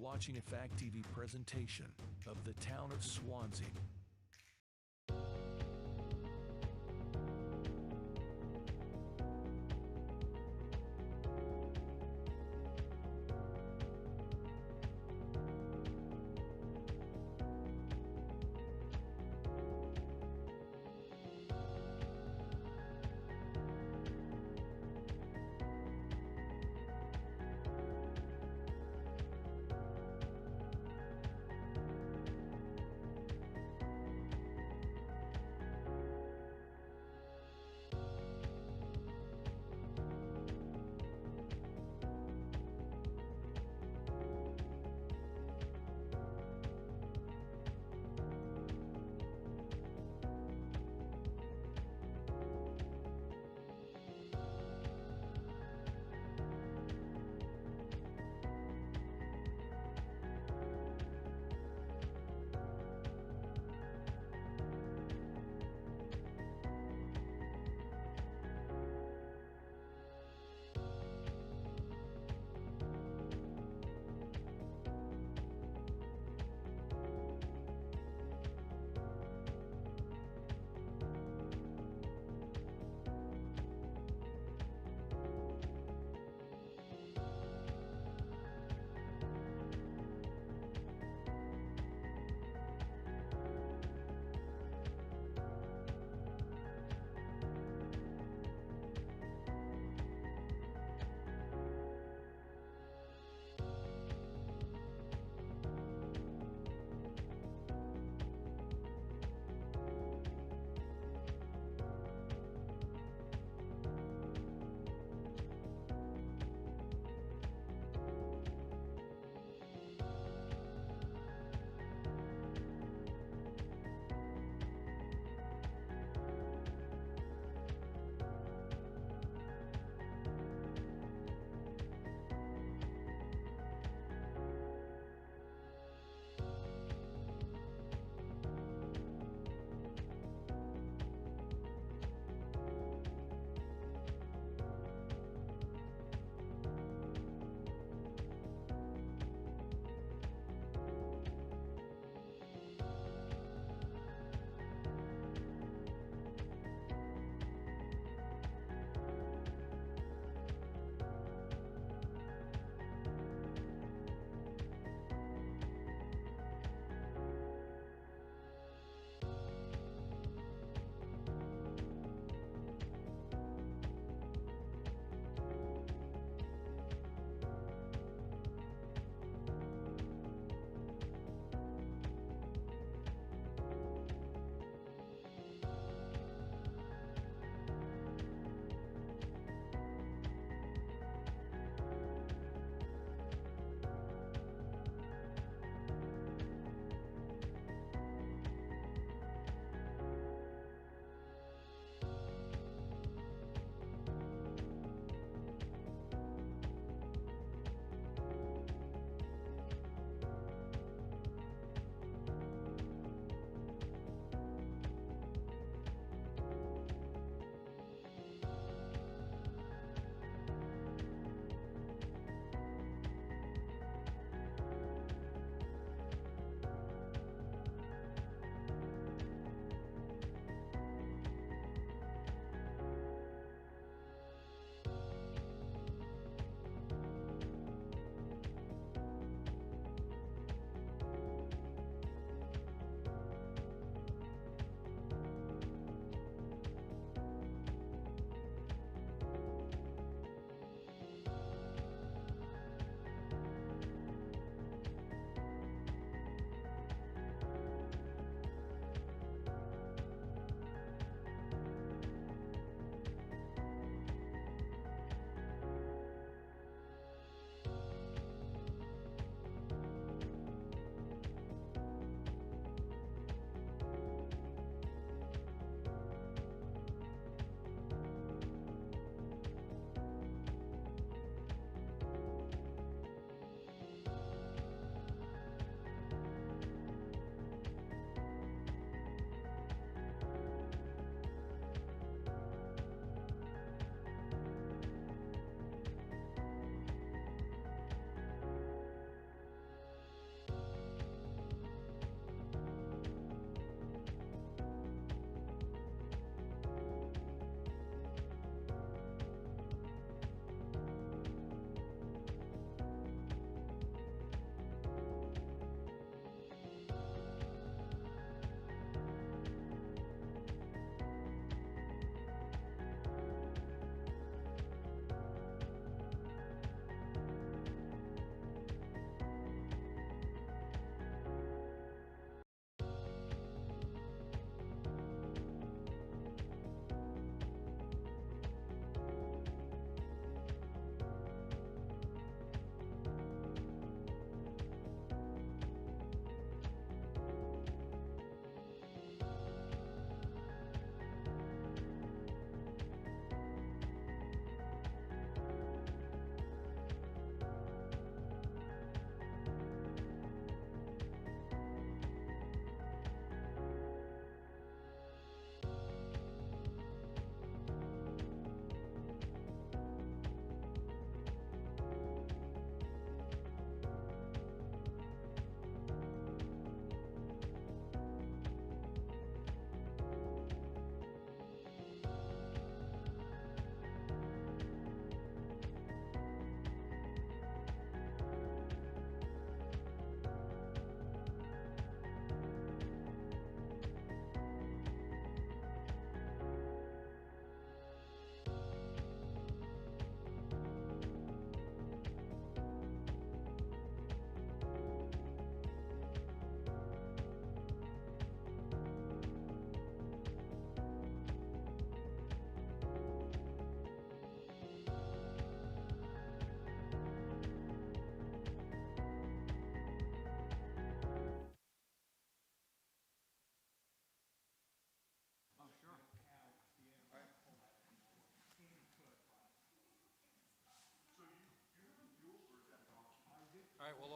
watching a Fact TV presentation of the town of Swanzey.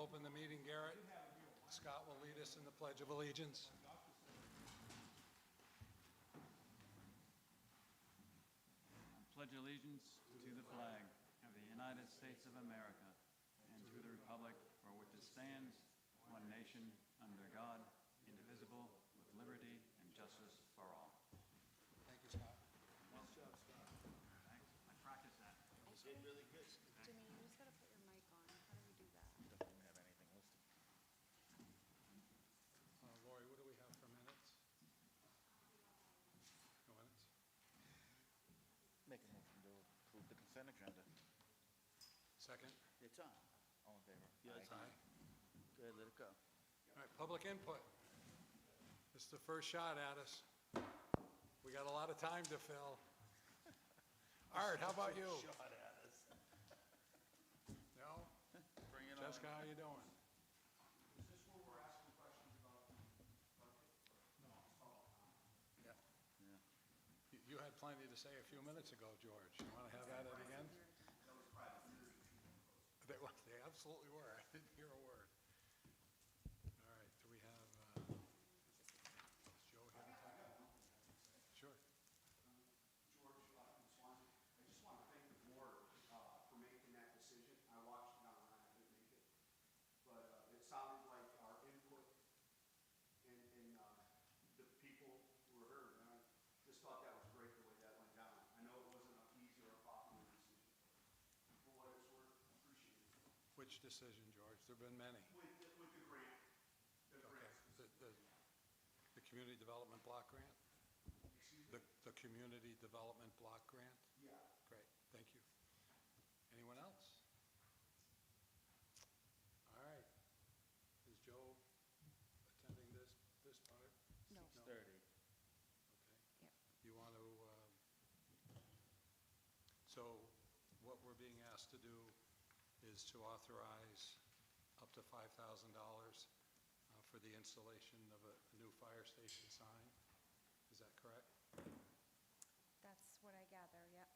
open the meeting, Garrett. Scott will lead us in the Pledge of Allegiance. I pledge allegiance to the flag of the United States of America and to the republic for which it stands, one nation, under God, indivisible, with liberty and justice for all. Thank you, Scott. Nice job, Scott. Thanks. I practiced that. Did really good. Jimmy, you just gotta put your mic on. How do we do that? Don't even have anything listed. Lori, what do we have for minutes? No minutes? Make a motion to approve the consent agenda. Second? It's on. All in favor? Yes. Aye. Good, let it go. All right, public input. This is the first shot at us. We got a lot of time to fill. Art, how about you? Shot at us. No? Bring it on. Jessica, how you doing? Is this where we're asking questions about budget? No. Oh, Yeah. Yeah. You had plenty to say a few minutes ago, George. You want to have at it again? that was private. They absolutely were. I didn't hear a word. All right, do we have, is Joe here to talk? Sure. George, from Swanzey, I just want to thank the board for making that decision. I watched it online, I didn't make it. But it sounded like our input and the people who were heard. And I just thought that was great the way that went down. I know it wasn't an easy or a popular decision. For what it's worth, I appreciate it. Which decision, George? There've been many. With the grant, the Okay. grant. The community development block grant? Excuse me? The community development block grant? Yeah. Great, thank you. Anyone else? All right. Is Joe attending this part? No. 6:30. Okay. Yep. You want to, so what we're being asked to do is to authorize up to $5,000 for the installation of a new fire station sign. Is that correct? That's what I gather, yep.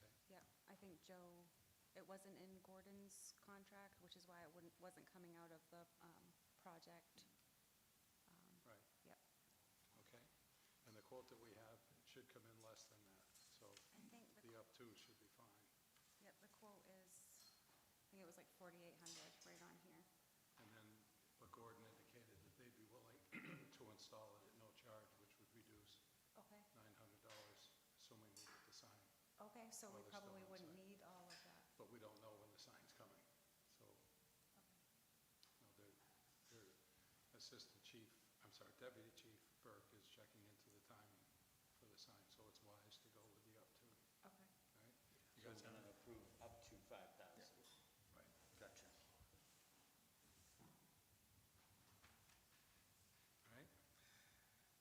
Okay. Yep. I think Joe, it wasn't in Gordon's contract, which is why it wasn't coming out of the project. Right. Yep. Okay. And the quote that we have should come in less than that. So I think the up to should be fine. Yep, the quote is, I think it was like 4,800 right on here. And then, but Gordon indicated that they'd be willing to install it at no charge, which would reduce Okay. $900, assuming we get the sign. Okay, so we Well, they're probably still wouldn't inside. need all of that. But we don't know when the sign's coming. So, Okay. no, their Assistant Chief, Deputy Chief Burke is checking into the timing for the sign, so it's wise to go with the up to, Okay. right? You So guys we're have going to approve up to 5,000. Right. Gotcha. All right?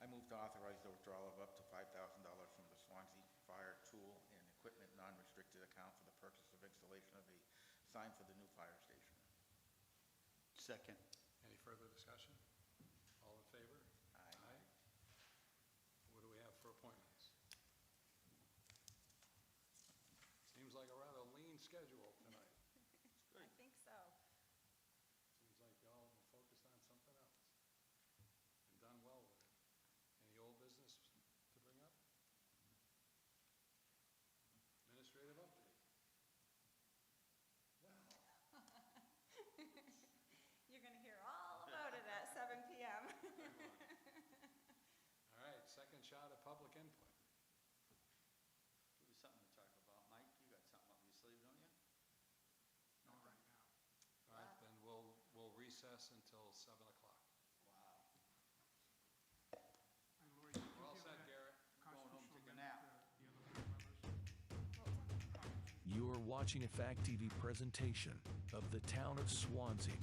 I move to authorize the withdrawal of up to $5,000 from the Swanzey Fire Tool and Equipment Non-Restricted Account for the purchase of installation of a sign for the new fire station. Second. Any further discussion? All in favor? Aye. What do we have for appointments? Seems like a rather lean schedule tonight. I think so. Seems like y'all are focused on something else and done well with it. Any old business to bring up? Administrative update. Well, You're going to hear all about it at 7 p.m. all right, second shot at public input. Give us something to talk about. Mike, you got something up your sleeve, don't you? Not right now. All right, then we'll recess until 7 o'clock. Wow. And Lori, We're all set, Garrett. Going home to take a nap. the other board members? You are watching a Fact TV presentation of the Town of Swanzey.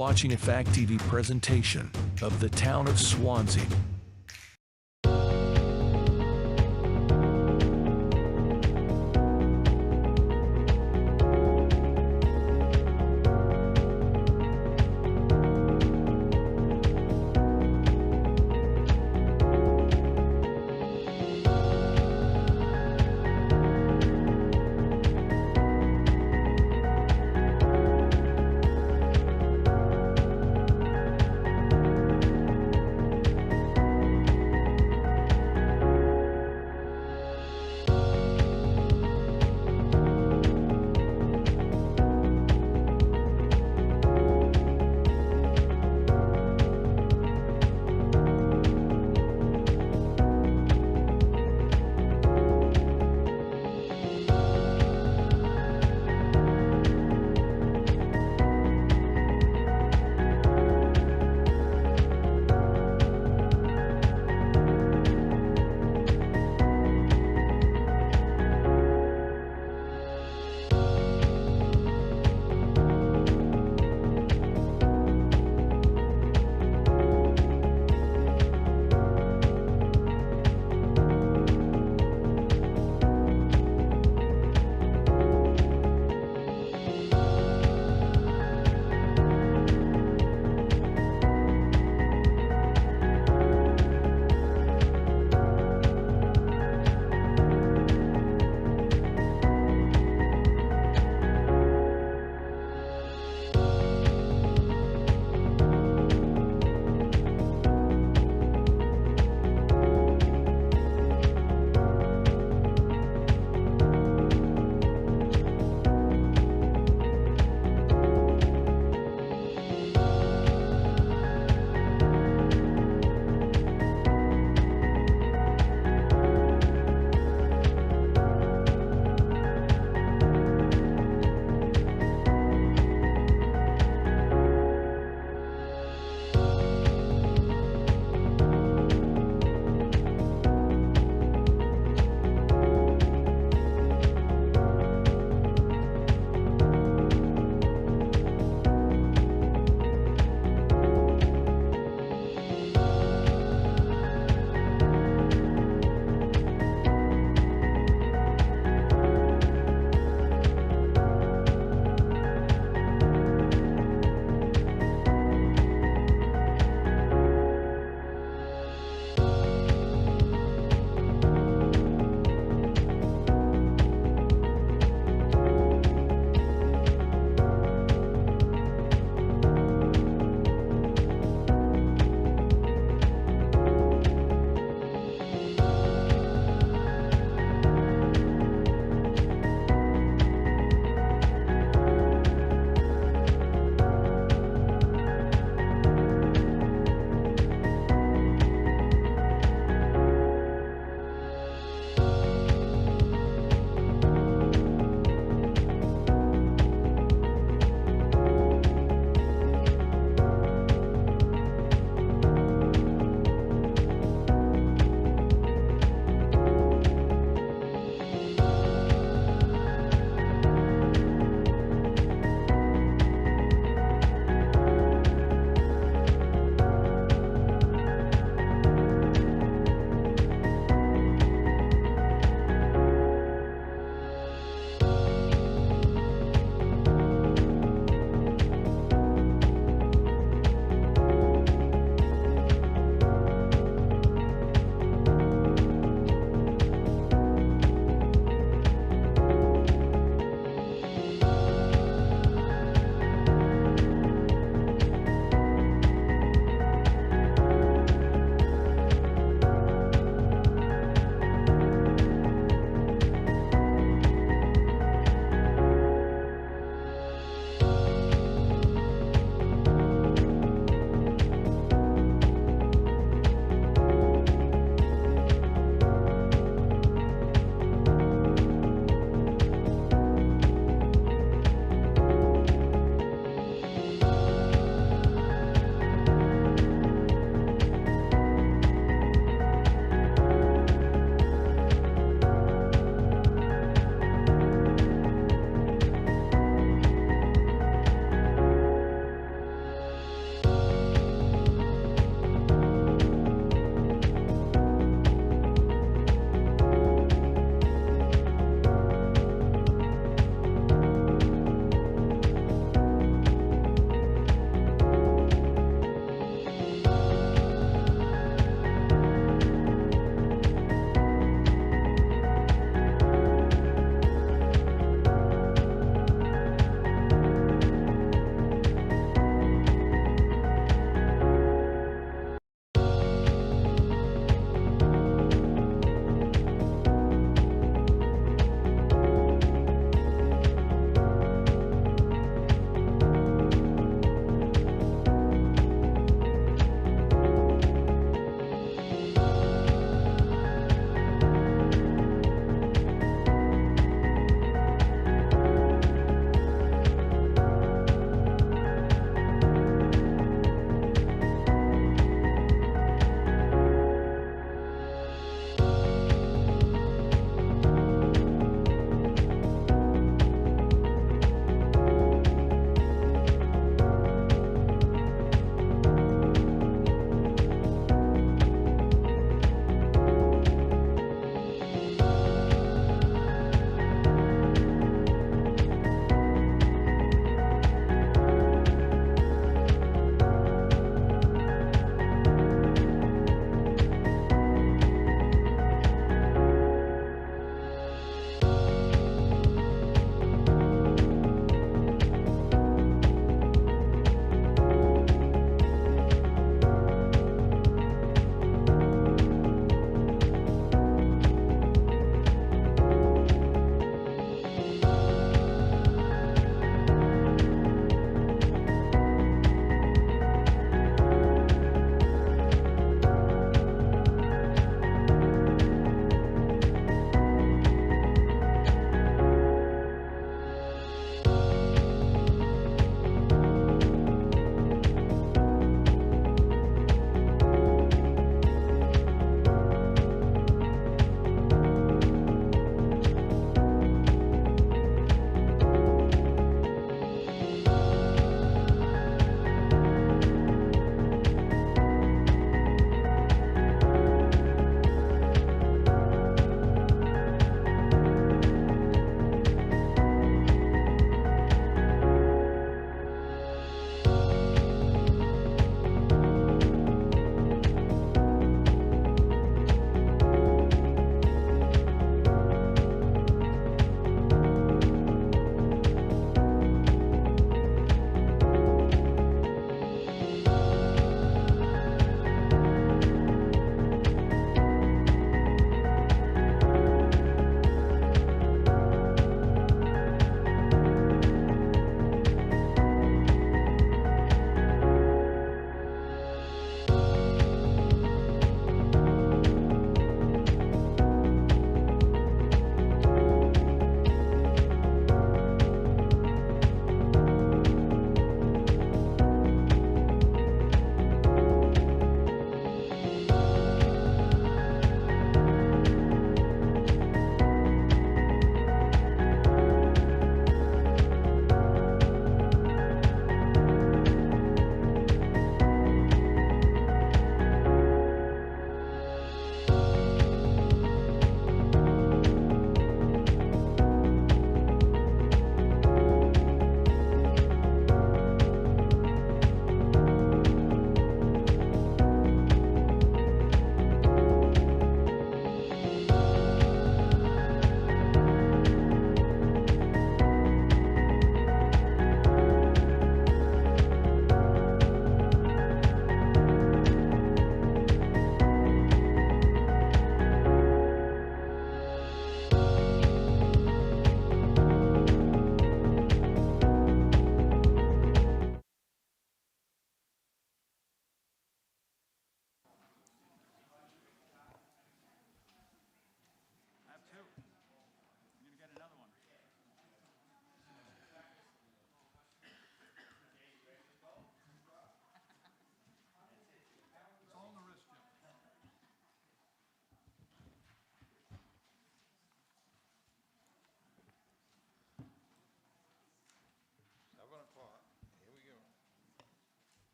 watching a Fact TV presentation of the town of Swanzey.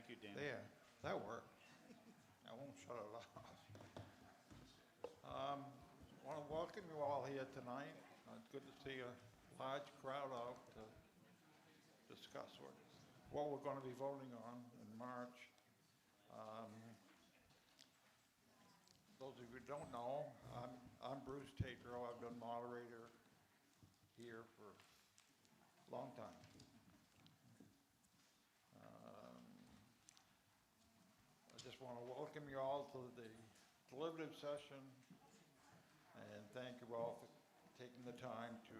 Thank you, Dan. There, that worked. I won't shut it off. Want to welcome you all here tonight. It's good to see a large crowd out to discuss what we're going to be voting on in March. Those of you who don't know, I'm Bruce Tatro. I've been moderator here for a long time. I just want to welcome you all to the deliberative session and thank you all for taking the time to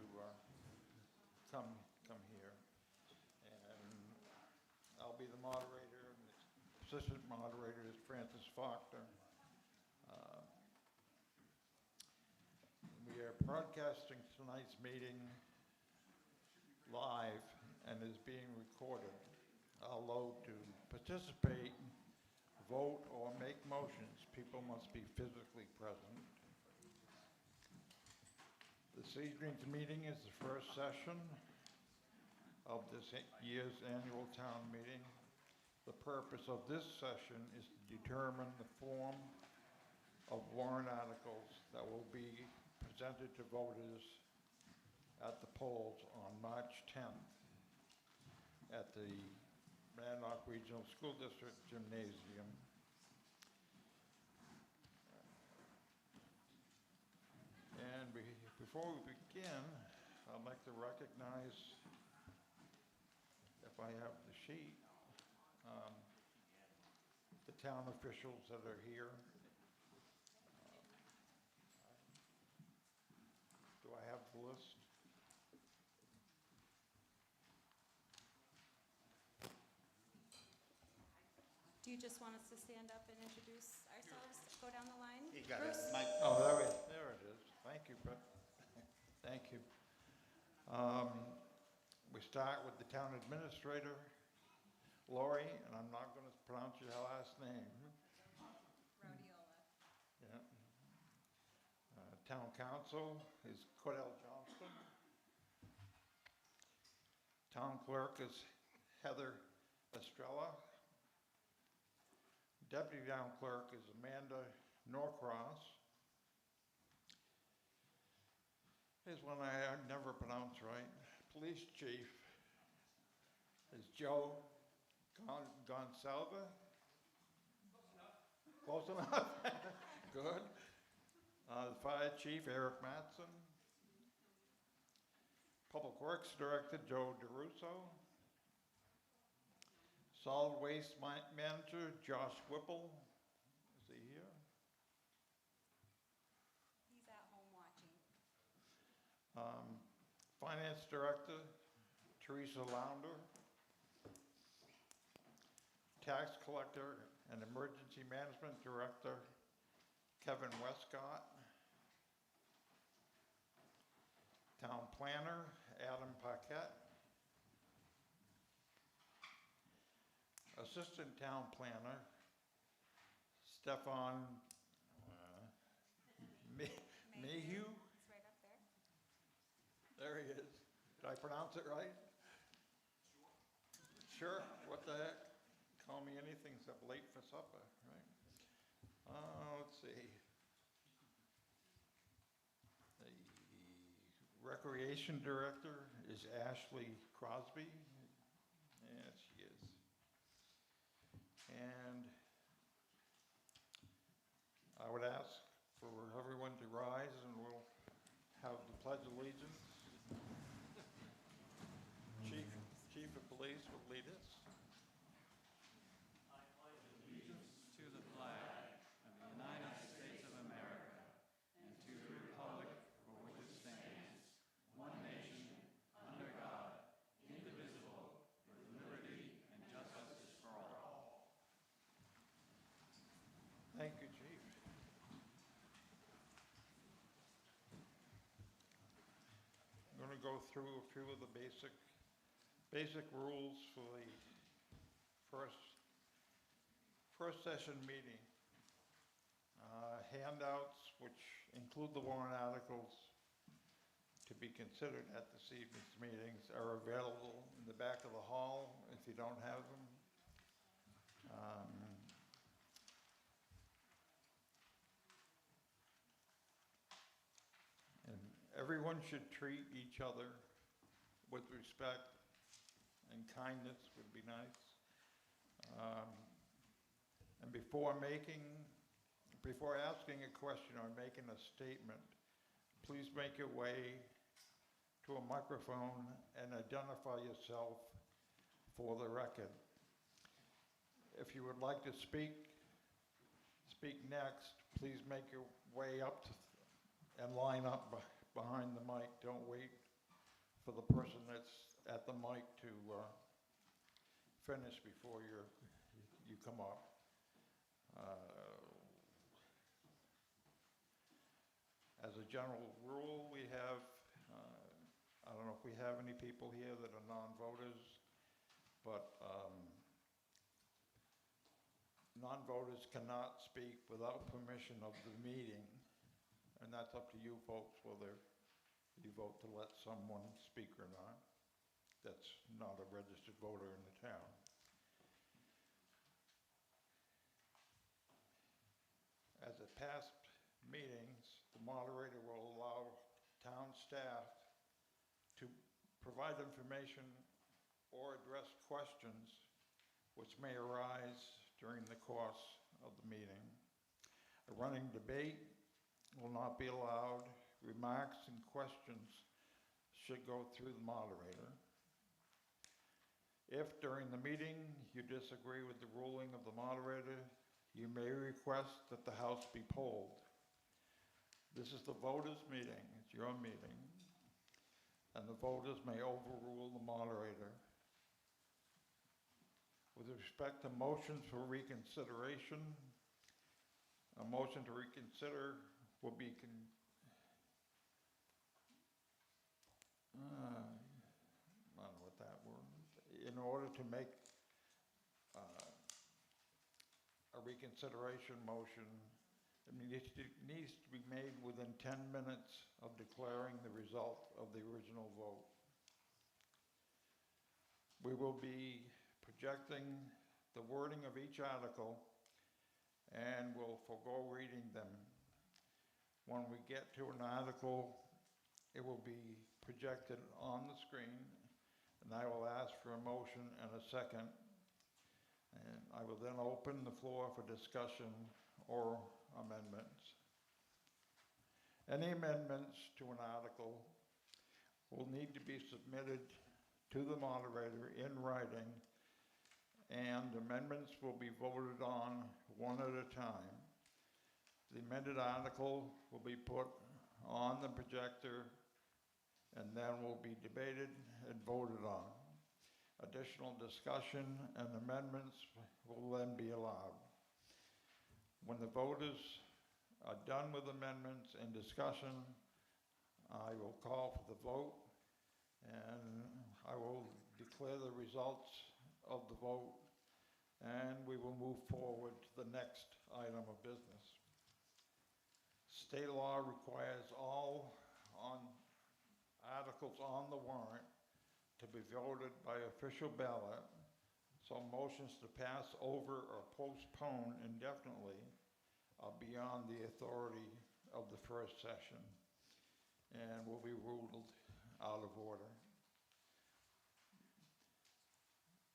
come here. And I'll be the moderator, and the assistant moderator is Francis Faulkner. We are broadcasting tonight's meeting live and is being recorded. Although to participate, vote, or make motions, people must be physically present. This evening's meeting is the first session of this year's annual town meeting. The purpose of this session is to determine the form of warrant articles that will be presented to voters at the polls on March 10th at the Monadnock Regional School District Gymnasium. And before we begin, I'd like to recognize, if I have the sheet, the town officials that are here. Do I have the list? Do you just want us to stand up and introduce ourselves, go down the line? You got it, Bruce? Mike. Oh, there it is. Thank you, Brett. Thank you. We start with the town administrator, Lori, and I'm not going to pronounce your last name. Rhodiola. Yeah. Town council is Cordell Johnston. Town clerk is Heather Estrella. Deputy town clerk is Amanda Norcross. Here's one I never pronounce right. Police chief is Joe Gonsalva. Close enough? Good. The fire chief, Eric Matson. Public Works Director, Joe DeRusso. Solid Waste Manager, Josh Whipple. Is he here? He's at home watching. Finance Director, Teresa Launder. Tax Collector and Emergency Management Director, Kevin Westcott. Town Planner, Adam Paquette. Assistant Town Planner, Stefan Mayhew. It's right up there. There he is. Did I pronounce it right? Sure. What the heck? Call me anything except late for supper, right? Let's see. The Recreation Director is Ashley Crosby. Yes, she is. And I would ask for everyone to rise and we'll have the Pledge of Allegiance. Chief of Police will lead us. To the flag of the United States of America and to the republic for which it stands, one nation, under God, indivisible, with liberty and justice for all. Thank you, Chief. I'm going to go through a few of the basic rules for the first session meeting. Handouts, which include the warrant articles to be considered at this evening's meetings, are available in the back of the hall if you don't have them. And everyone should treat each other with respect and kindness would be nice. And before asking a question or making a statement, please make your way to a microphone and identify yourself for the record. If you would like to speak next, please make your way up and line up behind the mic. Don't wait for the person that's at the mic to finish before you come up. As a general rule, we have, I don't know if we have any people here that are non-voters, but non-voters cannot speak without permission of the meeting, and that's up to you folks whether you vote to let someone speak or not. That's not a registered voter in the town. As at past meetings, the moderator will allow town staff to provide information or address questions which may arise during the course of the meeting. A running debate will not be allowed. Remarks and questions should go through the moderator. If during the meeting you disagree with the ruling of the moderator, you may request that the House be polled. This is the voters' meeting, it's your meeting, and the voters may overrule the moderator. With respect to motions for reconsideration, a motion to reconsider will be I don't know what that word is. In order to make a reconsideration motion, it needs to be made within 10 minutes of declaring the result of the original vote. We will be projecting the wording of each article and will forego reading them. When we get to an article, it will be projected on the screen, and I will ask for a motion and a second, and I will then open the floor for discussion or amendments. Any amendments to an article will need to be submitted to the moderator in writing, and amendments will be voted on one at a time. The amended article will be put on the projector and then will be debated and voted on. Additional discussion and amendments will then be allowed. When the voters are done with amendments and discussion, I will call for the vote and I will declare the results of the vote, and we will move forward to the next item of business. State law requires all articles on the warrant to be voted by official ballot, so motions to pass over or postpone indefinitely are beyond the authority of the first session and will be ruled out of order.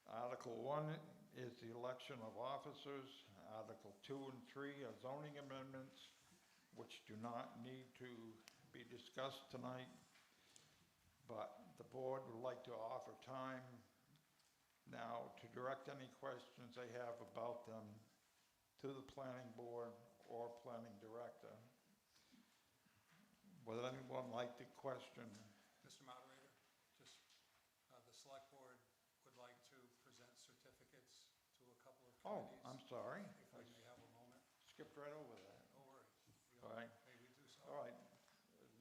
Article 1 is the election of officers. Article 2 and 3 are zoning amendments, which do not need to be discussed tonight, but the board would like to offer time now to direct any questions they have about them to the planning board or planning director. Would anyone like to question? Mr. Moderator, just the select board would like to present certificates to a couple of Oh, committees. I'm sorry. If we may have a moment. Skipped right over that. No worries. All right. May we do so? All right.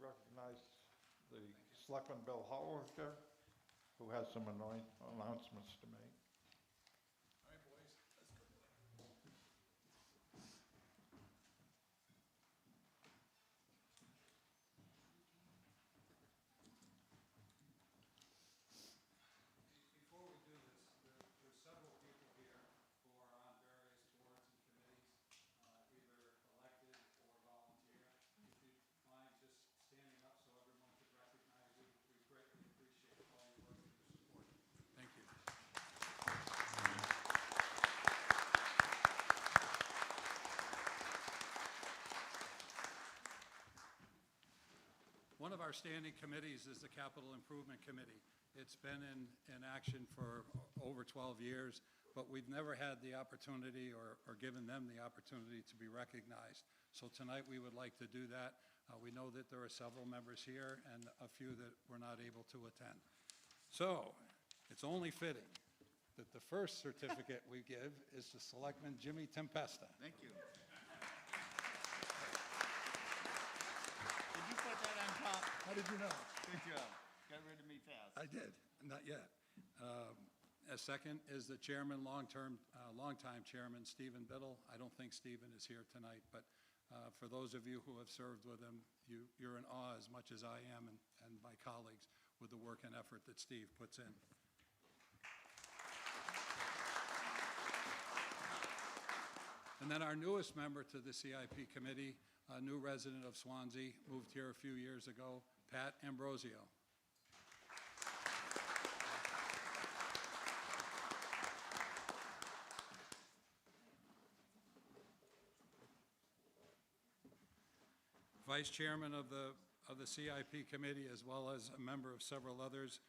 Recognize the Selectman Bill Hollister, who has some announcements to make. All right, boys, let's go. Before we do this, there's several people here who are on One of our standing committees is the Capital Improvement Committee. It's been in action for over 12 years, but we've never had the opportunity or given them the opportunity to be recognized. So tonight we would like to do that. We know that there are several members here and a few that were not able to attend. So it's only fitting that the first certificate we give is to Selectman Jimmy Tempesta. Thank you. Did you put that on top? How did you know? Good job. Got rid of me fast. I did, not yet. A second is the chairman, longtime chairman, Stephen Biddle. I don't think Stephen is here tonight, but for those of you who have served with him, you're in awe as much as I am and my colleagues with the work and effort that Steve puts in. And then our newest member to the CIP committee, a new resident of Swanzey, moved here a few years ago, Pat Ambrosio. Vice chairman of the CIP committee, as well as a member of several others,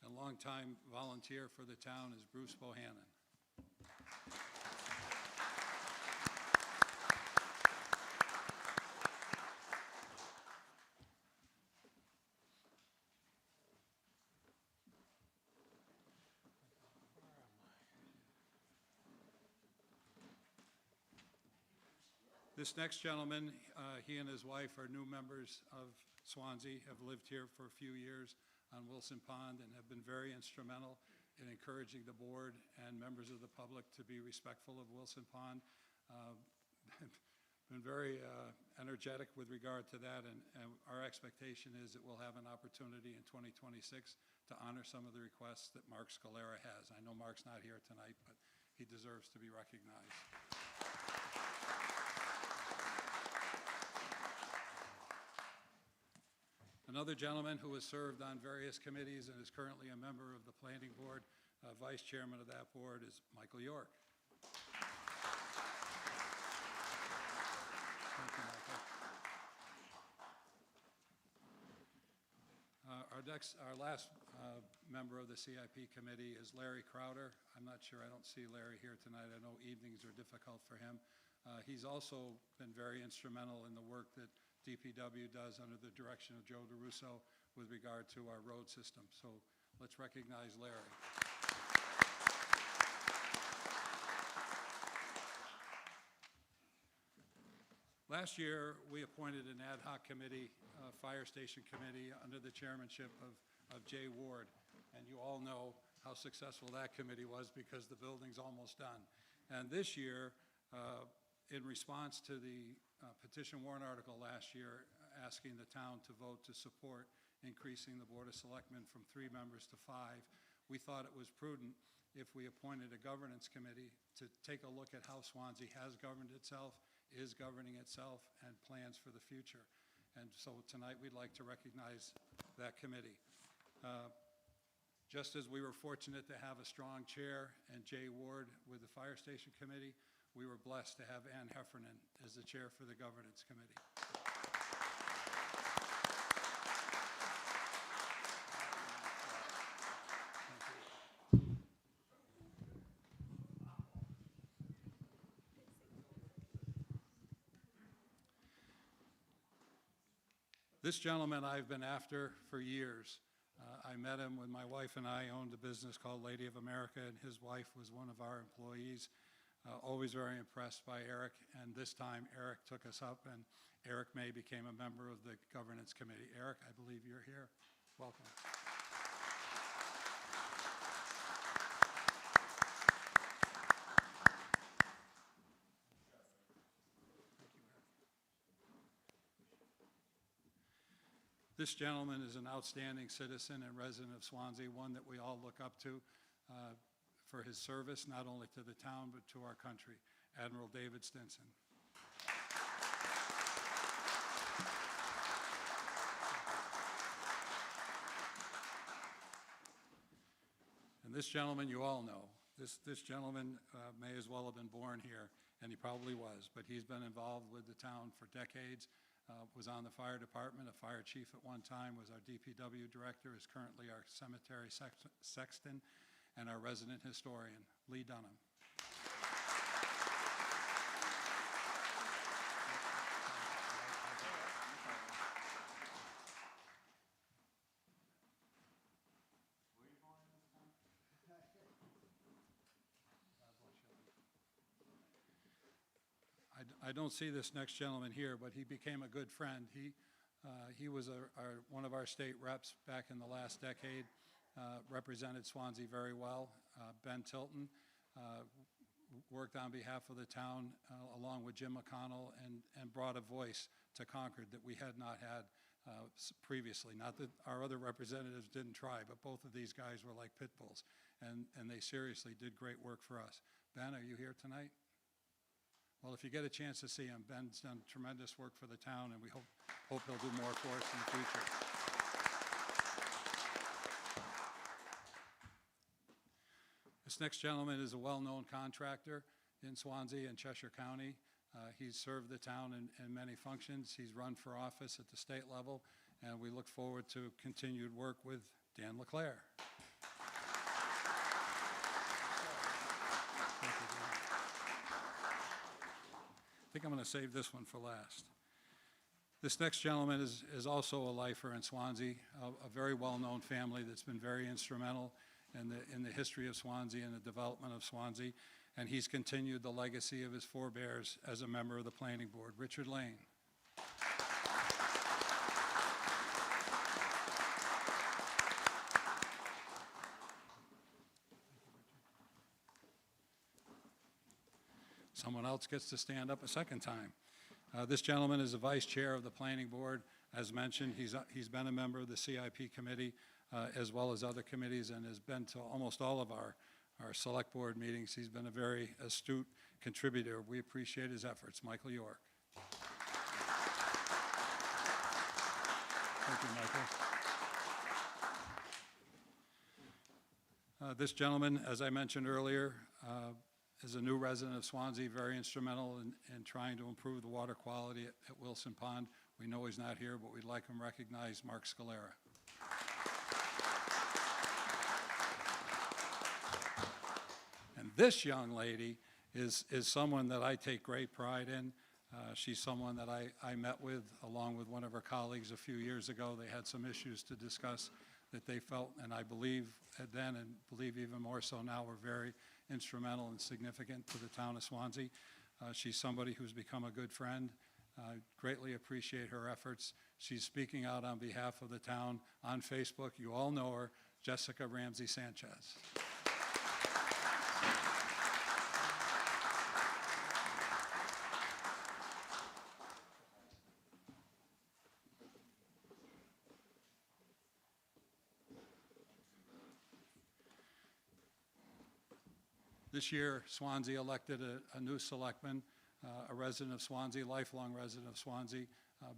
and longtime volunteer for the town is Bruce Bohannon. This next gentleman, he and his wife are new members of Swanzey, have lived here for a few years on Wilson Pond and have been very instrumental in encouraging the board and members of the public to be respectful of Wilson Pond. Been very energetic with regard to that, and our expectation is that we'll have an opportunity in 2026 to honor some of the requests that Mark Scalera has. I know Mark's not here tonight, but he deserves to be recognized. Another gentleman who has served on various committees and is currently a member of the planning board, vice chairman of that board, is Michael York. Thank you, Michael. Our last member of the CIP committee is Larry Crowder. I'm not sure, I don't see Larry here tonight. I know evenings are difficult for him. He's also been very instrumental in the work that DPW does under the direction of Joe DeRusso with regard to our road system. So let's recognize Larry. Last year, we appointed an ad hoc committee, fire station committee, under the chairmanship of Jay Ward. And you all know how successful that committee was because the building's almost done. And this year, in response to the petition warrant article last year asking the town to vote to support increasing the Board of Selectmen from 3 members to 5, we thought it was prudent if we appointed a governance committee to take a look at how Swanzey has governed itself, is governing itself, and plans for the future. And so tonight we'd like to recognize that committee. Just as we were fortunate to have a strong chair and Jay Ward with the Fire Station Committee, we were blessed to have Ann Heffernan as the chair for the Governance Committee. This gentleman I've been after for years. I met him when my wife and I owned a business called Lady of America, and his wife was one of our employees. Always very impressed by Eric, and this time Eric took us up, and Eric May became a member of the Governance Committee. Eric, I believe you're here. Welcome. This gentleman is an outstanding citizen and resident of Swanzey, one that we all look up to for his service, not only to the town, but to our country, Admiral David Stinson. And this gentleman you all know. This gentleman may as well have been born here, and he probably was, but he's been involved with the town for decades. was on the fire department, a fire chief at one time, was our DPW director, is currently our cemetery sexton, and our resident historian, Lee Dunham. I don't see this next gentleman here, but he became a good friend. He was one of our state reps back in the last decade, represented Swanzey very well. Ben Tilton worked on behalf of the town along with Jim McConnell and brought a voice to Concord that we had not had previously. Not that our other representatives didn't try, but both of these guys were like pit bulls, and they seriously did great work for us. Ben, are you here tonight? Well, if you get a chance to see him, Ben's done tremendous work for the town, and we hope he'll do more for us in the future. This next gentleman is a well-known contractor in Swanzey and Cheshire County. He's served the town in many functions. He's run for office at the state level, and we look forward to continued work with Dan LeClaire. Thank you, Dan. I think I'm going to save this one for last. This next gentleman is also a lifer in Swanzey, a very well-known family that's been very instrumental in the history of Swanzey and the development of Swanzey, and he's continued the legacy of his forebears as a member of the planning board. Richard Lane. Someone else gets to stand up a second time. This gentleman is the vice chair of the planning board. As mentioned, he's been a member of the CIP committee as well as other committees, and has been to almost all of our select board meetings. He's been a very astute contributor. We appreciate his efforts. Michael York. Thank you, Michael. This gentleman, as I mentioned earlier, is a new resident of Swanzey, very instrumental in trying to improve the water quality at Wilson Pond. We know he's not here, but we'd like him recognized, Mark Scalera. And this young lady is someone that I take great pride in. She's someone that I met with along with one of her colleagues a few years ago. They had some issues to discuss that they felt, and I believe then, and believe even more so now, were very instrumental and significant to the town of Swanzey. She's somebody who's become a good friend. Greatly appreciate her efforts. She's speaking out on behalf of the town on Facebook. You all know her, Jessica Ramsey Sanchez. This year, Swanzey elected a new selectman, a resident of Swanzey, lifelong resident of Swanzey,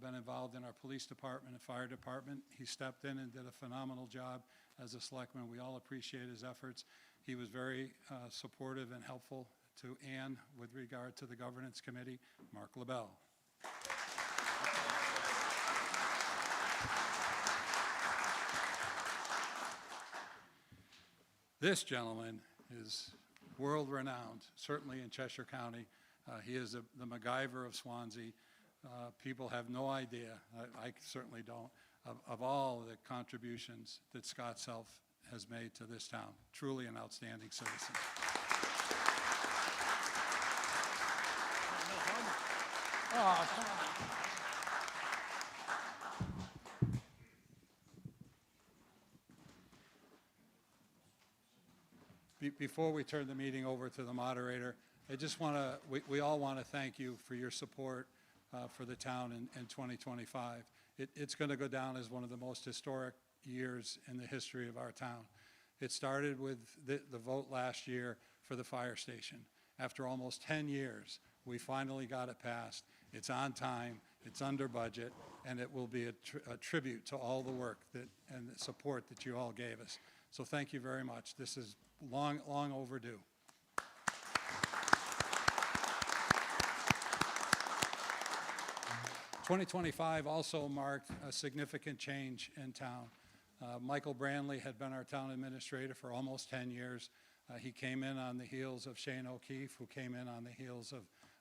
been involved in our police department and fire department. He stepped in and did a phenomenal job as a selectman. We all appreciate his efforts. He was very supportive and helpful to Ann with regard to the governance committee. Mark LaBelle. This gentleman is world-renowned, certainly in Cheshire County. He is the MacGyver of Swanzey. People have no idea, I certainly don't, of all the contributions that Scott Self has made to this town. Truly an outstanding citizen. Oh, come on. Before we turn the meeting over to the moderator, I just want to, we all want to thank you for your support for the town in 2025. It's going to go down as one of the most historic years in the history of our town. It started with the vote last year for the fire station. After almost 10 years, we finally got it passed. It's on time, it's under budget, and it will be a tribute to all the work and the support that you all gave us. So thank you very much. This is long overdue. 2025 also marked a significant change in town. Michael Branley had been our town administrator for almost 10 years. He came in on the heels of Shane O'Keefe, who came in on the heels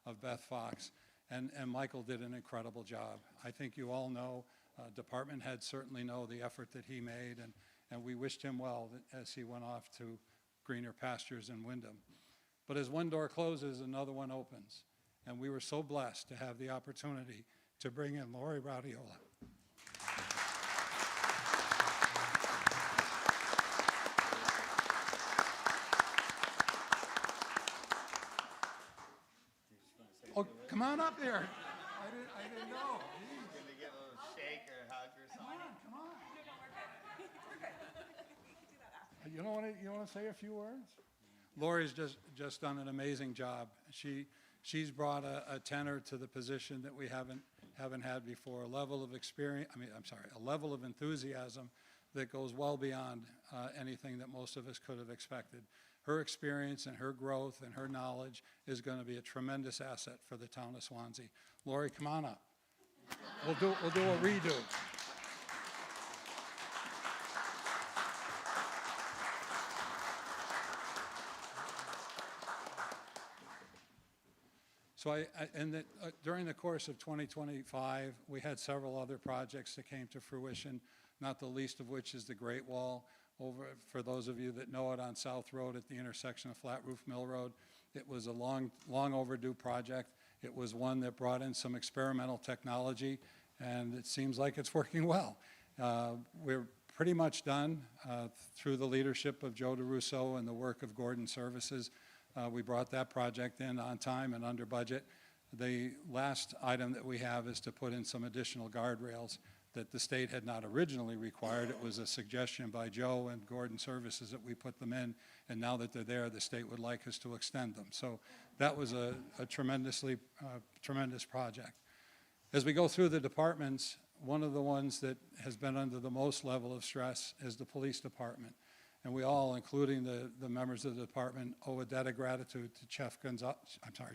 of Beth Fox. And Michael did an incredible job. I think you all know, department heads certainly know the effort that he made, and we wished him well as he went off to greener pastures in Wyndham. But as one door closes, another one opens. And we were so blessed to have the opportunity to bring in Lori Raudiola. Oh, come on up here. I didn't know. Gonna get a little shake or a hug or something. Come on. You don't want to say a few words? Lori's just done an amazing job. She's brought a tenor to the position that we haven't had before. A level of experience. A level of enthusiasm that goes well beyond anything that most of us could have expected. Her experience and her growth and her knowledge is going to be a tremendous asset for the town of Swanzey. Lori, come on up. We'll do a redo. So during the course of 2025, we had several other projects that came to fruition, not the least of which is the Great Wall. For those of you that know it, on South Road at the intersection of Flat Roof Mill Road. It was a long overdue project. It was one that brought in some experimental technology, and it seems like it's working well. We're pretty much done through the leadership of Joe DeRusso and the work of Gordon Services. We brought that project in on time and under budget. The last item that we have is to put in some additional guardrails that the state had not originally required. It was a suggestion by Joe and Gordon Services that we put them in, and now that they're there, the state would like us to extend them. So that was a tremendous project. As we go through the departments, one of the ones that has been under the most level of stress is the police department. And we all, including the members of the department, owe a debt of gratitude to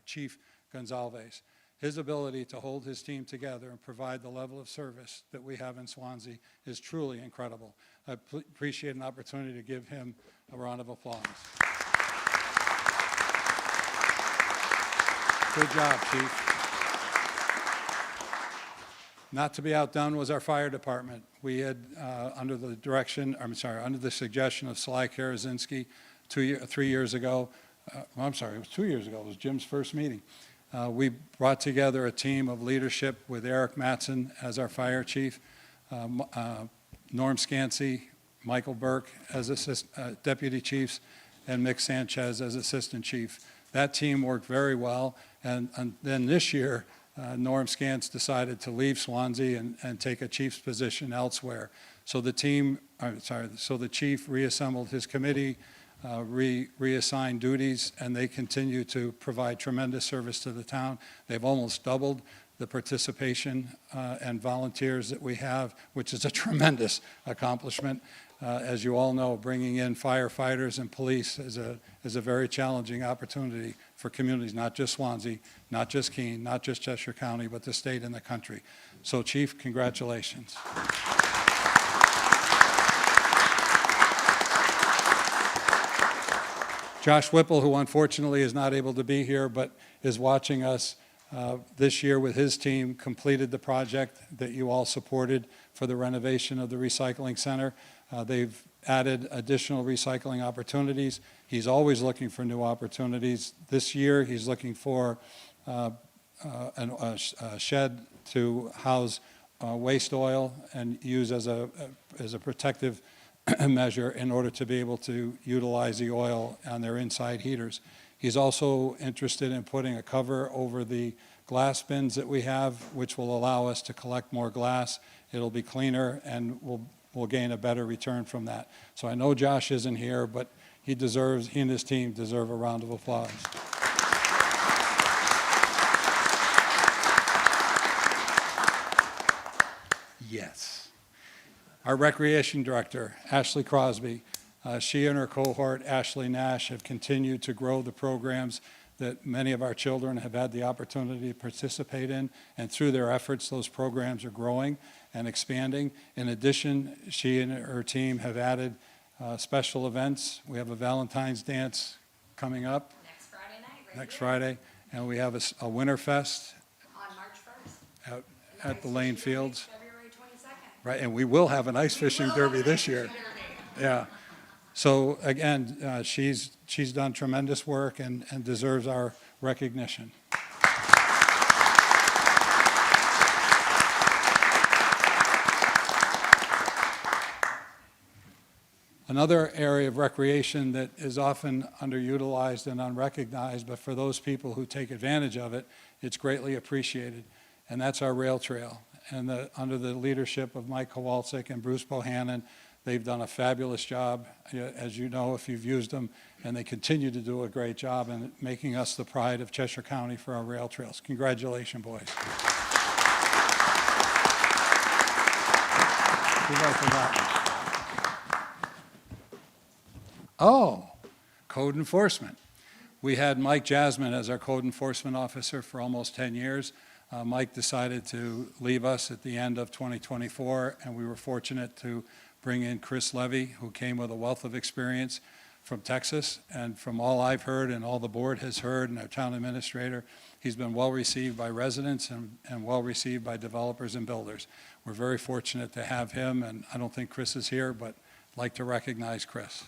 Chief Gonzalez. His ability to hold his team together and provide the level of service that we have in Swanzey is truly incredible. I appreciate an opportunity to give him a round of applause. Good job, Chief. Not to be outdone was our fire department. We had, under the suggestion of Sly Karazinski 3 years ago, it was 2 years ago, it was Jim's first meeting. We brought together a team of leadership with Eric Mattson as our fire chief, Norm Scansey, Michael Burke as deputy chiefs, and Mick Sanchez as assistant chief. That team worked very well, and then this year, Norm Scantz decided to leave Swanzey and take a chief's position elsewhere. So the chief reassembled his committee, reassigned duties, and they continue to provide tremendous service to the town. They've almost doubled the participation and volunteers that we have, which is a tremendous accomplishment. As you all know, bringing in firefighters and police is a very challenging opportunity for communities, not just Swanzey, not just Keene, not just Cheshire County, but the state and the country. So, Chief, congratulations. Josh Whipple, who unfortunately is not able to be here but is watching us this year with his team, completed the project that you all supported for the renovation of the recycling center. They've added additional recycling opportunities. He's always looking for new opportunities. This year, he's looking for a shed to house waste oil and use as a protective measure in order to be able to utilize the oil on their inside heaters. He's also interested in putting a cover over the glass bins that we have, which will allow us to collect more glass. It'll be cleaner, and we'll gain a better return from that. So I know Josh isn't here, but he and his team deserve a round of applause. Yes. Our recreation director, Ashley Crosby, she and her cohort, Ashley Nash, have continued to grow the programs that many of our children have had the opportunity to participate in, and through their efforts, those programs are growing and expanding. In addition, she and her team have added special events. We have a Valentine's dance coming up Next Friday night, right next here, Friday, and we have a Winter Fest on March 1st. out at the Lane Fields. February 22nd. Right, and we will have an ice fishing derby this year. Yeah. So again, she's done tremendous work and deserves our recognition. Another area of recreation that is often underutilized and unrecognized, but for those people who take advantage of it, it's greatly appreciated, and that's our rail trail. And under the leadership of Mike Kowalczyk and Bruce Bohannon, they've done a fabulous job, as you know, if you've used them, and they continue to do a great job in making us the pride of Cheshire County for our rail trails. Congratulations, boys. Who'd like for that? Oh, code enforcement. We had Mike Jasmine as our code enforcement officer for almost 10 years. Mike decided to leave us at the end of 2024, and we were fortunate to bring in Chris Levy, who came with a wealth of experience from Texas. And from all I've heard and all the board has heard and our town administrator, he's been well received by residents and well received by developers and builders. We're very fortunate to have him, and I don't think Chris is here, but I'd like to recognize Chris.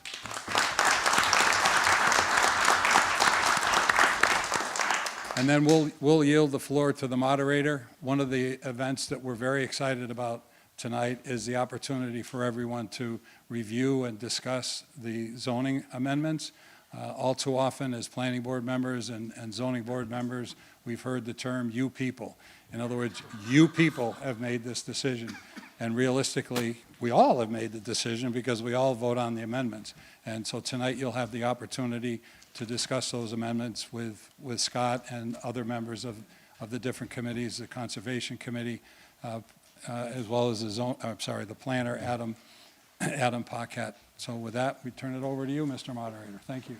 And then we'll yield the floor to the moderator. One of the events that we're very excited about tonight is the opportunity for everyone to review and discuss the zoning amendments. All too often as planning board members and zoning board members, we've heard the term "you people." In other words, you people have made this decision. And realistically, we all have made the decision because we all vote on the amendments. And so tonight you'll have the opportunity to discuss those amendments with Scott and other members of the different committees, the Conservation Committee, as well as the planner, Adam Paquette. So with that, we turn it over to you, Mr. Moderator. Thank you.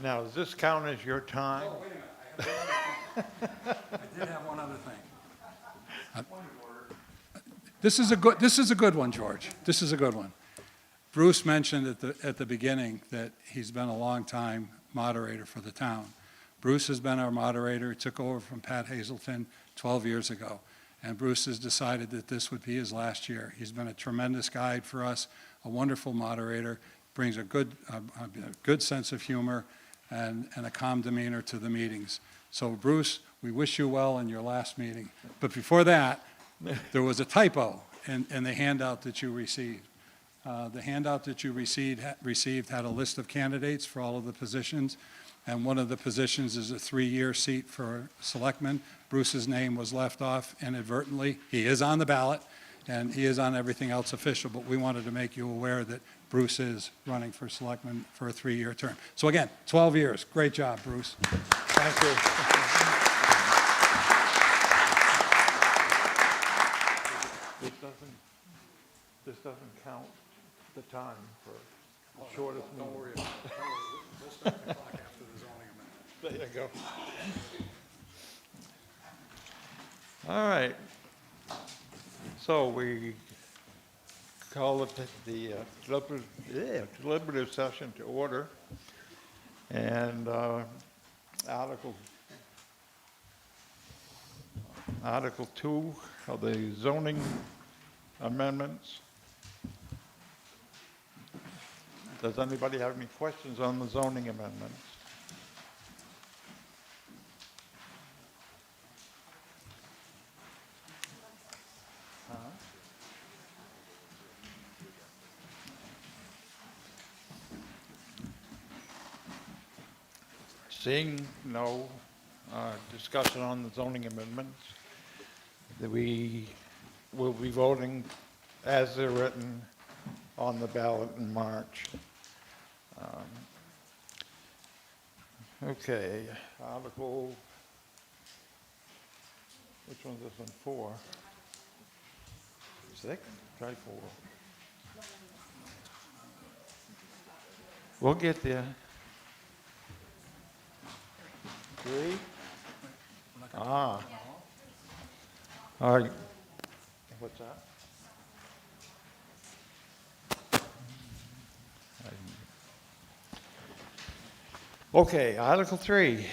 Now, does this count as your time? Oh, wait a minute. I did have one other thing. This is a good one, George. This is a good one. Bruce mentioned at the beginning that he's been a long time moderator for the town. Bruce has been our moderator. He took over from Pat Hazelton 12 years ago. And Bruce has decided that this would be his last year. He's been a tremendous guide for us, a wonderful moderator, brings a good sense of humor and a calm demeanor to the meetings. So Bruce, we wish you well in your last meeting. But before that, there was a typo in the handout that you received. The handout that you received had a list of candidates for all of the positions, and one of the positions is a 3-year seat for selectman. Bruce's name was left off inadvertently. He is on the ballot, and he is on everything else official, but we wanted to make you aware that Bruce is running for selectman for a 3-year term. So again, 12 years. Great job, Bruce. Thank you. This doesn't count the time for the shortest meeting. Don't worry about it. We'll start the clock after the zoning amendment. There you go. All right. So we call the deliberative session to order. And Article 2 of the zoning amendments. Does anybody have any questions on the zoning amendments? Seeing no discussion on the zoning amendments, that we will be voting as they're written on the ballot in March. Okay, Article, which one's this one, 4? 6? Try 4. We'll get there. 3? Ah. All right. What's that? Okay, Article 3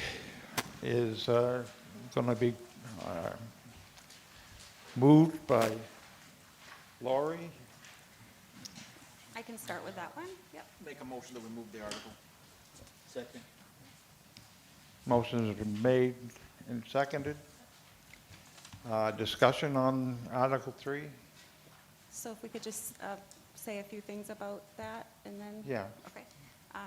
is going to be moved by Lori. I can start with that one. Yep. Make a motion to remove the article. Second. Motion has been made and seconded. Discussion on Article 3? So if we could just say a few things about that, and then? Yeah. Okay.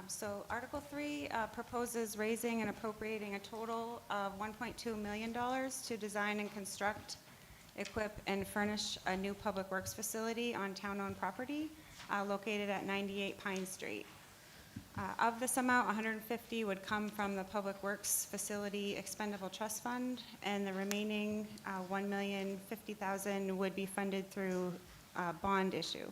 So Article 3 proposes raising and appropriating a total of $1.2 million to design and construct, equip, and furnish a new public works facility on town-owned property located at 98 Pine Street. Of this amount, 150 would come from the Public Works Facility Expendable Trust Fund, and the remaining $1,050,000 would be funded through bond issue.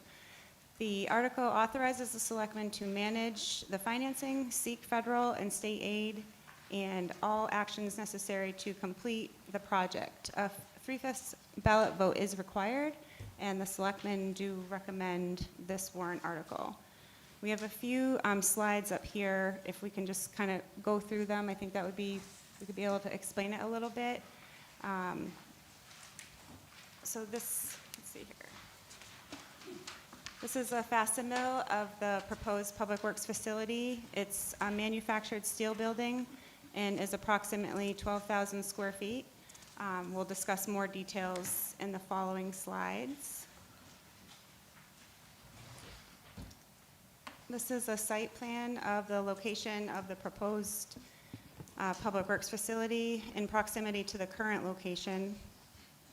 The article authorizes the selectmen to manage the financing, seek federal and state aid, and all actions necessary to complete the project. A 3/5 ballot vote is required, and the selectmen do recommend this warrant article. We have a few slides up here. If we can just kind of go through them, I think that would be, we could be able to explain it a little bit. So this, let's see here. This is a facsimile of the proposed Public Works facility. It's a manufactured steel building and is approximately 12,000 square feet. We'll discuss more details in the following slides. This is a site plan of the location of the proposed Public Works facility in proximity to the current location.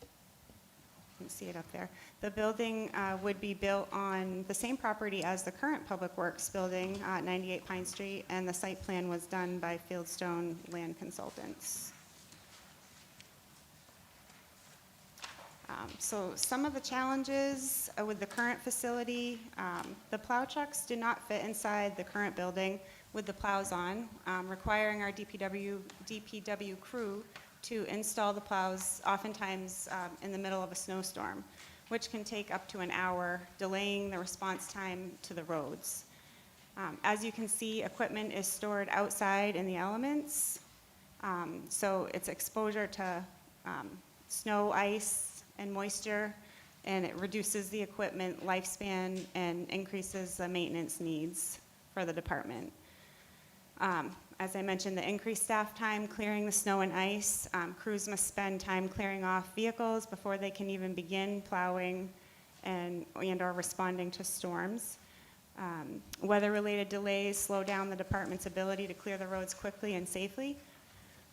You can see it up there. The building would be built on the same property as the current Public Works building at 98 Pine Street, and the site plan was done by Fieldstone Land Consultants. So some of the challenges with the current facility, the plow trucks do not fit inside the current building with the plows on, requiring our DPW crew to install the plows oftentimes in the middle of a snowstorm, which can take up to an hour, delaying the response time to the roads. As you can see, equipment is stored outside in the elements, so it's exposure to snow, ice, and moisture, and it reduces the equipment lifespan and increases the maintenance needs for the department. As I mentioned, the increased staff time clearing the snow and ice. Crews must spend time clearing off vehicles before they can even begin plowing and or responding to storms. Weather-related delays slow down the department's ability to clear the roads quickly and safely.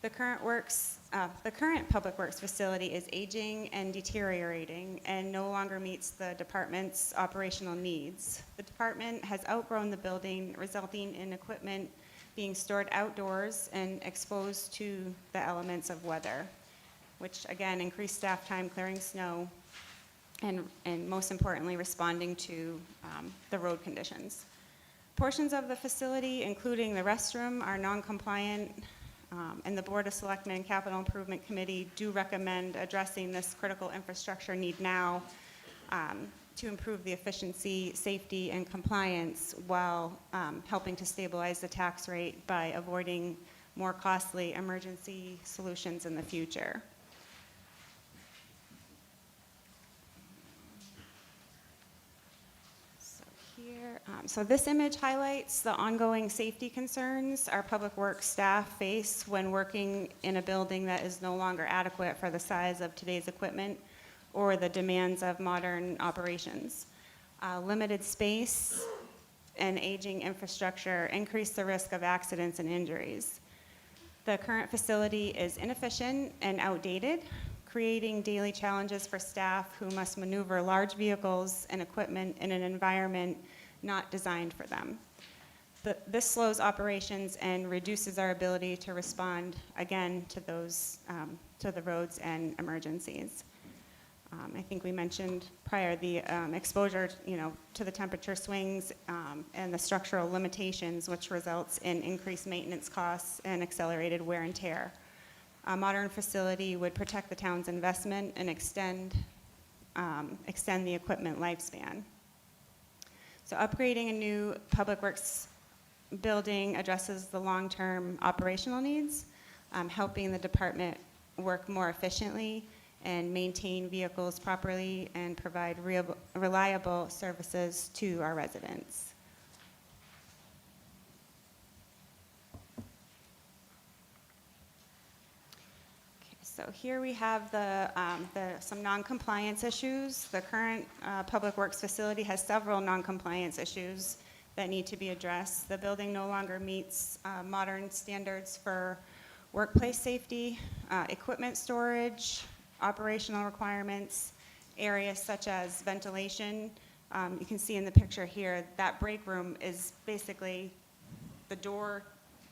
The current Public Works facility is aging and deteriorating and no longer meets the department's operational needs. The department has outgrown the building, resulting in equipment being stored outdoors and exposed to the elements of weather, which again increase staff time clearing snow and most importantly responding to the road conditions. Portions of the facility, including the restroom, are non-compliant, and the Board of Selectmen and Capital Improvement Committee do recommend addressing this critical infrastructure need now to improve the efficiency, safety, and compliance while helping to stabilize the tax rate by avoiding more costly emergency solutions in the future. So this image highlights the ongoing safety concerns our public works staff face when working in a building that is no longer adequate for the size of today's equipment or the demands of modern operations. Limited space and aging infrastructure increase the risk of accidents and injuries. The current facility is inefficient and outdated, creating daily challenges for staff who must maneuver large vehicles and equipment in an environment not designed for them. This slows operations and reduces our ability to respond again to those to the roads and emergencies. I think we mentioned prior the exposure, to the temperature swings and the structural limitations, which results in increased maintenance costs and accelerated wear and tear. A modern facility would protect the town's investment and extend the equipment lifespan. So upgrading a new public works building addresses the long-term operational needs, helping the department work more efficiently and maintain vehicles properly and provide reliable services to our residents. Okay, so here we have some non-compliance issues. The current Public Works facility has several non-compliance issues that need to be addressed. The building no longer meets modern standards for workplace safety, equipment storage, operational requirements, areas such as ventilation. You can see in the picture here, that break room is basically the door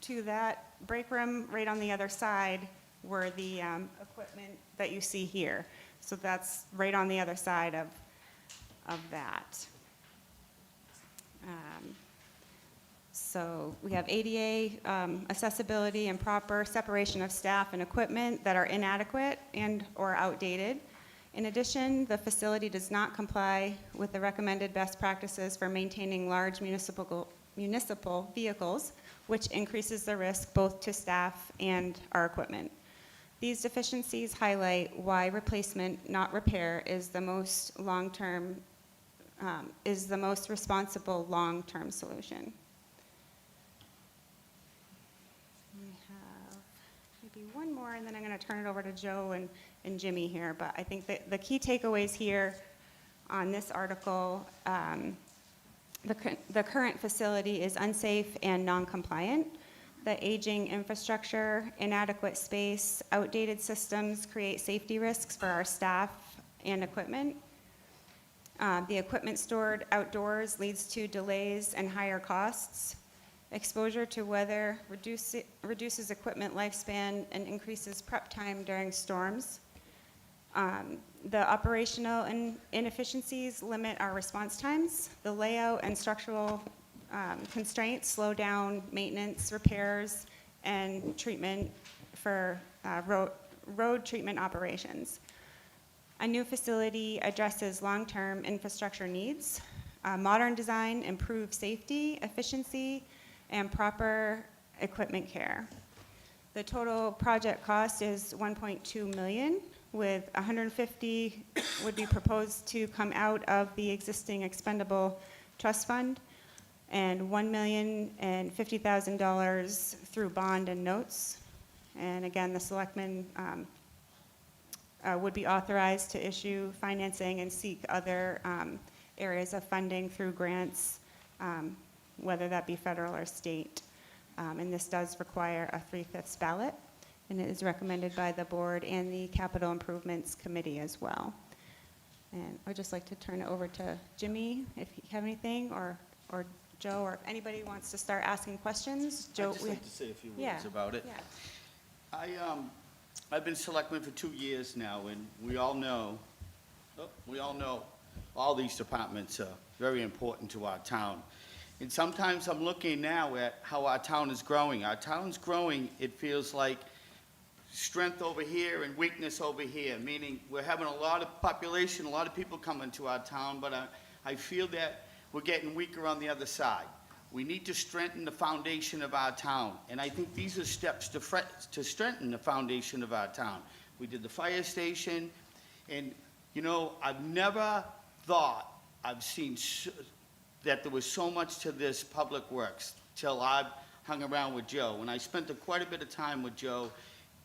to that break room. Right on the other side were the equipment that you see here. So that's right on the other side of that. So we have ADA accessibility and proper separation of staff and equipment that are inadequate and or outdated. In addition, the facility does not comply with the recommended best practices for maintaining large municipal vehicles, which increases the risk both to staff and our equipment. These deficiencies highlight why replacement, not repair, is the most responsible long-term solution. Maybe one more, and then I'm going to turn it over to Joe and Jimmy here. But I think that the key takeaways here on this article, the current facility is unsafe and non-compliant. The aging infrastructure, inadequate space, outdated systems create safety risks for our staff and equipment. The equipment stored outdoors leads to delays and higher costs. Exposure to weather reduces equipment lifespan and increases prep time during storms. The operational inefficiencies limit our response times. The layout and structural constraints slow down maintenance, repairs, and treatment for road treatment operations. A new facility addresses long-term infrastructure needs. Modern design improves safety, efficiency, and proper equipment care. The total project cost is $1.2 million, with $150 would be proposed to come out of the existing expendable trust fund, and $1,050,000 through bond and notes. And again, the selectmen would be authorized to issue financing and seek other areas of funding through grants, whether that be federal or state. And this does require a 3/5 ballot, and it is recommended by the board and the Capital Improvements Committee as well. And I'd just like to turn it over to Jimmy, if you have anything, or Joe, or if anybody wants to start asking questions. Joe, I'd just like to say a few words Yeah, about it. yeah. I've been selectman for 2 years now, and we all know all these departments are very important to our town. And sometimes I'm looking now at how our town is growing. Our town's growing, it feels like strength over here and weakness over here, meaning we're having a lot of population, a lot of people coming to our town, but I feel that we're getting weaker on the other side. We need to strengthen the foundation of our town, and I think these are steps to strengthen the foundation of our town. We did the fire station, and I've never thought I've seen that there was so much to this public works till I've hung around with Joe. And I spent quite a bit of time with Joe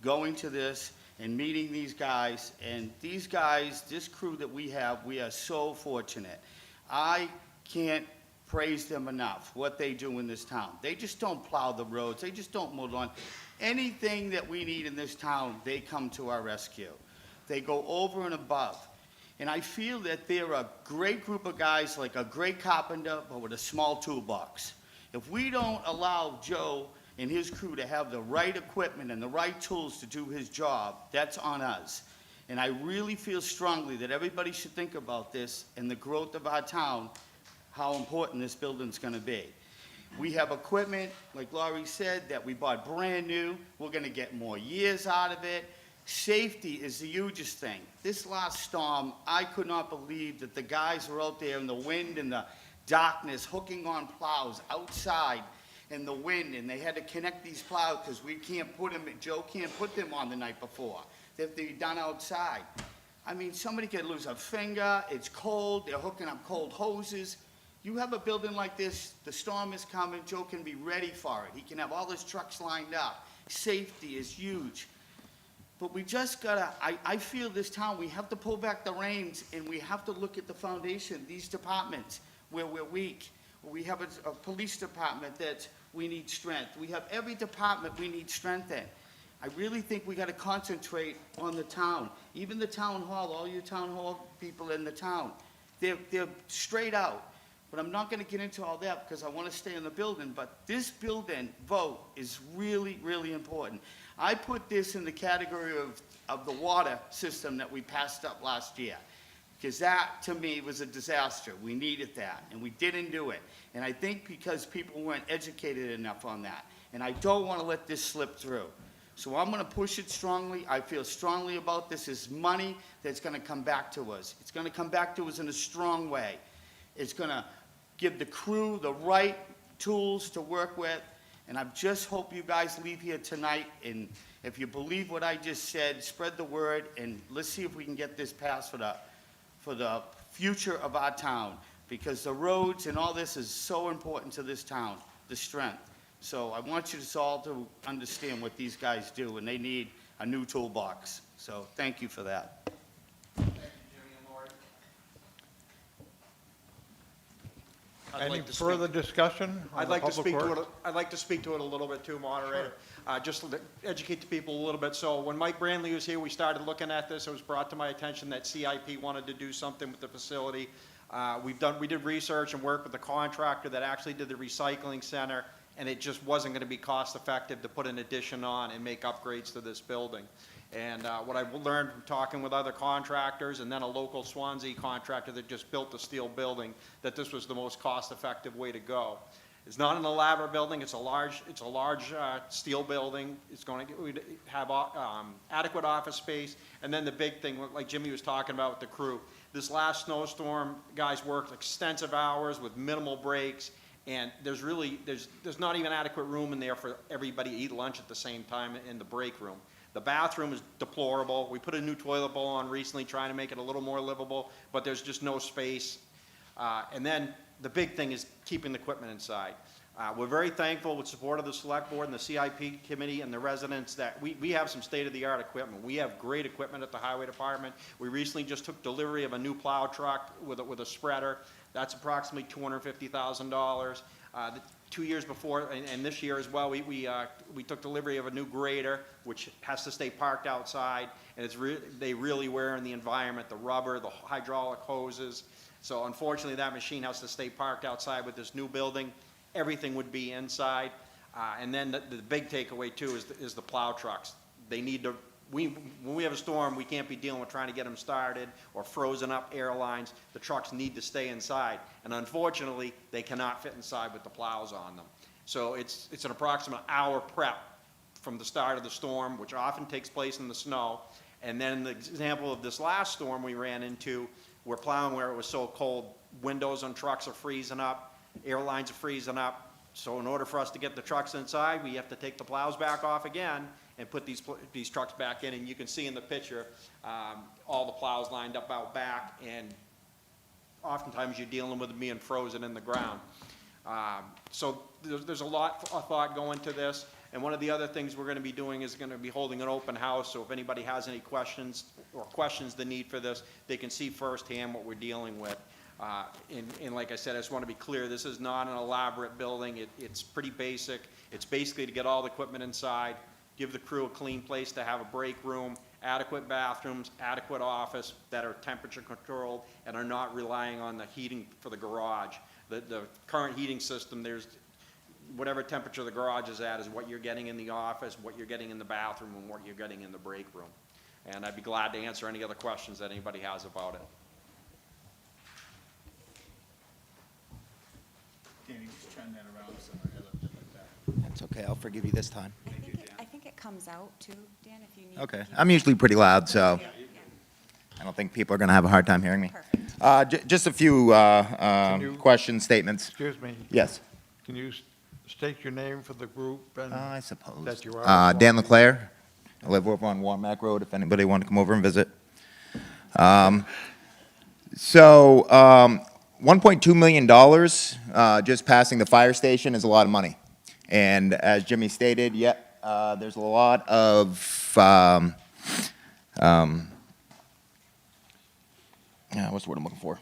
going to this and meeting these guys. And these guys, this crew that we have, we are so fortunate. I can't praise them enough, what they do in this town. They just don't plow the roads. They just don't mow the lawn. Anything that we need in this town, they come to our rescue. They go over and above. And I feel that they're a great group of guys, like a great carpenter, but with a small toolbox. If we don't allow Joe and his crew to have the right equipment and the right tools to do his job, that's on us. And I really feel strongly that everybody should think about this and the growth of our town, how important this building's gonna be. We have equipment, like Laurie said, that we bought brand new. We're gonna get more years out of it. Safety is the hugest thing. This last storm, I could not believe that the guys were out there in the wind and the darkness, hooking on plows outside in the wind, and they had to connect these plows because we can't put them, Joe can't put them on the night before. They have to be done outside. I mean, somebody could lose a finger, it's cold, they're hooking up cold hoses. You have a building like this, the storm is coming, Joe can be ready for it. He can have all his trucks lined up. Safety is huge. But we just gotta, I feel this town, we have to pull back the reins and we have to look at the foundation, these departments where we're weak. We have a police department that we need strength. We have every department we need strength in. I really think we gotta concentrate on the town. Even the town hall, all you town hall people in the town, they're straight out. But I'm not gonna get into all that because I wanna stay in the building, but this building vote is really, really important. I put this in the category of the water system that we passed up last year, because that, to me, was a disaster. We needed that, and we didn't do it. And I think because people weren't educated enough on that, and I don't wanna let this slip through. So I'm gonna push it strongly. I feel strongly about this. It's money that's gonna come back to us. It's gonna come back to us in a strong way. It's gonna give the crew the right tools to work with, and I just hope you guys leave here tonight, and if you believe what I just said, spread the word, and let's see if we can get this passed for the future of our town, because the roads and all this is so important to this town, the strength. So I want you all to understand what these guys do, and they need a new toolbox. So thank you for that. Thank you, Jimmy and Lori. Any further discussion on I'd the like to public speak to works? it, I'd like to speak to it a little bit too, moderator. Just to educate the people a little bit. So when Mike Brandley was here, we started looking at this. It was brought to my attention that CIP wanted to do something with the facility. We did research and work with the contractor that actually did the recycling center, and it just wasn't going to be cost effective to put an addition on and make upgrades to this building. And what I've learned from talking with other contractors and then a local Swanzey contractor that just built a steel building, that this was the most cost-effective way to go. It's not an elaborate building. It's a large steel building. It's going to have adequate office space. And then the big thing, like Jimmy was talking about with the crew, this last snowstorm, guys worked extensive hours with minimal breaks. And there's not even adequate room in there for everybody to eat lunch at the same time in the break room. The bathroom is deplorable. We put a new toilet bowl on recently, trying to make it a little more livable, but there's just no space. And then the big thing is keeping the equipment inside. We're very thankful with support of the select board and the CIP committee and the residents that we have some state-of-the-art equipment. We have great equipment at the highway department. We recently just took delivery of a new plow truck with a spreader. That's approximately $250,000. 2 years before, and this year as well, we took delivery of a new grader, which has to stay parked outside, and they really wear in the environment, the rubber, the hydraulic hoses. So unfortunately, that machine has to stay parked outside. With this new building, everything would be inside. And then the big takeaway too is the plow trucks. They need to, when we have a storm, we can't be dealing with trying to get them started or frozen up airlines. The trucks need to stay inside. And unfortunately, they cannot fit inside with the plows on them. So it's an approximate hour prep from the start of the storm, which often takes place in the snow. And then the example of this last storm we ran into, we're plowing where it was so cold, windows on trucks are freezing up, airlines are freezing up. So in order for us to get the trucks inside, we have to take the plows back off again and put these trucks back in. And you can see in the picture, all the plows lined up out back, and oftentimes you're dealing with them being frozen in the ground. So there's a lot of thought going to this. And one of the other things we're going to be doing is going to be holding an open house. So if anybody has any questions or questions the need for this, they can see firsthand what we're dealing with. And like I said, I just want to be clear, this is not an elaborate building. It's pretty basic. It's basically to get all the equipment inside, give the crew a clean place to have a break room, adequate bathrooms, adequate office that are temperature controlled and are not relying on the heating for the garage. The current heating system, there's whatever temperature the garage is at is what you're getting in the office, what you're getting in the bathroom, and what you're getting in the break room. And I'd be glad to answer any other questions that anybody has about it. Danny, just turn that around so I look like that. That's okay, I'll forgive you this time. I think it comes out too, Dan, if you need. Okay, I'm usually pretty loud, so I don't think people are going to have a hard time hearing me. Just a few questions, statements. Excuse me. Yes. Can you state your name for the group and I suppose. that you are? Dan LeClaire. I live over on Warmack Road, if anybody wanted to come over and visit. $1.2 million just passing the fire station is a lot of money. And as Jimmy stated, there's a lot of, what's the word I'm looking for?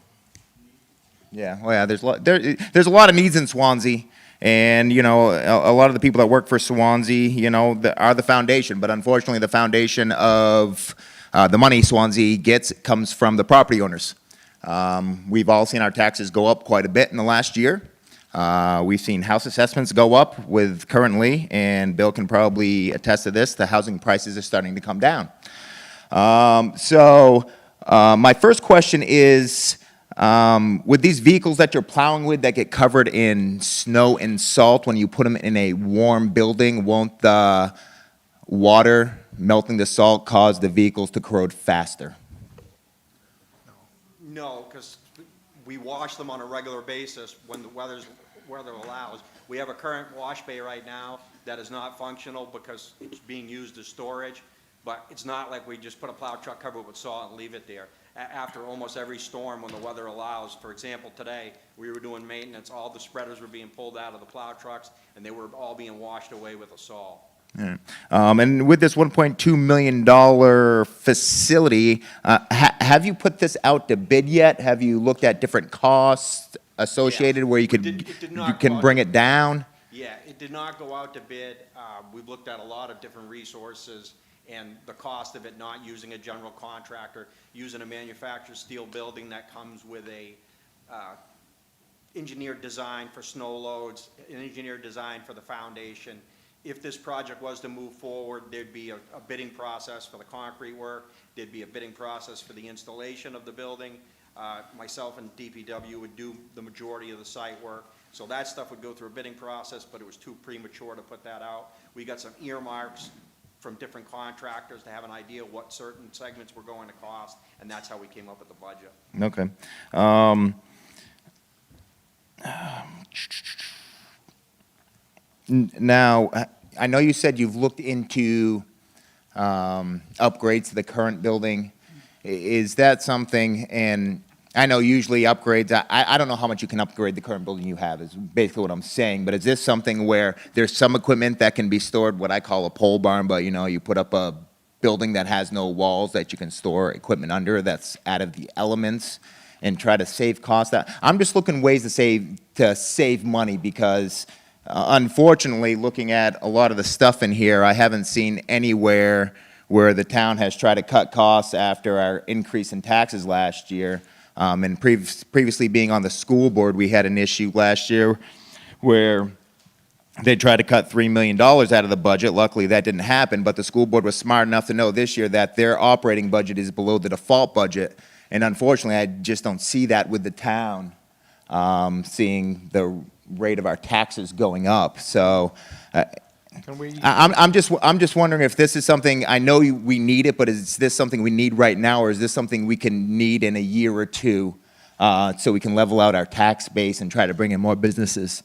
There's a lot of needs in Swanzey. And, you know, a lot of the people that work for Swanzey, you know, are the foundation. But unfortunately, the foundation of the money Swanzey gets comes from the property owners. We've all seen our taxes go up quite a bit in the last year. We've seen house assessments go up with currently, and Bill can probably attest to this, the housing prices are starting to come down. My first question is, with these vehicles that you're plowing with that get covered in snow and salt, when you put them in a warm building, won't the water melting the salt cause the vehicles to corrode faster? No, because we wash them on a regular basis when the weather allows. We have a current wash bay right now that is not functional because it's being used as storage, but it's not like we just put a plow truck covered with salt and leave it there. After almost every storm, when the weather allows, for example, today, we were doing maintenance, all the spreaders were being pulled out of the plow trucks, and they were all being washed away with the salt. And with this $1.2 million facility, have you put this out to bid yet? Have you looked at different costs associated where you can bring it down? Yeah, it did not go out to bid. We've looked at a lot of different resources and the cost of it not using a general contractor, using a manufactured steel building that comes with a engineered design for snow loads, an engineered design for the foundation. If this project was to move forward, there'd be a bidding process for the concrete work, there'd be a bidding process for the installation of the building. Myself and DPW would do the majority of the site work. So that stuff would go through a bidding process, but it was too premature to put that out. We got some earmarks from different contractors to have an idea what certain segments were going to cost, and that's how we came up with the budget. Okay. Now, I know you said you've looked into upgrades to the current building. Is that something, and I know usually upgrades, I don't know how much you can upgrade the current building you have, is basically what I'm saying, but is this something where there's some equipment that can be stored, what I call a pole barn, but you know, you put up a building that has no walls that you can store equipment under that's out of the elements and try to save costs? I'm just looking ways to save money because unfortunately, looking at a lot of the stuff in here, I haven't seen anywhere where the town has tried to cut costs after our increase in taxes last year. And previously being on the school board, we had an issue last year where they tried to cut $3 million out of the budget. Luckily, that didn't happen, but the school board was smart enough to know this year that their operating budget is below the default budget. And unfortunately, I just don't see that with the town, seeing the rate of our taxes going up. So I'm just wondering if this is something, I know we need it, but is this something we need right now, or is this something we can need in a year or two so we can level out our tax base and try to bring in more businesses?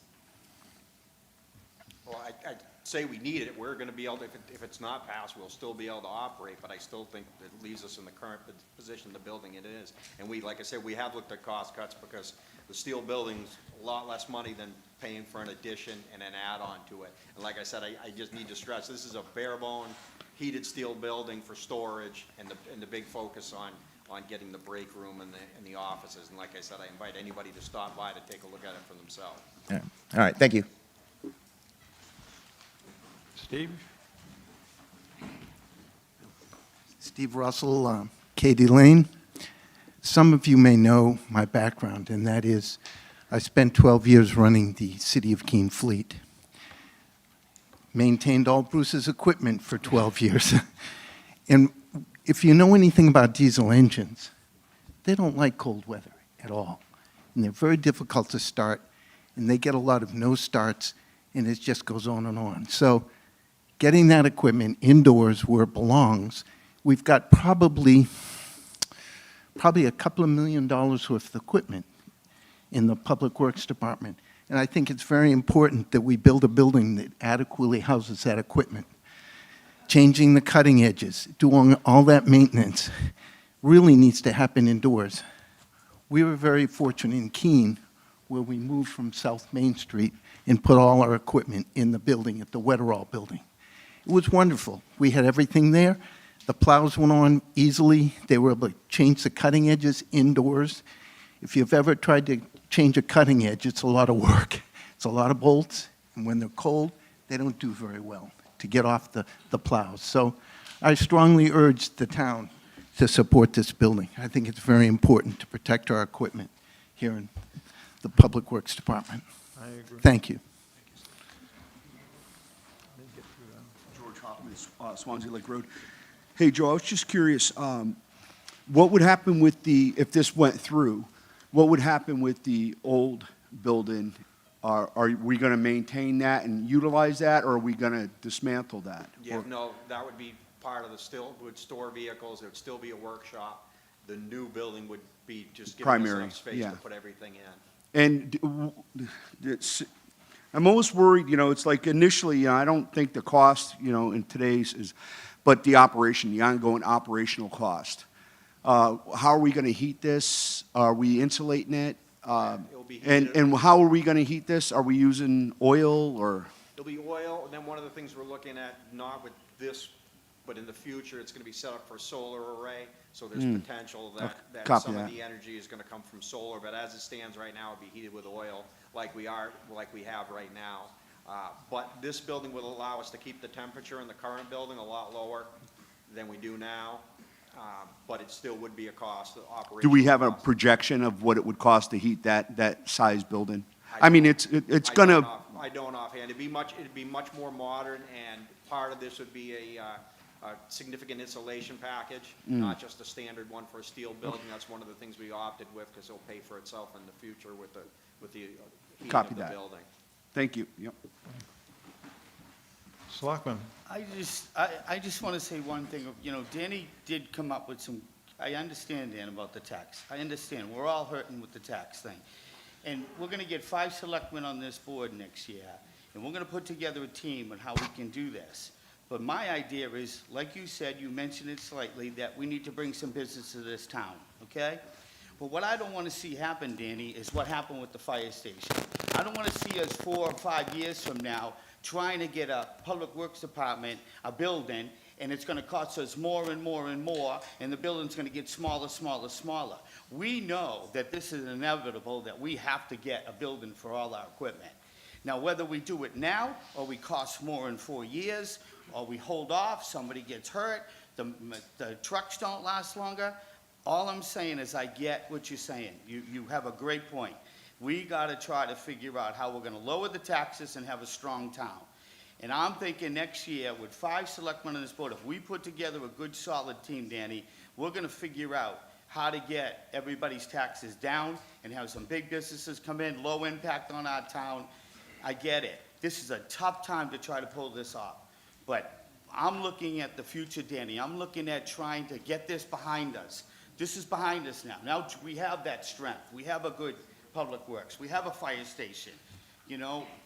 Well, I'd say we need it. We're going to be able to, if it's not passed, we'll still be able to operate, but I still think it leaves us in the current position the building it is. And we, like I said, we have looked at cost cuts because the steel building's a lot less money than paying for an addition and an add-on to it. And like I said, I just need to stress, this is a bare-bone heated steel building for storage and the big focus on getting the break room and the offices. And like I said, I invite anybody to stop by to take a look at it for themselves. All right, thank you. Steve? Steve Russell, Katy Lane. Some of you may know my background, and that is I spent 12 years running the City of Keene fleet. Maintained all Bruce's equipment for 12 years. And if you know anything about diesel engines, they don't like cold weather at all. And they're very difficult to start, and they get a lot of no starts, and it just goes on and on. So getting that equipment indoors where it belongs, we've got probably a couple of $1 million worth of equipment in the Public Works Department. And I think it's very important that we build a building that adequately houses that equipment. Changing the cutting edges, doing all that maintenance really needs to happen indoors. We were very fortunate in Keene where we moved from South Main Street and put all our equipment in the building at the Wetterall building. It was wonderful. We had everything there. The plows went on easily. They were able to change the cutting edges indoors. If you've ever tried to change a cutting edge, it's a lot of work. It's a lot of bolts, and when they're cold, they don't do very well to get off the plows. So I strongly urge the town to support this building. I think it's very important to protect our equipment here in the Public Works Department. I agree. Thank you. George Hoffman, Swanzey Lake Road. Hey, Joe, I was just curious, what would happen with if this went through, what would happen with the old building? Are we going to maintain that and utilize that, or are we going to dismantle that? Yeah, no, that would be part of would store vehicles, it would still be a workshop. The new building would be just giving us Primary, enough space yeah. to put everything in. And I'm almost worried, it's like initially, I don't think the cost, in today's is, but the operation, the ongoing operational cost. How are we going to heat this? Are we insulating it? It'll be heated. And how are we going to heat this? Are we using oil or? It'll be oil, and then one of the things we're looking at, not with this, but in the future, it's gonna be set up for a solar array, so there's potential that Copy some of that. the energy is gonna come from solar, but as it stands right now, it'll be heated with oil, like we have right now. But this building will allow us to keep the temperature in the current building a lot lower than we do now, but it still would be a cost, the operational Do we have a cost. projection of what it would cost to heat that size building? I mean, it's gonna, I don't offhand. It'd be much more modern, and part of this would be a significant insulation package, not just a standard one for a steel building. That's one of the things we opted with, because it'll pay for itself in the future with the heating Copy of the that. building. thank you, yep. Selectman, I just want to say one thing. Danny did come up with some, I understand, Dan, about the tax. I understand. We're all hurting with the tax thing. And we're going to get 5 selectmen on this board next year, and we're going to put together a team on how we can do this. But my idea is, like you said, you mentioned it slightly, that we need to bring some business to this town, okay? But what I don't want to see happen, Danny, is what happened with the fire station. I don't want to see us 4 or 5 years from now trying to get a public works department, a building, and it's going to cost us more and more and more, and the building's going to get smaller, smaller, smaller. We know that this is inevitable, that we have to get a building for all our equipment. Now, whether we do it now, or we cost more in 4 years, or we hold off, somebody gets hurt, the trucks don't last longer, all I'm saying is I get what you're saying. You have a great point. We got to try to figure out how we're going to lower the taxes and have a strong town. And I'm thinking next year, with 5 selectmen on this board, if we put together a good, solid team, Danny, we're going to figure out how to get everybody's taxes down and have some big businesses come in, low impact on our town. I get it. This is a tough time to try to pull this off. But I'm looking at the future, Danny. I'm looking at trying to get this behind us. This is behind us now. Now we have that strength. We have a good public works. We have a fire station.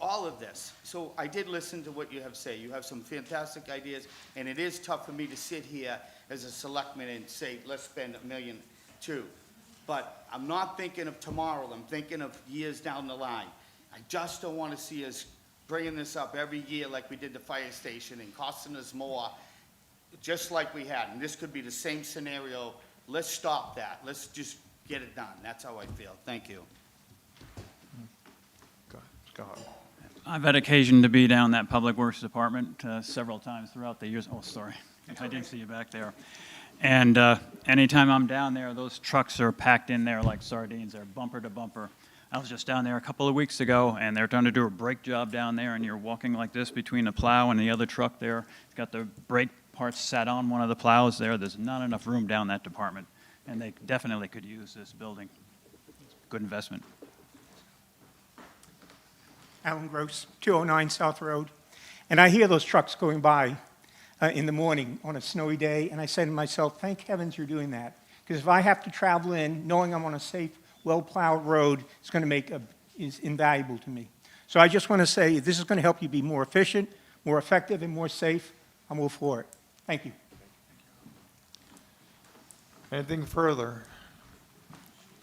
All of this. So I did listen to what you have to say. You have some fantastic ideas, and it is tough for me to sit here as a selectman and say, let's spend $1.2 million. But I'm not thinking of tomorrow. I'm thinking of years down the line. I just don't want to see us bringing this up every year like we did the fire station and costing us more, just like we had. And this could be the same scenario. Let's stop that. Let's just get it done. That's how I feel. Thank you. Scott. I've had occasion to be down that Public Works Department several times throughout the years. Oh, sorry. I didn't see you back there. And anytime I'm down there, those trucks are packed in there like sardines. They're bumper to bumper. I was just down there a couple of weeks ago, and they're trying to do a brake job down there, and you're walking like this between the plow and the other truck there. It's got the brake parts sat on one of the plows there. There's not enough room down that department, and they definitely could use this building. Good investment. Alan Gross, 209 South Road. And I hear those trucks going by in the morning on a snowy day, and I say to myself, thank heavens you're doing that. Because if I have to travel in, knowing I'm on a safe, well-plowed road, it's going to is invaluable to me. So I just want to say, if this is going to help you be more efficient, more effective, and more safe, I'm all for it. Thank you. Anything further?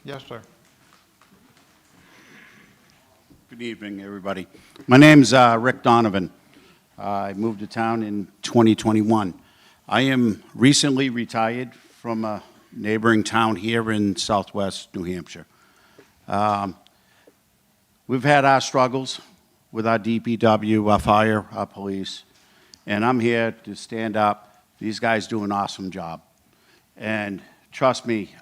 Yes, sir. Good evening, everybody. My name's Rick Donovan. I moved to town in 2021. I am recently retired from a neighboring town here in southwest New Hampshire. We've had our struggles with our DPW, our fire, our police, and I'm here to stand up. These guys do an awesome job. And trust me,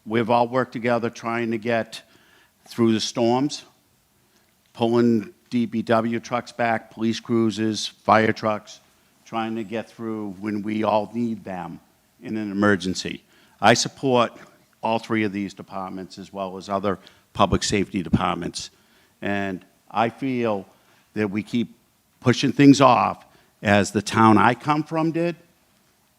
we've all worked together trying to get through the storms, pulling DPW trucks back, police cruisers, fire trucks, trying to get through when we all need them in an emergency. I support all three of these departments as well as other public safety departments. And I feel that we keep pushing things off as the town I come from did.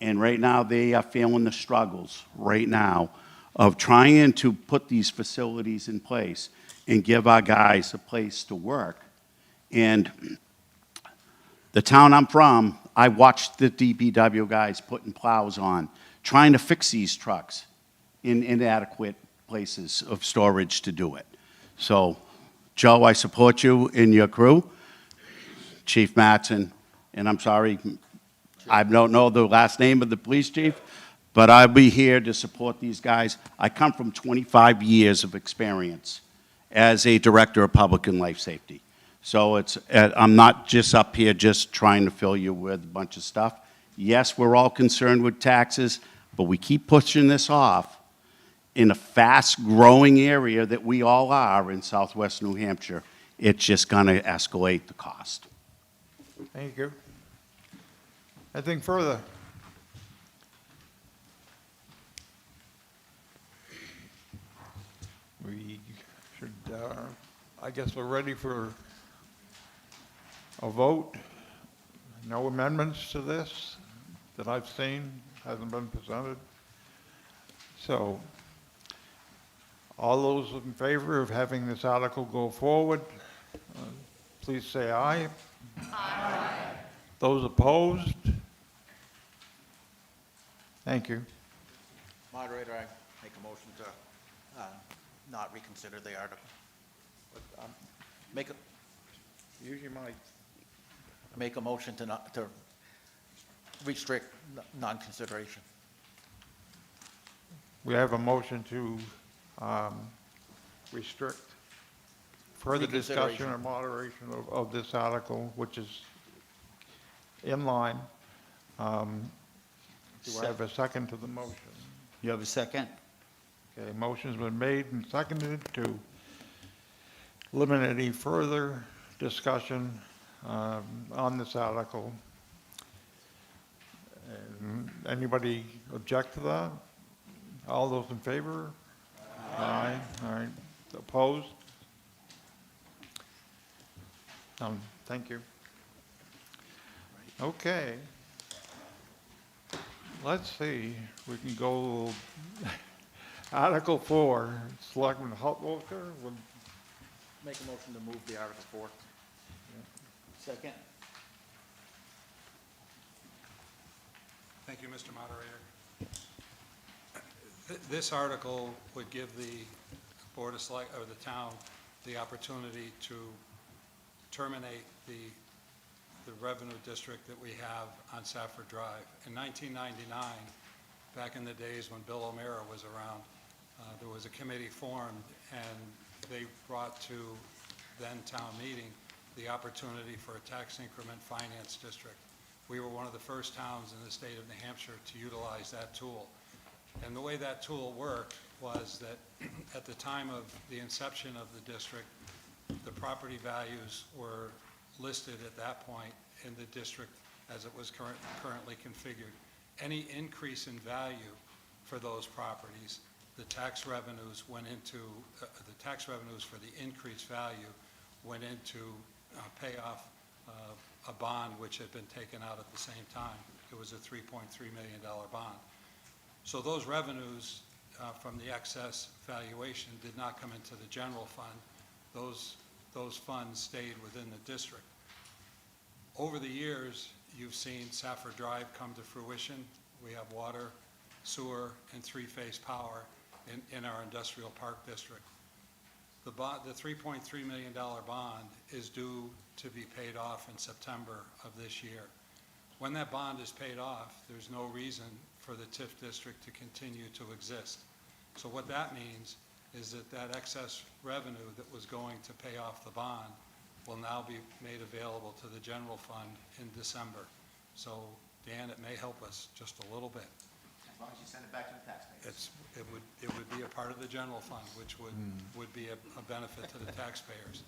And right now they are feeling the struggles right now of trying to put these facilities in place and give our guys a place to work. And the town I'm from, I watched the DPW guys putting plows on, trying to fix these trucks in inadequate places of storage to do it. So, Joe, I support you and your crew. Chief Mattson, and I'm sorry, I don't know the last name of the police chief, but I'll be here to support these guys. I come from 25 years of experience as a director of public and life safety. So I'm not just up here just trying to fill you with a bunch of stuff. Yes, we're all concerned with taxes, but we keep pushing this off in a fast-growing area that we all are in southwest New Hampshire. It's just going to escalate the cost. Thank you. Anything further? We should, I guess we're ready for a vote. No amendments to this that I've seen, hasn't been presented. So, all those in favor of having this article go forward, please say aye. Aye. Those opposed? Thank you. Moderator, I make a motion to not reconsider the article. Use your mic. Make a motion to restrict non-consideration. We have a motion to restrict further discussion or moderation of this article, which is in line. Do I have a second to the motion? You have a second? Okay, motion's been made and seconded to limit any further discussion on this article. And anybody object to that? All those in favor? Aye. All right. Opposed? Thank you. Okay. Let's see. We can go Article 4. Selectman Hutwalker would Make a motion to move the Article 4. Second? Thank you, Mr. Moderator. This article would give the Board of Select, or the town, the opportunity to terminate the revenue district that we have on Safford Drive. In 1999, back in the days when Bill O'Meara was around, there was a committee formed, and they brought to then town meeting the opportunity for a tax increment finance district. We were one of the first towns in the state of New Hampshire to utilize that tool. And the way that tool worked was that at the time of the inception of the district, the property values were listed at that point in the district as it was currently configured. Any increase in value for those properties, the tax revenues went into, the tax revenues for the increased value went into pay off a bond which had been taken out at the same time. It was a $3.3 million bond. So those revenues from the excess valuation did not come into the general fund. Those funds stayed within the district. Over the years, you've seen Safford Drive come to fruition. We have water, sewer, and three-phase power in our industrial park district. The $3.3 million bond is due to be paid off in September of this year. When that bond is paid off, there's no reason for the TIF district to continue to exist. So what that means is that excess revenue that was going to pay off the bond will now be made available to the general fund in December. So, Dan, it may help us just a little bit. As long as you send it back to the taxpayers. It would be a part of the general fund, which would be a benefit to the taxpayers.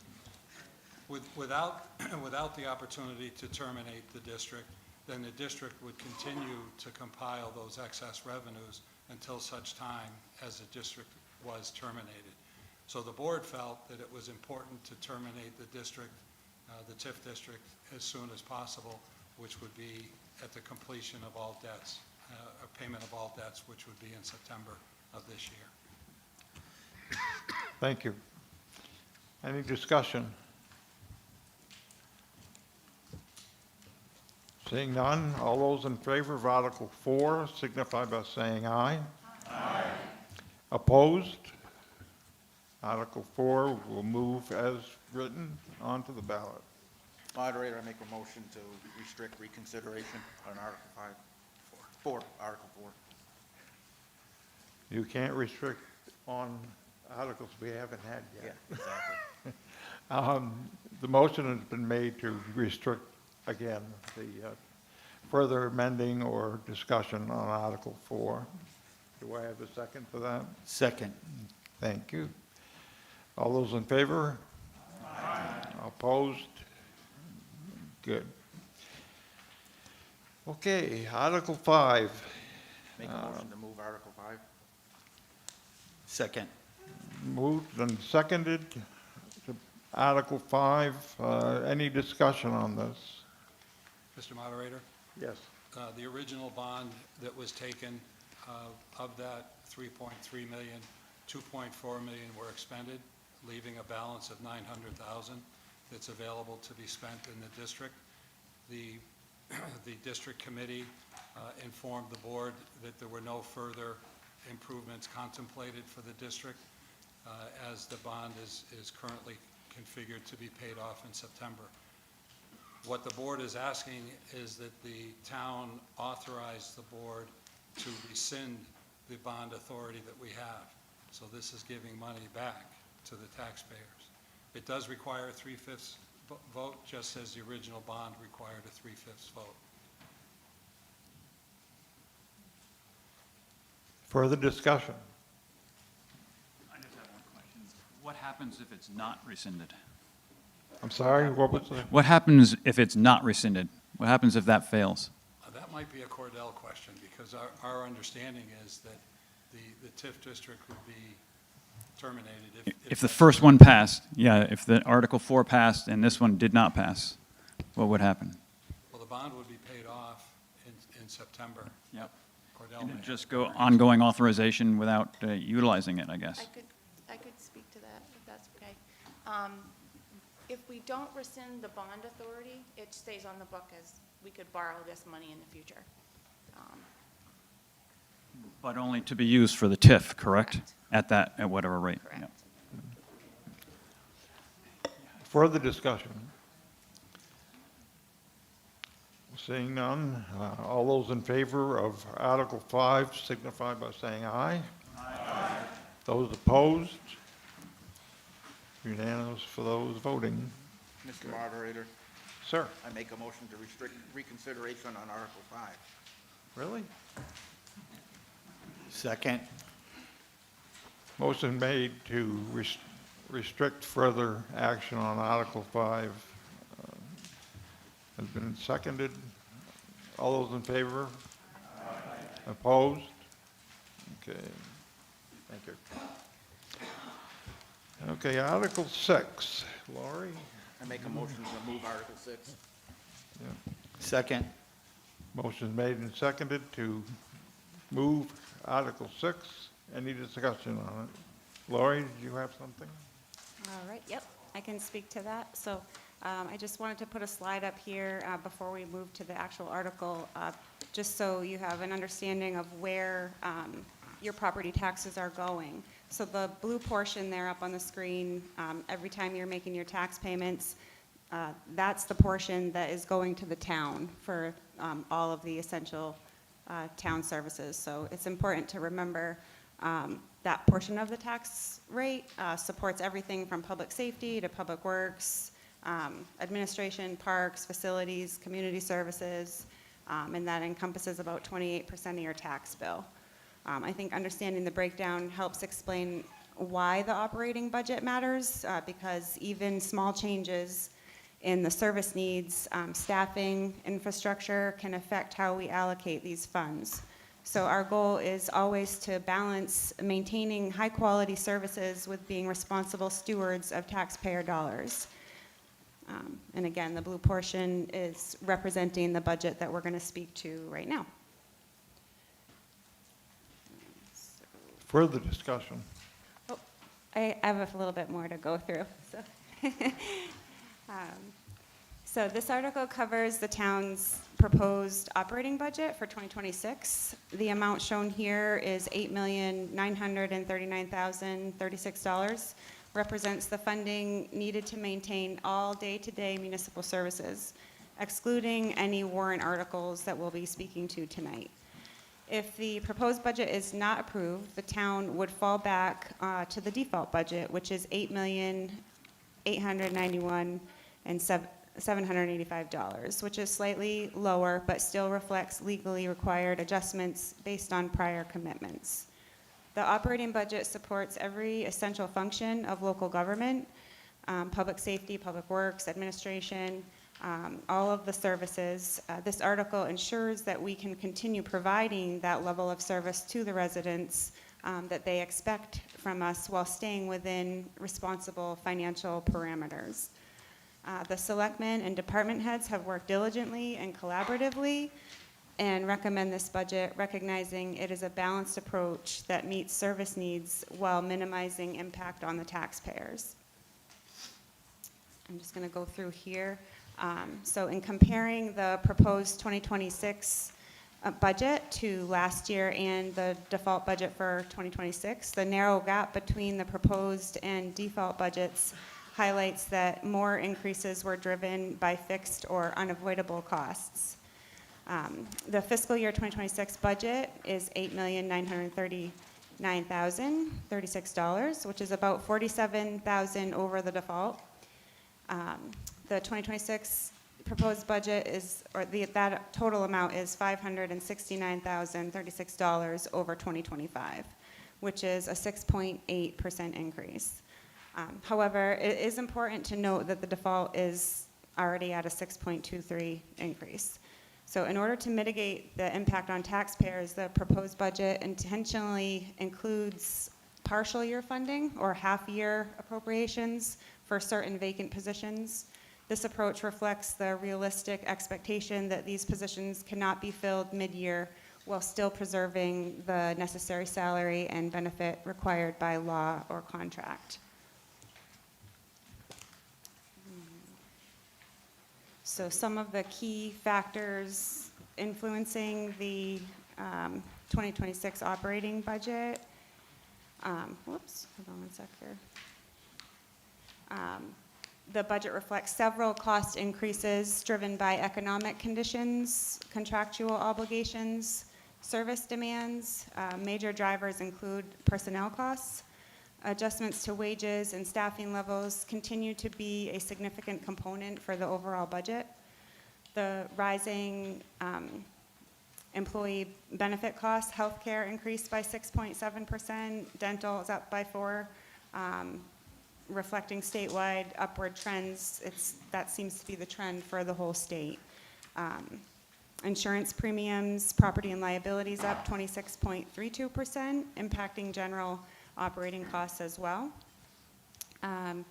Without the opportunity to terminate the district, then the district would continue to compile those excess revenues until such time as the district was terminated. So the board felt that it was important to terminate the district, the TIF district, as soon as possible, which would be at the completion of all debts, a payment of all debts, which would be in September of this year. Thank you. Any discussion? Seeing none, all those in favor of Article 4 signify by saying aye. Aye. Opposed? Article 4 will move as written onto the ballot. Moderator, I make a motion to restrict reconsideration on Article 5. 4, Article 4. You can't restrict on articles we haven't had yet. Yeah, exactly. The motion has been made to restrict, again, the further amending or discussion on Article 4. Do I have a second for that? Second. Thank you. All those in favor? Aye. Opposed? Good. Okay, Article 5. Make a motion to move Article 5. Second. Moved and seconded to Article 5. Any discussion on this? Mr. Moderator? Yes. The original bond that was taken, of that 3.3 million, 2.4 million were expended, leaving a balance of 900,000 that's available to be spent in the district. The district committee informed the board that there were no further improvements contemplated for the district as the bond is currently configured to be paid off in September. What the board is asking is that the town authorize the board to rescind the bond authority that we have. So this is giving money back to the taxpayers. It does require a 3/5 vote, just as the original bond required a 3/5 vote. Further discussion? I just have one question. What happens if it's not rescinded? I'm sorry, what was that? What happens if it's not rescinded? What happens if that fails? That might be a Cordell question, because our understanding is that the TIF district would be terminated If the first one passed, yeah, if the Article 4 passed and this one did not pass, what would happen? Well, the bond would be paid off in September. Yep. Cordell And may it'd just go ongoing authorization without utilizing it, I guess. I could speak to that, if that's okay. If we don't rescind the bond authority, it stays on the book as we could borrow this money in the future. But only to be used for the TIF, correct? At whatever rate. Correct. Yep. Further discussion? Seeing none, all those in favor of Article 5 signify by saying aye. Aye. Those opposed? Unanimous for those voting. Mr. Moderator, Sir? I make a motion to restrict reconsideration on Article 5. Really? Second. Motion made to restrict further action on Article 5 has been seconded. All those in favor? Opposed? Okay, thank you. Okay, Article 6, Laurie? I make a motion to move Article 6. Yeah. Second. Motion made and seconded to move Article 6. Any discussion on it? Laurie, did you have something? All right, yep, I can speak to that. So I just wanted to put a slide up here before we move to the actual article, just so you have an understanding of where your property taxes are going. So the blue portion there up on the screen, every time you're making your tax payments, that's the portion that is going to the town for all of the essential town services. So it's important to remember that portion of the tax rate supports everything from public safety to public works, administration, parks, facilities, community services, and that encompasses about 28% of your tax bill. I think understanding the breakdown helps explain why the operating budget matters, because even small changes in the service needs, staffing, infrastructure can affect how we allocate these funds. So our goal is always to balance maintaining high-quality services with being responsible stewards of taxpayer dollars. And again, the blue portion is representing the budget that we're going to speak to right now. Further discussion? Oh, I have a little bit more to go through. So this article covers the town's proposed operating budget for 2026. The amount shown here is $8,939,036, represents the funding needed to maintain all day-to-day municipal services, excluding any warrant articles that we'll be speaking to tonight. If the proposed budget is not approved, the town would fall back to the default budget, which is $8,891,785, which is slightly lower, but still reflects legally required adjustments based on prior commitments. The operating budget supports every essential function of local government, public safety, public works, administration, all of the services. This article ensures that we can continue providing that level of service to the residents that they expect from us while staying within responsible financial parameters. The selectmen and department heads have worked diligently and collaboratively and recommend this budget, recognizing it is a balanced approach that meets service needs while minimizing impact on the taxpayers. I'm just going to go through here. So in comparing the proposed 2026 budget to last year and the default budget for 2026, the narrow gap between the proposed and default budgets highlights that more increases were driven by fixed or unavoidable costs. The fiscal year 2026 budget is $8,939,036, which is about $47,000 over the default. The 2026 proposed budget is, or that total amount is $569,036 over 2025, which is a 6.8% increase. However, it is important to note that the default is already at a 6.23 increase. So in order to mitigate the impact on taxpayers, the proposed budget intentionally includes partial year funding or half-year appropriations for certain vacant positions. This approach reflects the realistic expectation that these positions cannot be filled mid-year while still preserving the necessary salary and benefit required by law or contract. So some of the key factors influencing the 2026 operating budget. Whoops, hold on one sec here. The budget reflects several cost increases driven by economic conditions, contractual obligations, service demands. Major drivers include personnel costs. Adjustments to wages and staffing levels continue to be a significant component for the overall budget. The rising employee benefit costs, healthcare increased by 6.7%, dental is up by 4%, reflecting statewide upward trends. That seems to be the trend for the whole state. Insurance premiums, property and liabilities up 26.32%, impacting general operating costs as well. And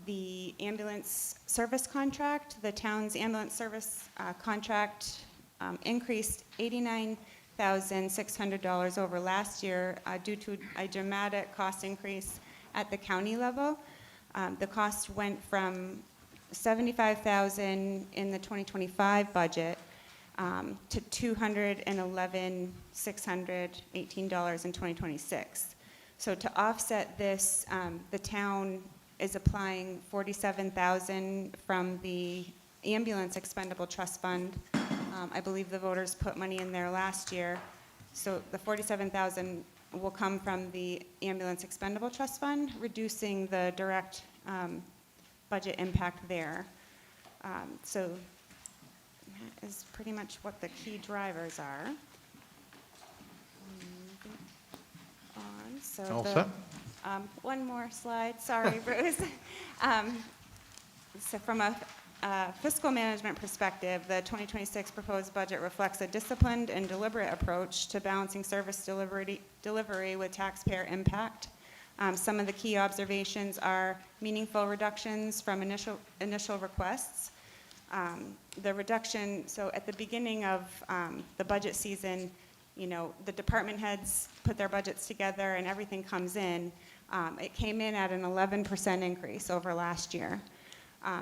the ambulance service contract, the town's ambulance service contract increased $89,600 over last year due to a dramatic cost increase at the county level. The cost went from $75,000 in the 2025 budget to $211,618 in 2026. So to offset this, the town is applying $47,000 from the ambulance expendable trust fund. I believe the voters put money in there last year. So the $47,000 will come from the ambulance expendable trust fund, reducing the direct budget impact there. So that is pretty much what the key drivers are. Moving on. So All the, set? one more slide, sorry, Bruce. So from a fiscal management perspective, the 2026 proposed budget reflects a disciplined and deliberate approach to balancing service delivery with taxpayer impact. Some of the key observations are meaningful reductions from initial requests. The reduction, so at the beginning of the budget season, you know, the department heads put their budgets together and everything comes in. It came in at an 11% increase over last year.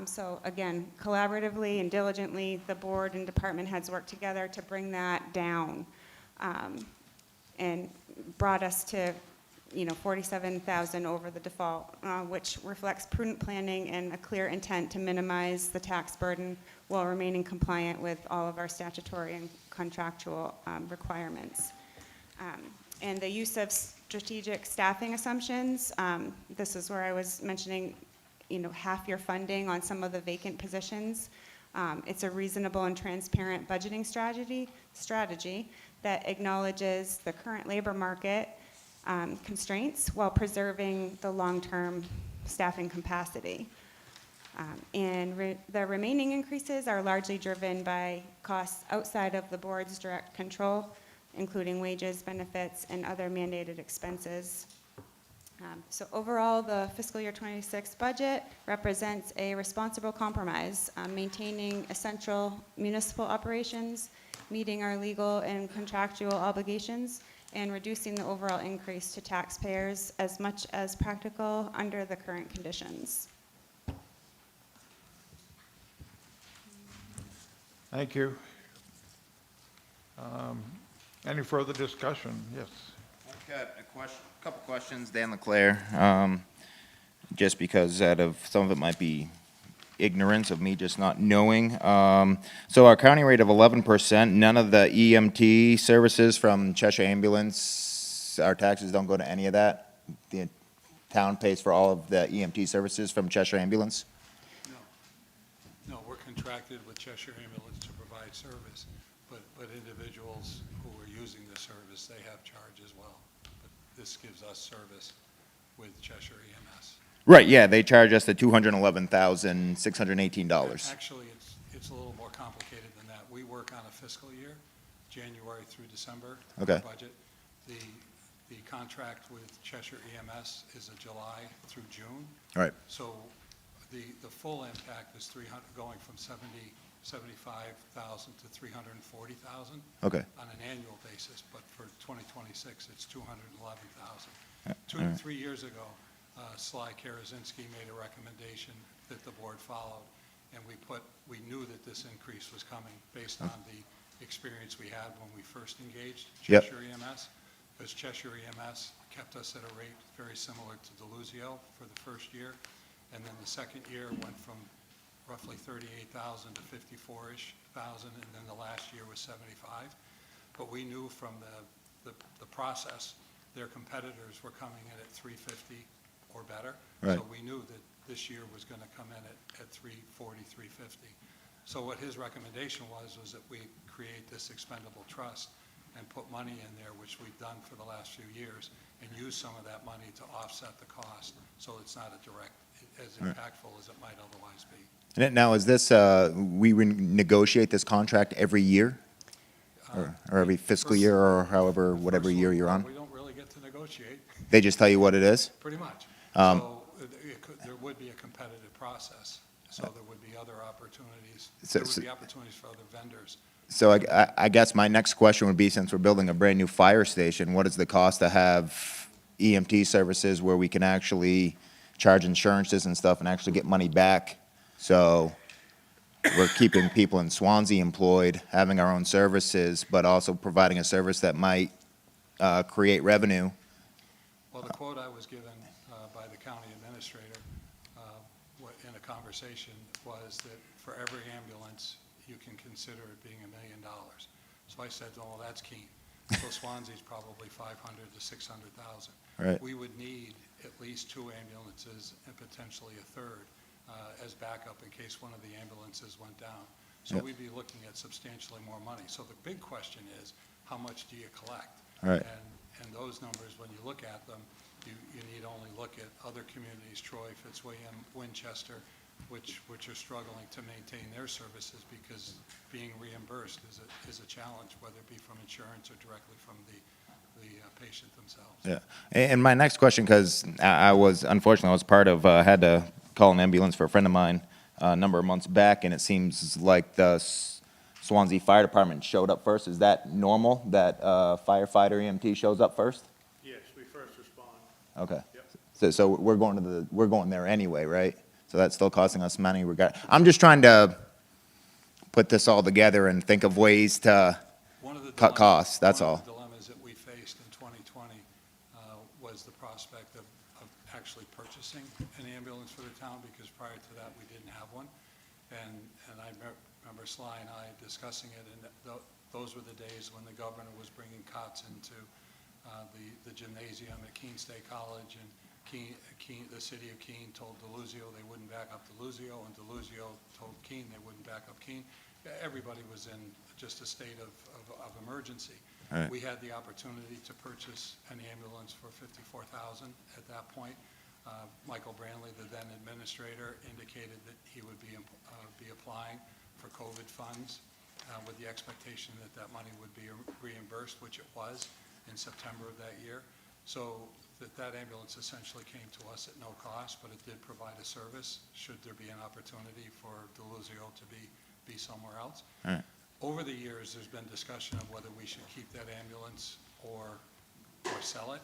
So again, collaboratively and diligently, the board and department heads worked together to bring that down and brought us to, you know, $47,000 over the default, which reflects prudent planning and a clear intent to minimize the tax burden while remaining compliant with all of our statutory and contractual requirements. And the use of strategic staffing assumptions, this is where I was mentioning, you know, half your funding on some of the vacant positions. It's a reasonable and transparent budgeting strategy that acknowledges the current labor market constraints while preserving the long-term staffing capacity. And the remaining increases are largely driven by costs outside of the board's direct control, including wages, benefits, and other mandated expenses. So overall, the fiscal year 26 budget represents a responsible compromise, maintaining essential municipal operations, meeting our legal and contractual obligations, and reducing the overall increase to taxpayers as much as practical under the current conditions. Thank you. Any further discussion? Yes. I've got a couple questions, Dan LeClaire, just because out of some of it might be ignorance of me just not knowing. So our county rate of 11%, none of the EMT services from Cheshire Ambulance, our taxes don't go to any of that? The town pays for all of the EMT services from Cheshire Ambulance? No, we're contracted with Cheshire Ambulance to provide service, but individuals who are using the service, they have charge as well. But this gives us service with Cheshire EMS. Right, yeah, they charge us the $211,618. Actually, it's a little more complicated than that. We work on a fiscal year, January through December. Okay. Budget. The contract with Cheshire EMS is a July through June. All right. So the full impact is going from 75,000 to 340,000. Okay. On an annual basis, but for 2026, it's 211,000. All 2 to right. 3 years ago, Sly Karazinski made a recommendation that the board followed, and we knew that this increase was coming based on the experience we had when we first engaged Yep. Cheshire EMS, because Cheshire EMS kept us at a rate very similar to Deluzio for the first year, and then the second year went from roughly 38,000 to 54-ish thousand, and then the last year was 75. But we knew from the process, their competitors were coming in at 350 or better. Right. So we knew that this year was going to come in at 340, 350. So what his recommendation was that we create this expendable trust and put money in there, which we've done for the last few years, and use some of that money to offset the cost, so it's not as Right. impactful as it might otherwise be. Now, is this, we negotiate this contract every year? Or every fiscal year, or however, whatever year you're on? We don't really get to negotiate, They just tell you what it is? pretty much. Um, So there would be a competitive process, so there would be other opportunities. So- There would so- be opportunities for other vendors. So I guess my next question would be, since we're building a brand-new fire station, what is the cost to have EMT services where we can actually charge insurances and stuff and actually get money back? So we're keeping people in Swanzey employed, having our own services, but also providing a service that might create revenue. Well, the quote I was given by the county administrator in a conversation was that for every ambulance, you can consider it being $1 million. So I said, oh, that's keen. So Swansey's probably 500 to 600,000. Right. We would need at least 2 ambulances and potentially a third as backup in case one of the ambulances went down. So Yep. we'd be looking at substantially more money. So the big question is, how much do you collect? Right. And those numbers, when you look at them, you need only look at other communities, Troy, Fitzwilliam, Winchester, which are struggling to maintain their services because being reimbursed is a challenge, whether it be from insurance or directly from the patient themselves. Yeah. And my next question, because unfortunately, I was part of, had to call an ambulance for a friend of mine a number of months back, and it seems like the Swansea Fire Department showed up first. Is that normal, that firefighter EMT shows up first? Yes, we first respond. Okay. Yep. So we're going there anyway, right? So that's still costing us money. I'm just trying to put this all together and think of ways to cut costs, that's all. One of the dilemmas that we faced in 2020 was the prospect of actually purchasing an ambulance for the town, because prior to that, we didn't have one. And I remember Sly and I discussing it, and those were the days when the governor was bringing cots into the gymnasium at Keene State College, and the city of Keene told Deluzio they wouldn't back up Deluzio, and Deluzio told Keene they wouldn't back up Keene. Everybody was in just a state of emergency. Right. We had the opportunity to purchase an ambulance for $54,000 at that point. Michael Brantley, the then administrator, indicated that he would be applying for COVID funds with the expectation that that money would be reimbursed, which it was in September of that year. So that ambulance essentially came to us at no cost, but it did provide a service should there be an opportunity for Deluzio to be somewhere else. Right. Over the years, there's been discussion of whether we should keep that ambulance or sell it.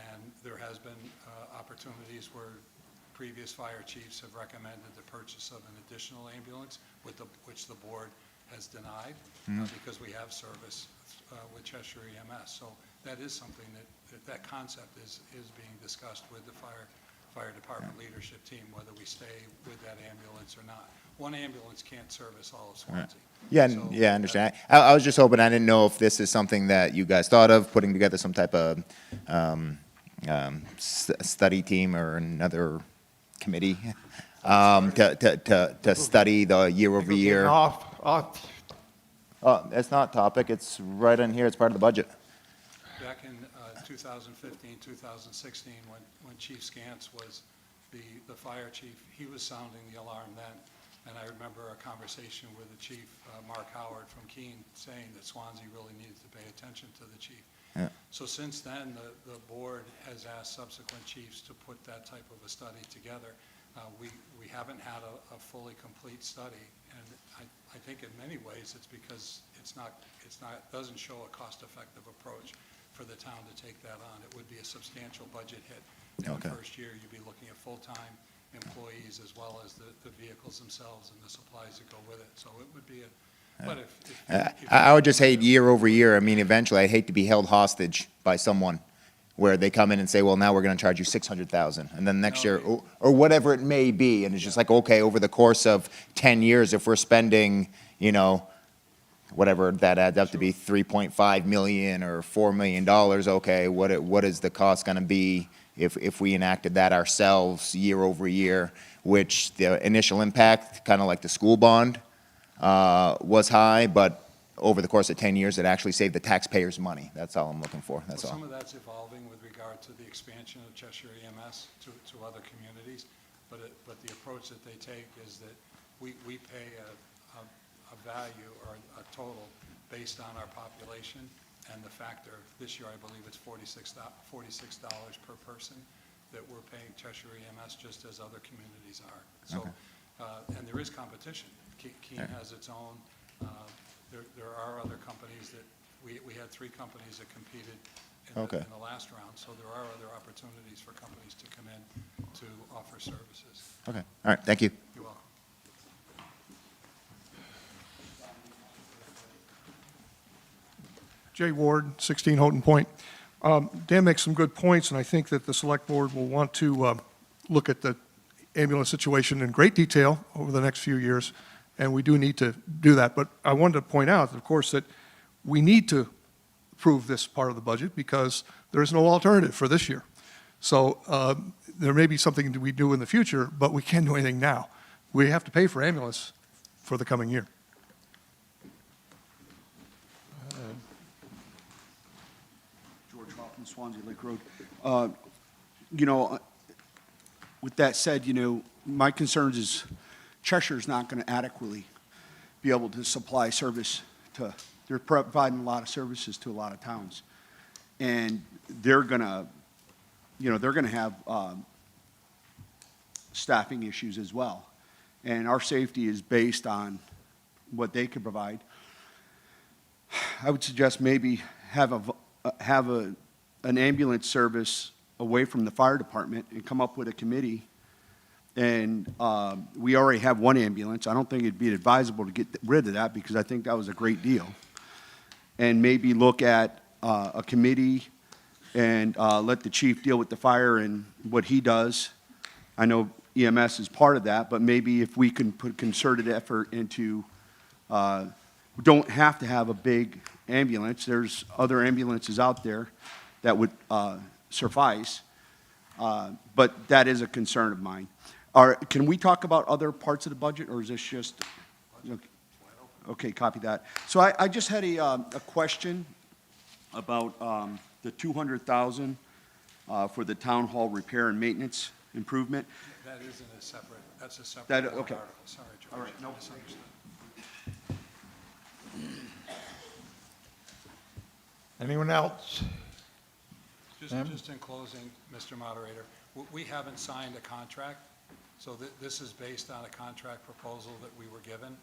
And there has been opportunities where previous fire chiefs have recommended the purchase of an additional ambulance, which the board has denied because we have service with Cheshire EMS. So that is something that concept is being discussed with the fire department leadership team, whether we stay with that ambulance or not. One ambulance can't service all of Swansea. Yeah, So I understand. I was just hoping, I didn't know if this is something that you guys thought of, putting together some type of study team or another committee to study the year over year. Oh, it's not topic, it's right in here, it's part of the budget. Back in 2015, 2016, when Chief Scantz was the fire chief, he was sounding the alarm then. And I remember a conversation with the chief, Mark Howard from Keene, saying that Swansea really needs to pay attention to the chief. Yeah. So since then, the board has asked subsequent chiefs to put that type of a study together. We haven't had a fully complete study, and I think in many ways it's because it doesn't show a cost-effective approach for the town to take that on. It would be a substantial budget hit. In the first year, you'd be looking at full-time employees as well as the vehicles themselves and the supplies that go with it. So it would be but if I would just hate year over year, I mean, eventually, I'd hate to be held hostage by someone where they come in and say, well, now we're going to charge you $600,000, and then next year, or whatever it may be, and it's just like, okay, over the course of 10 years, if we're spending, whatever that adds up to be, 3.5 million or $4 million, okay, what is the cost going to be if we enacted that ourselves year over year, which the initial impact, kind of like the school bond, was high, but over the course of 10 years, it actually saved the taxpayers money. That's all I'm looking for, that's all. Some of that's evolving with regard to the expansion of Cheshire EMS to other communities, but the approach that they take is that we pay a value or a total based on our population, and the factor, this year I believe it's $46 per person that we're paying Cheshire EMS just as other communities are. So, and there is competition. Keene has its own. There are other companies that, we had 3 companies that competed in the last round, so there are other opportunities for companies to come in to offer services. Okay, all right, thank you. You're welcome. Jay Ward, 16 Houghton Point. Dan makes some good points, and I think that the Select Board will want to look at the ambulance situation in great detail over the next few years, and we do need to do that. But I wanted to point out, of course, that we need to approve this part of the budget because there is no alternative for this year. So there may be something that we do in the future, but we can't do anything now. We have to pay for ambulance for the coming year. George Hoffman, Swanzey Lake Road. With that said, my concerns is Cheshire's not going to adequately be able to supply service to, they're providing a lot of services to a lot of towns. And they're going to have staffing issues as well. And our safety is based on what they can provide. I would suggest maybe have an ambulance service away from the fire department and come up with a committee. And we already have one ambulance. I don't think it'd be advisable to get rid of that because I think that was a great deal. And maybe look at a committee and let the chief deal with the fire and what he does. I know EMS is part of that, but maybe if we can put concerted effort into, we don't have to have a big ambulance. There's other ambulances out there that would suffice, but that is a concern of mine. Can we talk about other parts of the budget, or is this just, okay, copy that. So I just had a question about the $200,000 for the town hall repair and maintenance improvement. That isn't a separate, that's a separate warrant article. Sorry, George. All right, no. Misunderstood. Anyone else? Just in closing, Mr. Moderator, we haven't signed a contract, so this is based on a contract proposal that we were given.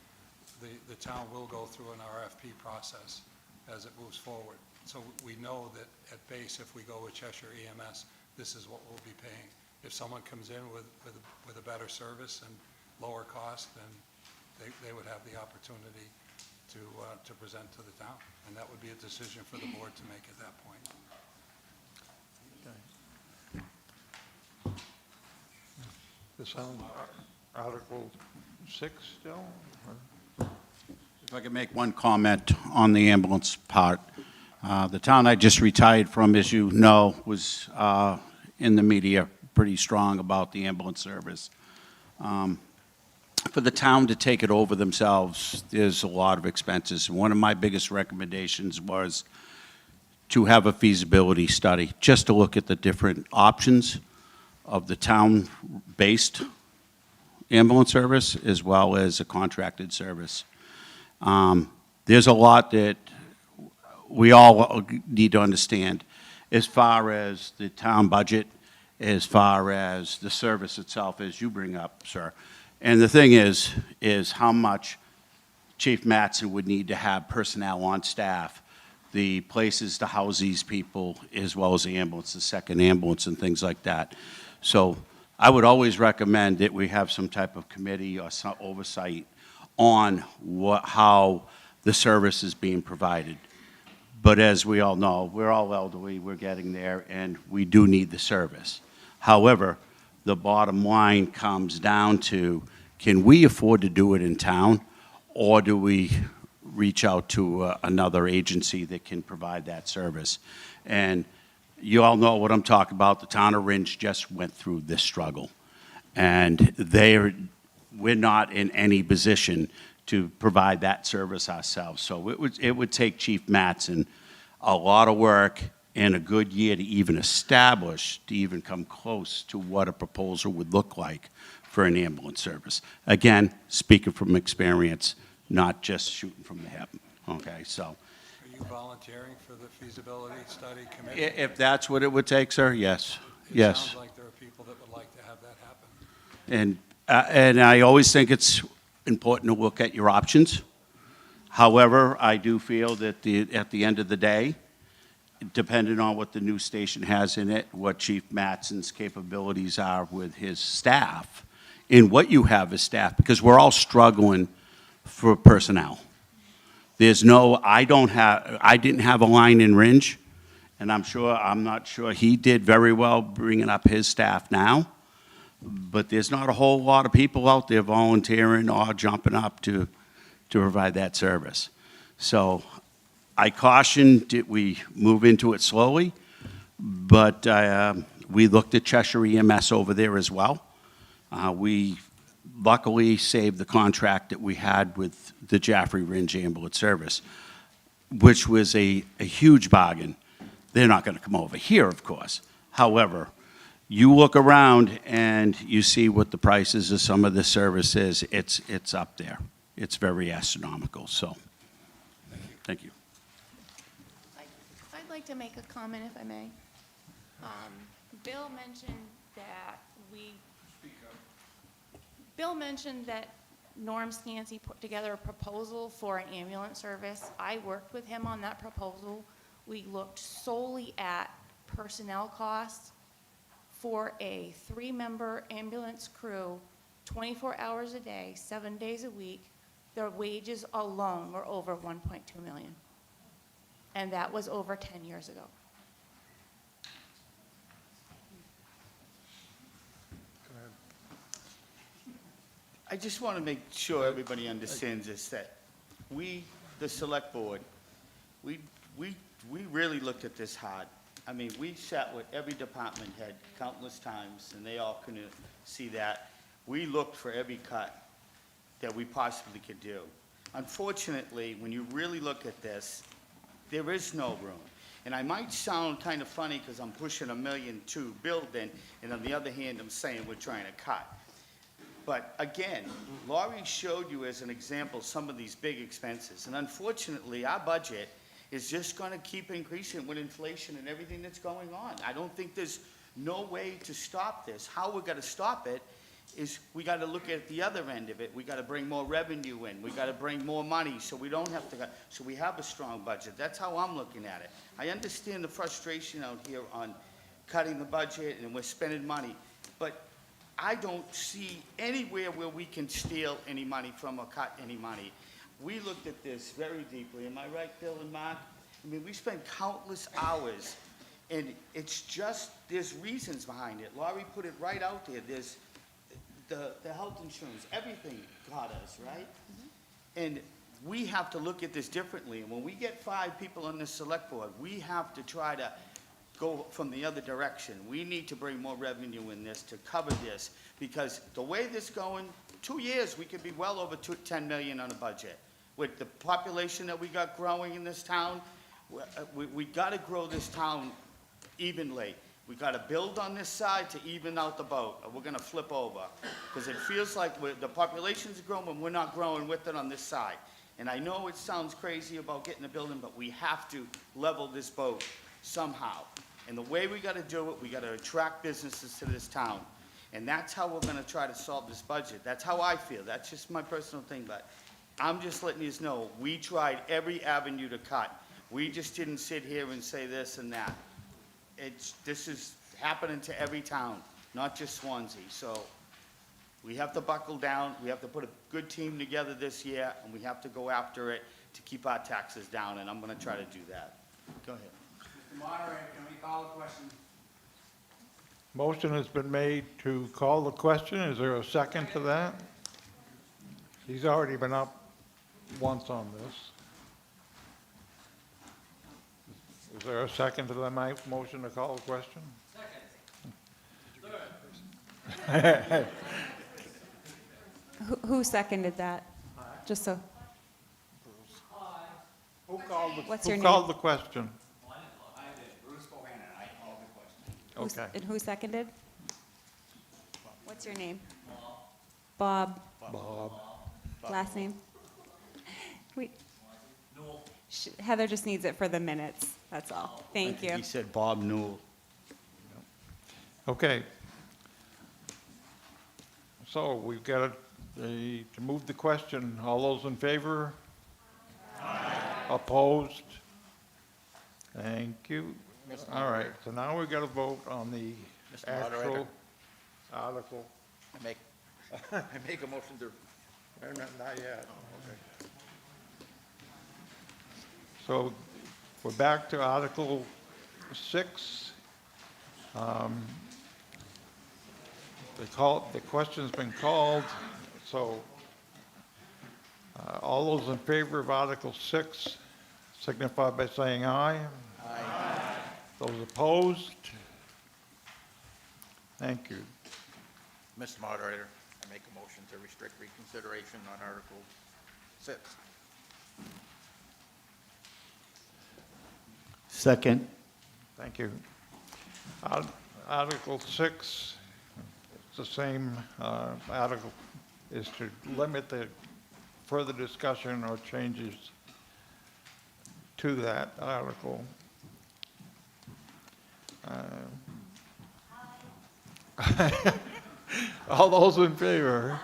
The town will go through an RFP process as it moves forward. So we know that at base, if we go with Cheshire EMS, this is what we'll be paying. If someone comes in with a better service and lower cost, then they would have the opportunity to present to the town. And that would be a decision for the board to make at that point. This on Article 6 still? If I could make one comment on the ambulance part. The town I just retired from, as you know, was in the media pretty strong about the ambulance service. For the town to take it over themselves, there's a lot of expenses. One of my biggest recommendations was to have a feasibility study, just to look at the different options of the town-based ambulance service as well as a contracted service. There's a lot that we all need to understand as far as the town budget, as far as the service itself, as you bring up, sir. And the thing is how much Chief Mattson would need to have personnel on staff, the places to house these people, as well as the ambulance, the second ambulance and things like that. So I would always recommend that we have some type of committee or some oversight on how the service is being provided. But as we all know, we're all elderly, we're getting there, and we do need the service. However, the bottom line comes down to, can we afford to do it in town, or do we reach out to another agency that can provide that service? And you all know what I'm talking about. The town of Ringe just went through this struggle, and we're not in any position to provide that service ourselves. So it would take Chief Mattson a lot of work and a good year to even establish, to even come close to what a proposal would look like for an ambulance service. Again, speaking from experience, not just shooting from the hip, okay? So Are you volunteering for the feasibility study committee? if that's what it would take, sir, yes, It yes. sounds like there are people that would like to have that happen. And I always think it's important to look at your options. However, I do feel that at the end of the day, depending on what the new station has in it, what Chief Matson's capabilities are with his staff, and what you have as staff, because we're all struggling for personnel. There's no, I didn't have a line in Ringe, and I'm not sure he did very well bringing up his staff now, but there's not a whole lot of people out there volunteering or jumping up to provide that service. So I caution that we move into it slowly, but we looked at Cheshire EMS over there as well. We luckily saved the contract that we had with the Jaffrey Ringe Ambulance Service, which was a huge bargain. They're not going to come over here, of course. However, you look around and you see what the prices of some of the services, it's up there. It's very astronomical, so, thank you. I'd like to make a comment, if I may. Bill mentioned that Norm Scancy put together a proposal for an ambulance service. I worked with him on that proposal. We looked solely at personnel costs for a 3-member ambulance crew, 24 hours a day, 7 days a week. Their wages alone were over $1.2 million. And that was over 10 years ago. I just want to make sure everybody understands this, that we, the select board, we really looked at this hard. I mean, we sat with every department head countless times, and they all can see that. We looked for every cut that we possibly could do. Unfortunately, when you really look at this, there is no room. And I might sound kind of funny because I'm pushing $1.2 million building, and on the other hand, I'm saying we're trying to cut. But again, Laurie showed you as an example some of these big expenses. And unfortunately, our budget is just going to keep increasing with inflation and everything that's going on. I don't think there's no way to stop this. How we're going to stop it is we got to look at the other end of it. We got to bring more revenue in. We got to bring more money so we don't have to, so we have a strong budget. That's how I'm looking at it. I understand the frustration out here on cutting the budget and we're spending money, but I don't see anywhere where we can steal any money from or cut any money. We looked at this very deeply. Am I right, Bill and Mark? I mean, we spent countless hours, and it's just, there's reasons behind it. Laurie put it right out there. There's the health insurance, everything got us, right? And we have to look at this differently. And when we get 5 people on this select board, we have to try to go from the other direction. We need to bring more revenue in this to cover this, because the way this going, 2 years, we could be well over 10 million on a budget. With the population that we got growing in this town, we got to grow this town evenly. We got to build on this side to even out the boat, or we're going to flip over. Because it feels like the population's growing, and we're not growing with it on this side. And I know it sounds crazy about getting a building, but we have to level this boat somehow. And the way we got to do it, we got to attract businesses to this town. And that's how we're going to try to solve this budget. That's how I feel. That's just my personal thing. But I'm just letting you know, we tried every avenue to cut. We just didn't sit here and say this and that. This is happening to every town, not just Swanzey. So we have to buckle down. We have to put a good team together this year, and we have to go after it to keep our taxes down. And I'm going to try to do that. Go ahead. Mr. Moderator, can we call the question? Motion has been made to call the question. Is there a second to that? He's already been up once on this. Is there a second to the motion to call the question? Second. Who seconded that? Just so. Who called the, What's who your called name? the question? I did. Bruce Bohannon, I called the question. Okay. And who seconded? What's your name? Bob, Bob. last name? Heather just needs it for the minutes, that's all. Thank you. He said Bob Newell. Okay. So we've got to move the question. All those in favor? Aye. Opposed? Thank you. Mr. All right, Moderator. so now we've got to vote on the Mr. actual Moderator. article. I make a motion to, not yet. Okay. So we're back to Article 6. The question's been called, so all those in favor of Article 6 signify by saying aye. Aye. Those opposed? Thank you. Mr. Moderator, I make a motion to restrict reconsideration on Article 6. Second. Thank you. Article 6, it's the same article, is to limit the further discussion or changes to that article. All those in favor?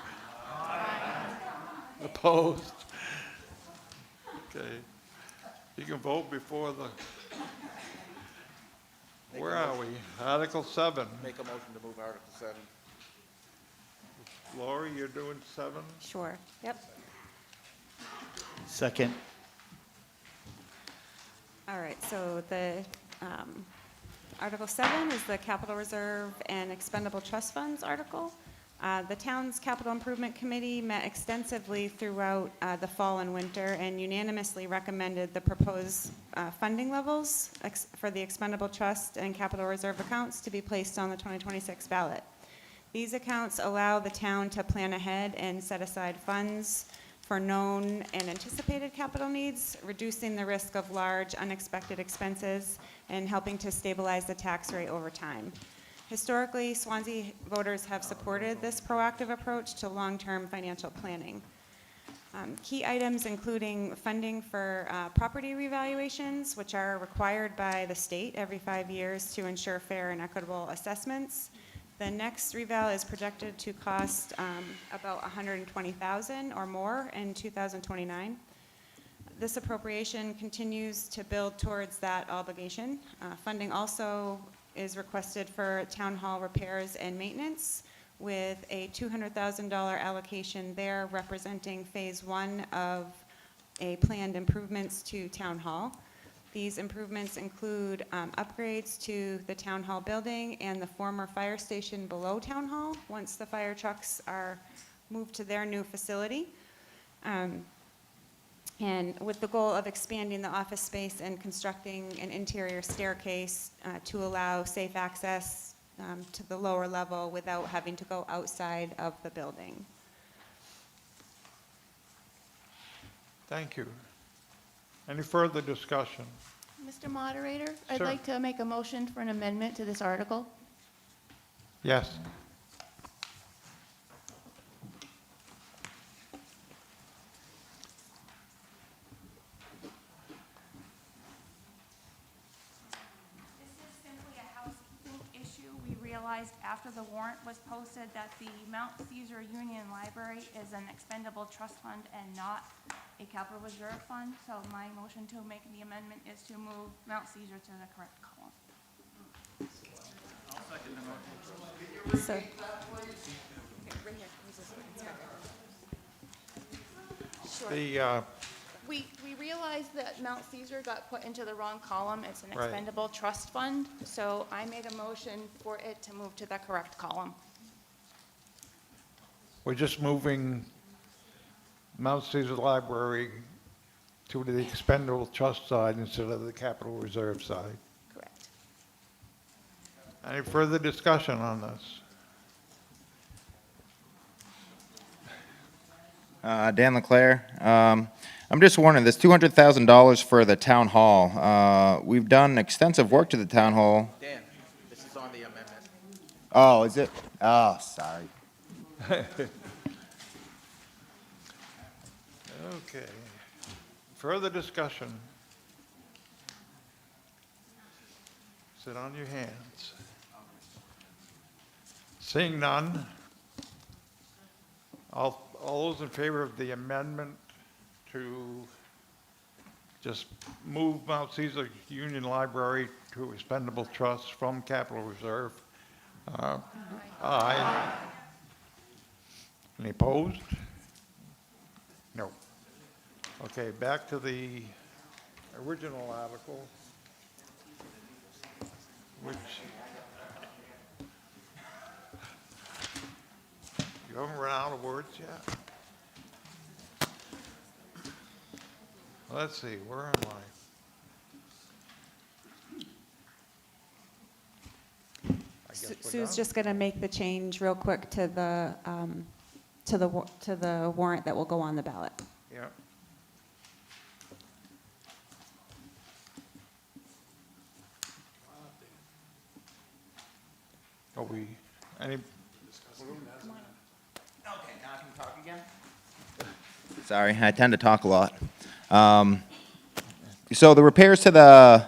Opposed? Okay. You can vote before the... Where are we? Article 7. Make a motion to move Article 7. Lori, you're doing 7? Sure, yep. Second. All right, so the Article 7 is the capital reserve and expendable trust funds article. The town's capital improvement committee met extensively throughout the fall and winter and unanimously recommended the proposed funding levels for the expendable trust and capital reserve accounts to be placed on the 2026 ballot. These accounts allow the town to plan ahead and set aside funds for known and anticipated capital needs, reducing the risk of large unexpected expenses and helping to stabilize the tax rate over time. Historically, Swanzey voters have supported this proactive approach to long-term financial planning. Key items including funding for property revaluations, which are required by the state every 5 years to ensure fair and equitable assessments. The next reval is projected to cost about $120,000 or more in 2029. This appropriation continues to build towards that obligation. Funding also is requested for town hall repairs and maintenance with a $200,000 allocation there representing phase 1 of a planned improvements to town hall. These improvements include upgrades to the town hall building and the former fire station below town hall once the fire trucks are moved to their new facility. And with the goal of expanding the office space and constructing an interior staircase to allow safe access to the lower level without having to go outside of the building. Thank you. Any further discussion? Mr. Moderator, I'd Sure. like to make a motion for an amendment to this article. Yes. This is simply a housekeeping issue. We realized after the warrant was posted that the Mount Caesar Union Library is an expendable trust fund and not a capital reserve fund. So my motion to make the amendment is to move Mount Caesar to the correct column. I'll second the motion. So, The, We realized that Mount Caesar got put into the wrong column. It's an Right. expendable trust fund. So I made a motion for it to move to the correct column. we're just moving Mount Caesar Library to the expendable trust side instead of the capital reserve side. Correct. Any further discussion on this? Dan LeClaire. I'm just wondering, this $200,000 for the town hall. We've done extensive work to the town hall. Dan, this is on the amendment. Oh, is it? Oh, sorry. Okay. Further discussion? Sit on your hands. Seeing none, all those in favor of the amendment to just move Mount Caesar Union Library to expendable trust from capital reserve? Aye. Any opposed? No. Okay, back to the original article, which you haven't run out of words yet. Let's see, where am I? Sue's just going to make the change real quick to the warrant that will go on the ballot. Yeah. Are we, any? Okay, now I can talk again? Sorry, I tend to talk a lot. So the repairs to the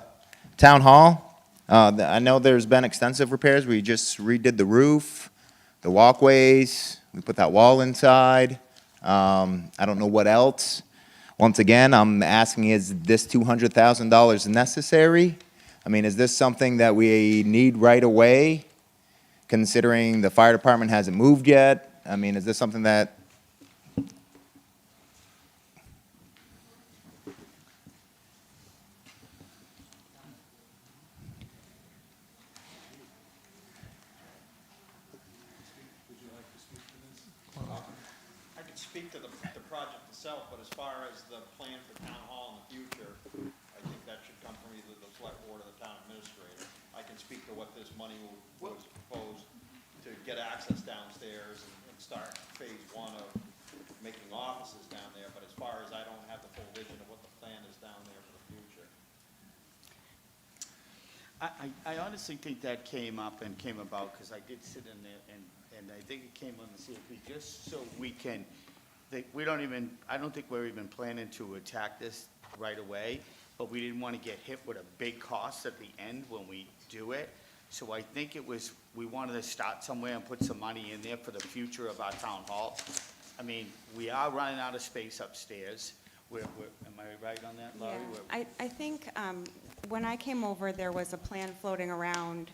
town hall, I know there's been extensive repairs. We just redid the roof, the walkways, we put that wall inside. I don't know what else. Once again, I'm asking, is this $200,000 necessary? I mean, is this something that we need right away, considering the fire department hasn't moved yet? I mean, is this something that I could speak to the project itself, but as far as the plan for town hall in the future, I think that should come from either the select board or the town administrator. I can speak to what this money was proposed to get access downstairs and start phase one of making offices down there, but as far as I don't have the full vision of what the plan is down there for the future. I honestly think that came up and came about because I did sit in there and I think it came on the CFP just so we can, we don't even, I don't think we're even planning to attack this right away, but we didn't want to get hit with a big cost at the end when we do it. So I think it was, we wanted to start somewhere and put some money in there for the future of our town hall. I mean, we are running out of space upstairs. Am I right on that, Laurie? Yeah, I think when I came over, there was a plan floating around,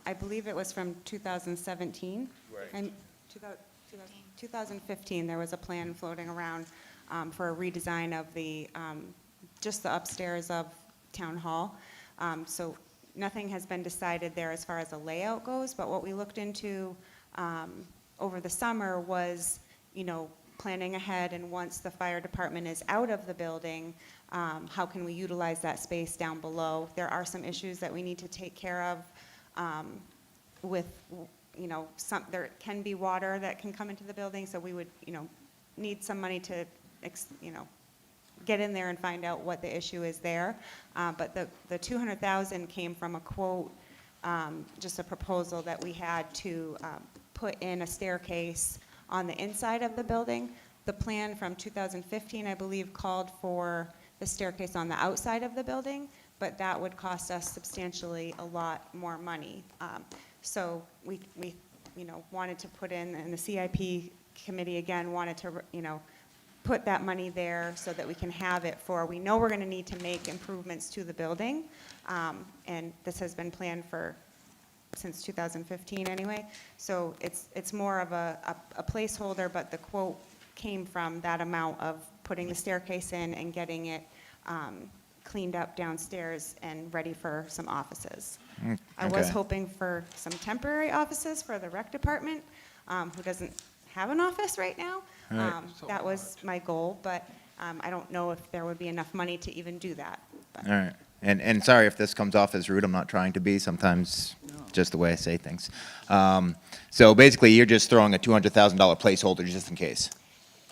I believe it was from 2017. Right. And 2015, there was a plan floating around for a redesign of the, just the upstairs of Town Hall. So nothing has been decided there as far as a layout goes, but what we looked into over the summer was, you know, planning ahead, and once the fire department is out of the building, how can we utilize that space down below? There are some issues that we need to take care of with, you know, there can be water that can come into the building, so we would, you know, need some money to, you know, get in there and find out what the issue is there. But the $200,000 came from a quote, just a proposal that we had to put in a staircase on the inside of the building. The plan from 2015, I believe, called for the staircase on the outside of the building, but that would cost us substantially a lot more money. So we you know, wanted to put in, and the CIP committee again wanted to, you know, put that money there so that we can have it for, we know we're going to need to make improvements to the building, and this has been planned for since 2015 anyway, so it's more of a placeholder, but the quote came from that amount of putting the staircase in and getting it cleaned up downstairs and ready for some offices. I was Okay. hoping for some temporary offices for the rec department, who doesn't have an office right now. Right. That was my goal, but I don't know if there would be enough money to even do that. But. All right. And sorry if this comes off as rude, I'm not trying to be, sometimes just the way I say things. So basically, you're just throwing a $200,000 placeholder just in case.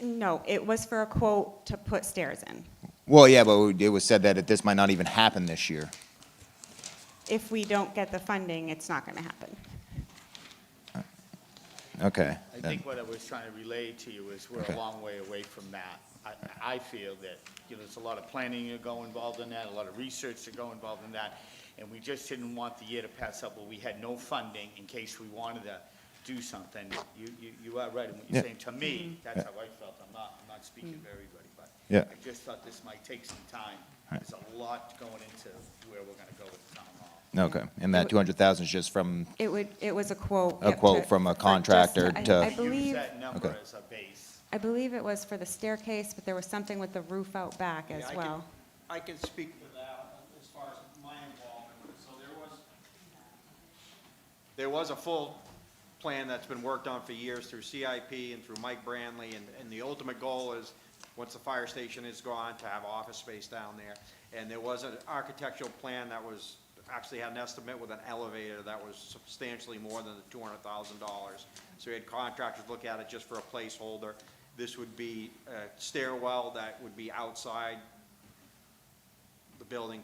No, it was for a quote to put stairs in. Well, yeah, but it was said that this might not even happen this year. If we don't get the funding, it's not going to happen. Okay. I then- think what I was trying to relay to you is we're Okay. a long way away from that. I feel that, there's a lot of planning to go involved in that, a lot of research to go involved in that, and we just didn't want the year to pass up where we had no funding in case we wanted to do something. You are right in what you're Yeah. saying. To me, that's how I felt. I'm not speaking for everybody, but Yeah. I just thought this might take some time. Right. There's a lot going into where we're gonna go with the town hall. Okay, and that 200,000 is just from It was a quote. a yep, quote to- from a for just- contractor I to, believe, Use that number Okay. as a base. I believe it was for the staircase, but there was something with the roof out back as Yeah, well. I can speak to that as far as my involvement. So there was a full plan that's been worked on for years through CIP and through Mike Branley, and the ultimate goal is, once the fire station is gone, to have office space down there. And there was an architectural plan that was, actually had an estimate with an elevator that was substantially more than the $200,000. So we had contractors look at it just for a placeholder. This would be a stairwell that would be outside the building,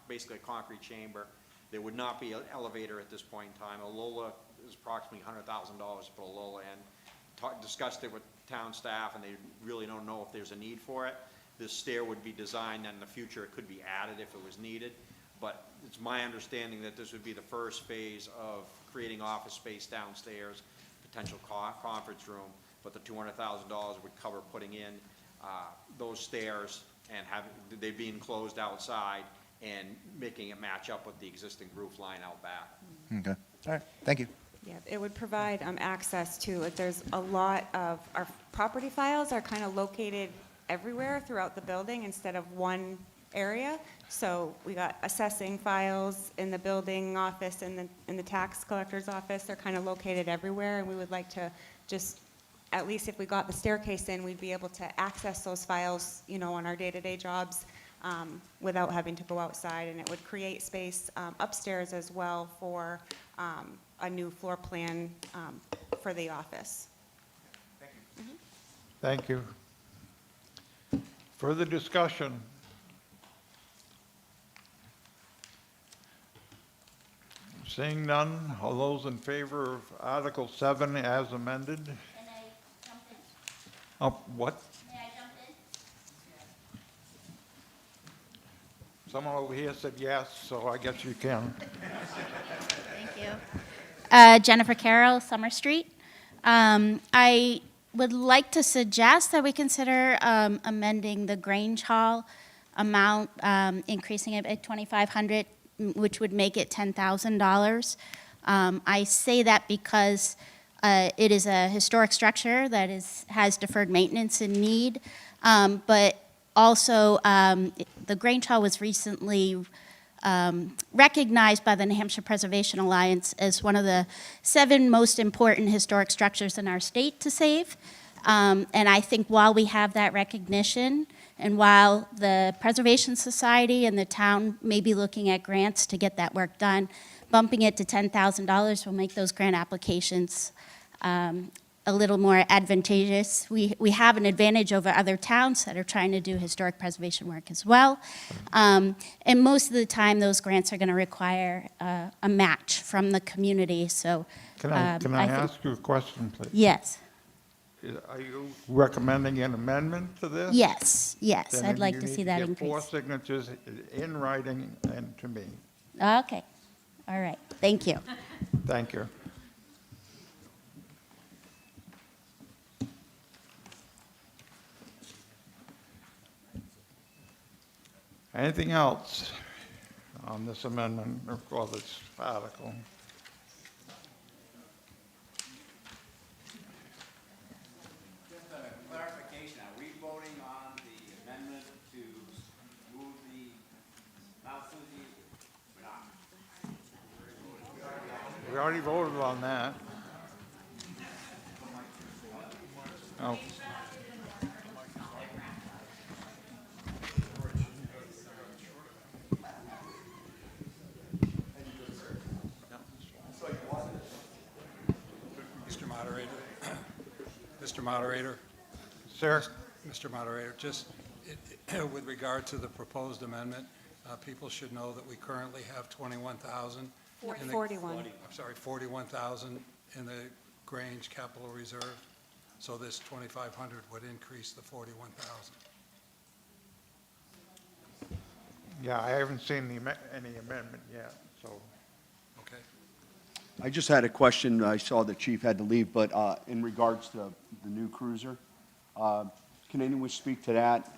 basically a concrete chamber. There would not be an elevator at this point in time. A Lola is approximately $100,000 to put a Lola in. Discussed it with town staff, and they really don't know if there's a need for it. This stair would be designed, and in the future, it could be added if it was needed. But it's my understanding that this would be the first phase of creating office space downstairs, potential conference room, but the $200,000 would cover putting in those stairs and they being enclosed outside and making it match up with the existing roof line out back. okay, all right, thank you. Yeah, it would provide access to, like, there's a lot of, our property files are kind of located everywhere throughout the building instead of one area. So we got assessing files in the building office and in the tax collector's office. They're kind of located everywhere, and we would like to just, at least if we got the staircase in, we'd be able to access those files, on our day-to-day jobs without having to go outside. And it would create space upstairs as well for a new floor plan for the office. Thank you. Further discussion? Seeing none, all those in favor of Article 7 as amended? Can I jump in? What? May I jump in? Someone over here said yes, so I guess you can. Thank you. Jennifer Carroll, Summer Street. I would like to suggest that we consider amending the Grange Hall amount, increasing it by $2,500, which would make it $10,000. I say that because it is a historic structure that has deferred maintenance and need, but also the Grange Hall was recently recognized by the New Hampshire Preservation Alliance as one of the 7 most important historic structures in our state to save. And I think while we have that recognition, and while the Preservation Society and the town may be looking at grants to get that work done, bumping it to $10,000 will make those grant applications a little more advantageous. We have an advantage over other towns that are trying to do historic preservation work as well. And most of the time, those grants are going to require a match from the community. So, Can I think- ask you a question, please? Yes, Are you recommending an amendment to this? yes, yes. Then I'd like you to need see that get 4 increase. signatures in writing and to me. Okay, all right. Thank you. Thank you. Anything else on this amendment or this article? Just a clarification, are we voting on the amendment to move the Mount Susie? We're not. We already voted on that. Oh. Mr. Moderator, Sir? Mr. Moderator, just with regard to the proposed amendment, people should know that we currently have 21,000. 41. I'm sorry, 41,000 in the Grange capital reserve. So this 2,500 would increase the 41,000. Yeah, I haven't seen any amendment yet, so. Okay. I just had a question. I saw the chief had to leave, but in regards to the new cruiser, can anyone speak to that?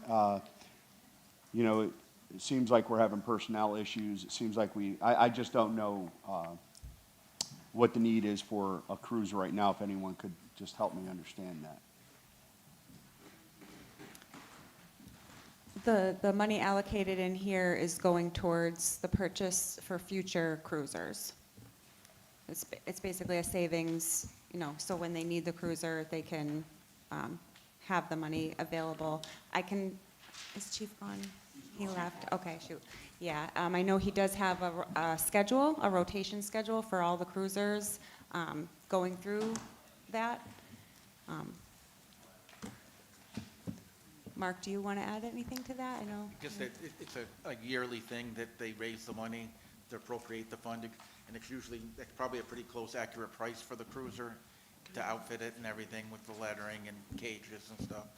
You know, it seems like we're having personnel issues. It seems like I just don't know what the need is for a cruiser right now, if anyone could just help me understand that. The money allocated in here is going towards the purchase for future cruisers. It's basically a savings, you know, so when they need the cruiser, they can have the money available. Is Chief gone? He left? Okay, shoot. Yeah, I know he does have a schedule, a rotation schedule for all the cruisers going through that. Mark, do you want to add anything to that? I know. Just that it's a yearly thing that they raise the money to appropriate the funding, and it's probably a pretty close, accurate price for the cruiser to outfit it and everything with the lettering and cages and stuff.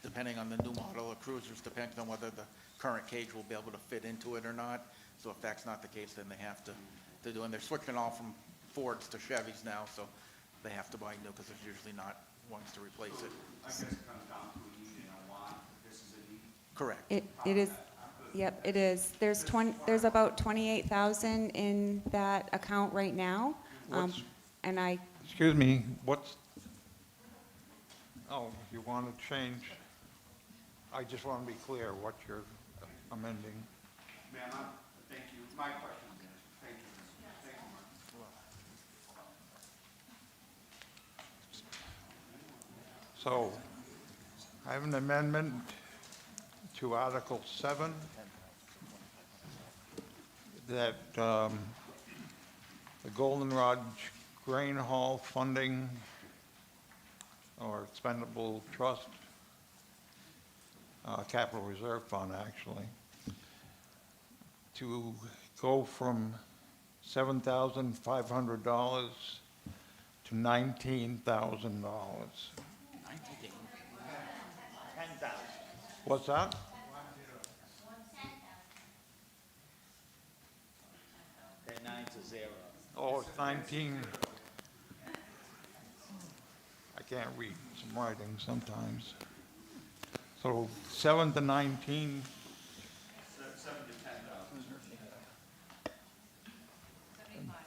Depending on the new model of cruisers, depends on whether the current cage will be able to fit into it or not. So if that's not the case, then they have to do, and they're switching all from Fords to Chevys now, so they have to buy new because there's usually not ones to replace it. I guess it comes down to a need and a want. This is a need. Correct. It is, yep, it is. There's about 28,000 in that account right now. And Excuse me, you want to change? I just want to be clear what you're amending. Ma'am, thank you. My question is answered. Thank you. Thank you. So, I have an amendment to Article 7 that the Goldenrod Grain Hall funding or expendable trust, capital reserve fund actually, to go from $7,500 to $19,000. 10,000. What's that? That 9 to 0. Oh, it's 19. I can't read some writing sometimes. So 7 to 19. 7 to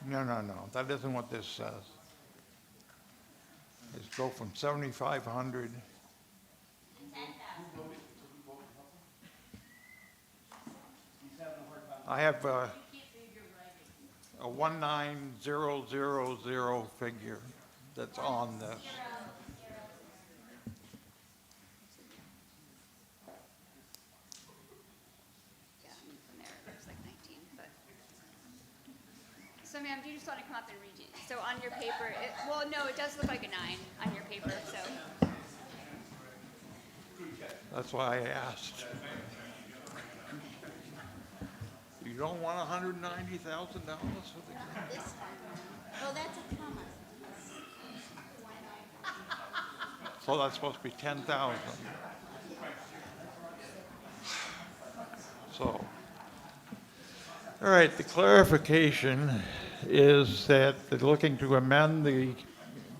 10,000. No. That isn't what this says. It's go from 7,500. I have a 19000 figure that's on this. So ma'am, do you just want to come up and read it? So on your paper, well, no, it does look like a 9 on your paper, so. That's why I asked. You don't want $190,000 for the... Well, that's a comma. So that's supposed to be 10,000. So, all right, the clarification is that they're looking to amend the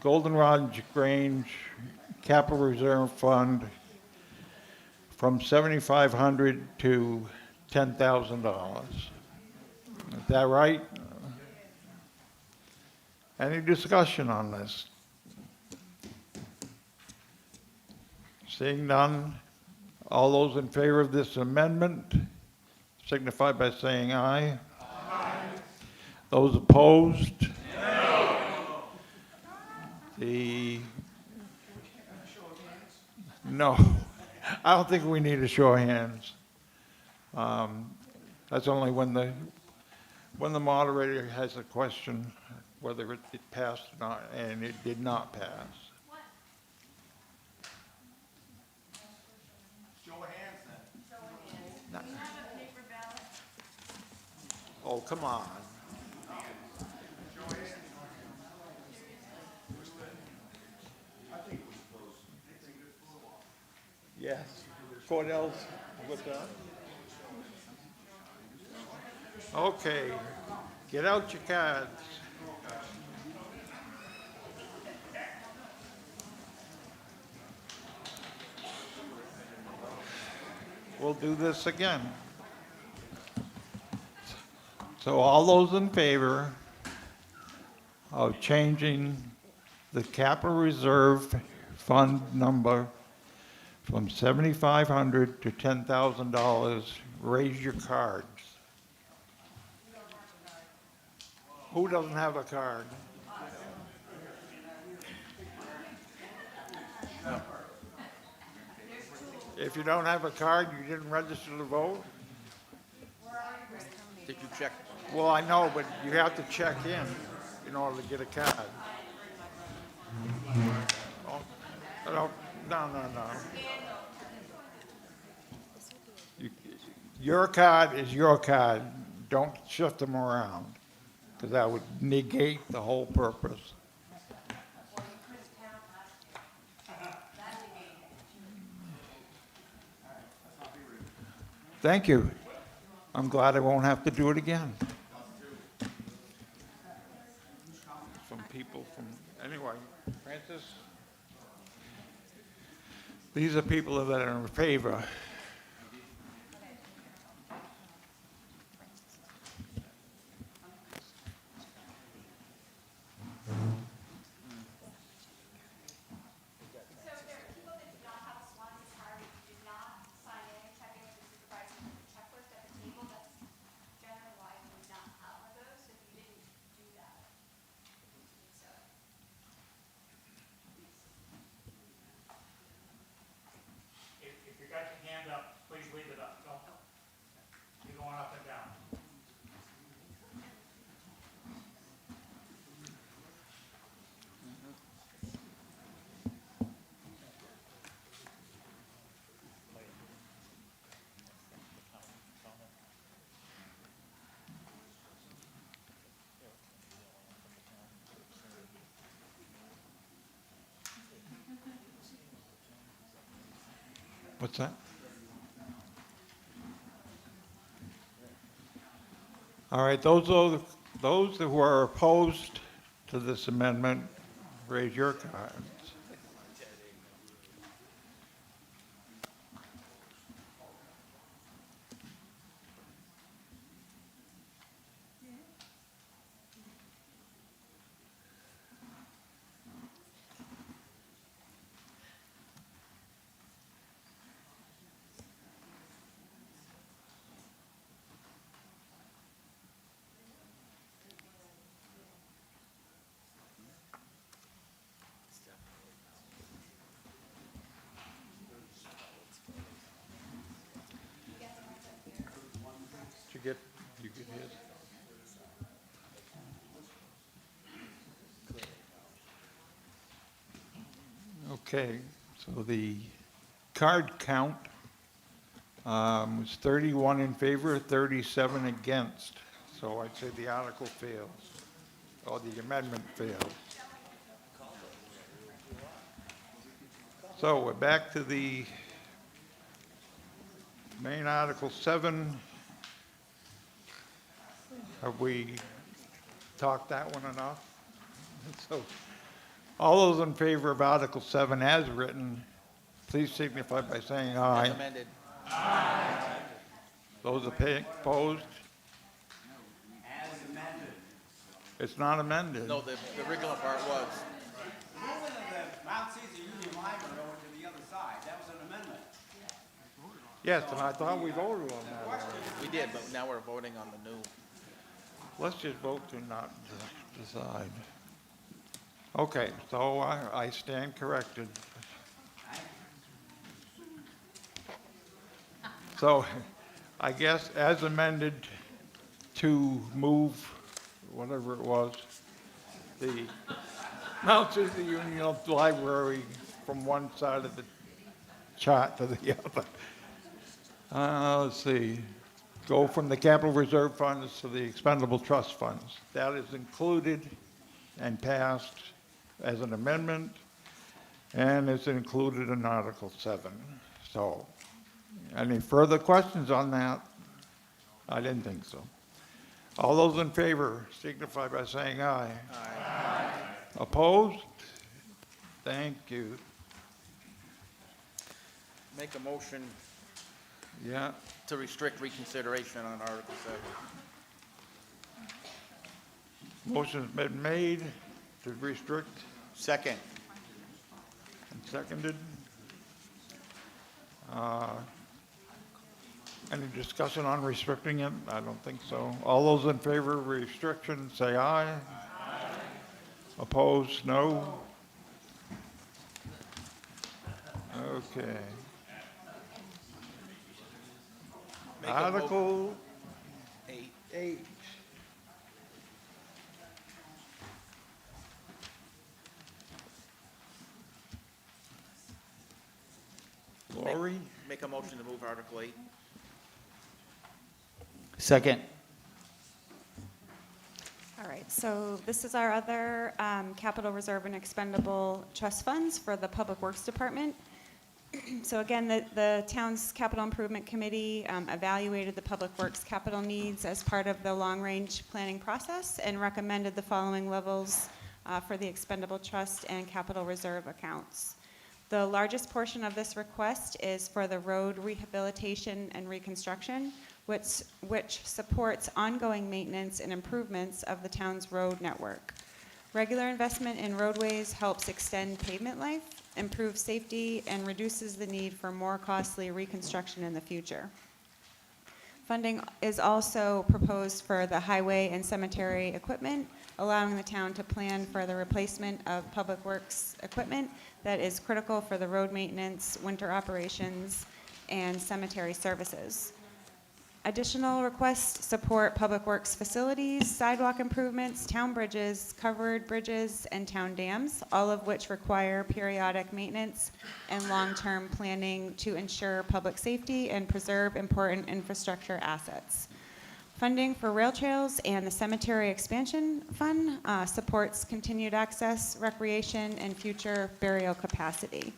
Goldenrod Grange Capital Reserve Fund from $7,500 to $10,000. Is that right? Any discussion on this? Seeing none, all those in favor of this amendment signify by saying aye. Aye. Those opposed? No. No. I don't think we need a show of hands. That's only when the moderator has a question whether it passed or not, and it did not pass. Show of hands then. No. Oh, come on. Yes. Cordell's with that? Okay, get out your cards. We'll do this again. So all those in favor of changing the capital reserve fund number from $7,500 to $10,000, raise your cards. Who doesn't have a card? If you don't have a card, you didn't register to vote? Did you check? Well, I know, but you have to check in order to get a card. Oh, no. Your card is your card. Don't shift them around, because that would negate the whole purpose. Thank you. I'm glad I won't have to do it again. From people from, anyway, Francis? These are people that are in favor. What's that? All right, those who are opposed to this amendment, raise your cards. You get his? Okay, so the card count was 31 in favor, 37 against. So I'd say the article fails, or the amendment fails. So we're back to the main Article 7. Have we talked that one enough? So, all those in favor of Article 7 as written, please signify by saying aye. As amended. Aye. Those opposed? As amended. It's not amended. No, the original part was. Moving the Mount Caesar Union Library over to the other side, that was an amendment. Yes, and I thought we voted on that already. We did, but now we're voting on the new. Let's just vote to not decide. Okay, so I stand corrected. So I guess as amended to move, whatever it was, the Mount Caesar Union Library from one side of the chart to the other. Let's see. Go from the capital reserve funds to the expendable trust funds. That is included and passed as an amendment, and is included in Article 7. So, any further questions on that? I didn't think so. All those in favor signify by saying aye. Aye. Opposed? Thank you. Make a motion Yeah, to restrict reconsideration on Article 7. motion's been made to restrict Second. and seconded. Any discussion on restricting it? I don't think so. All those in favor of restriction, say aye. Aye. Opposed, no. Okay. Make a Article 8. 8. Lori? Make a motion to move Article 8. Second. All right, so this is our other capital reserve and expendable trust funds for the Public Works Department. So again, the town's capital improvement committee evaluated the public works capital needs as part of the long-range planning process and recommended the following levels for the expendable trust and capital reserve accounts. The largest portion of this request is for the road rehabilitation and reconstruction, which supports ongoing maintenance and improvements of the town's road network. Regular investment in roadways helps extend pavement life, improve safety, and reduces the need for more costly reconstruction in the future. Funding is also proposed for the highway and cemetery equipment, allowing the town to plan for the replacement of public works equipment that is critical for the road maintenance, winter operations, and cemetery services. Additional requests support public works facilities, sidewalk improvements, town bridges, covered bridges, and town dams, all of which require periodic maintenance and long-term planning to ensure public safety and preserve important infrastructure assets. Funding for rail trails and the cemetery expansion fund supports continued access, recreation, and future burial capacity.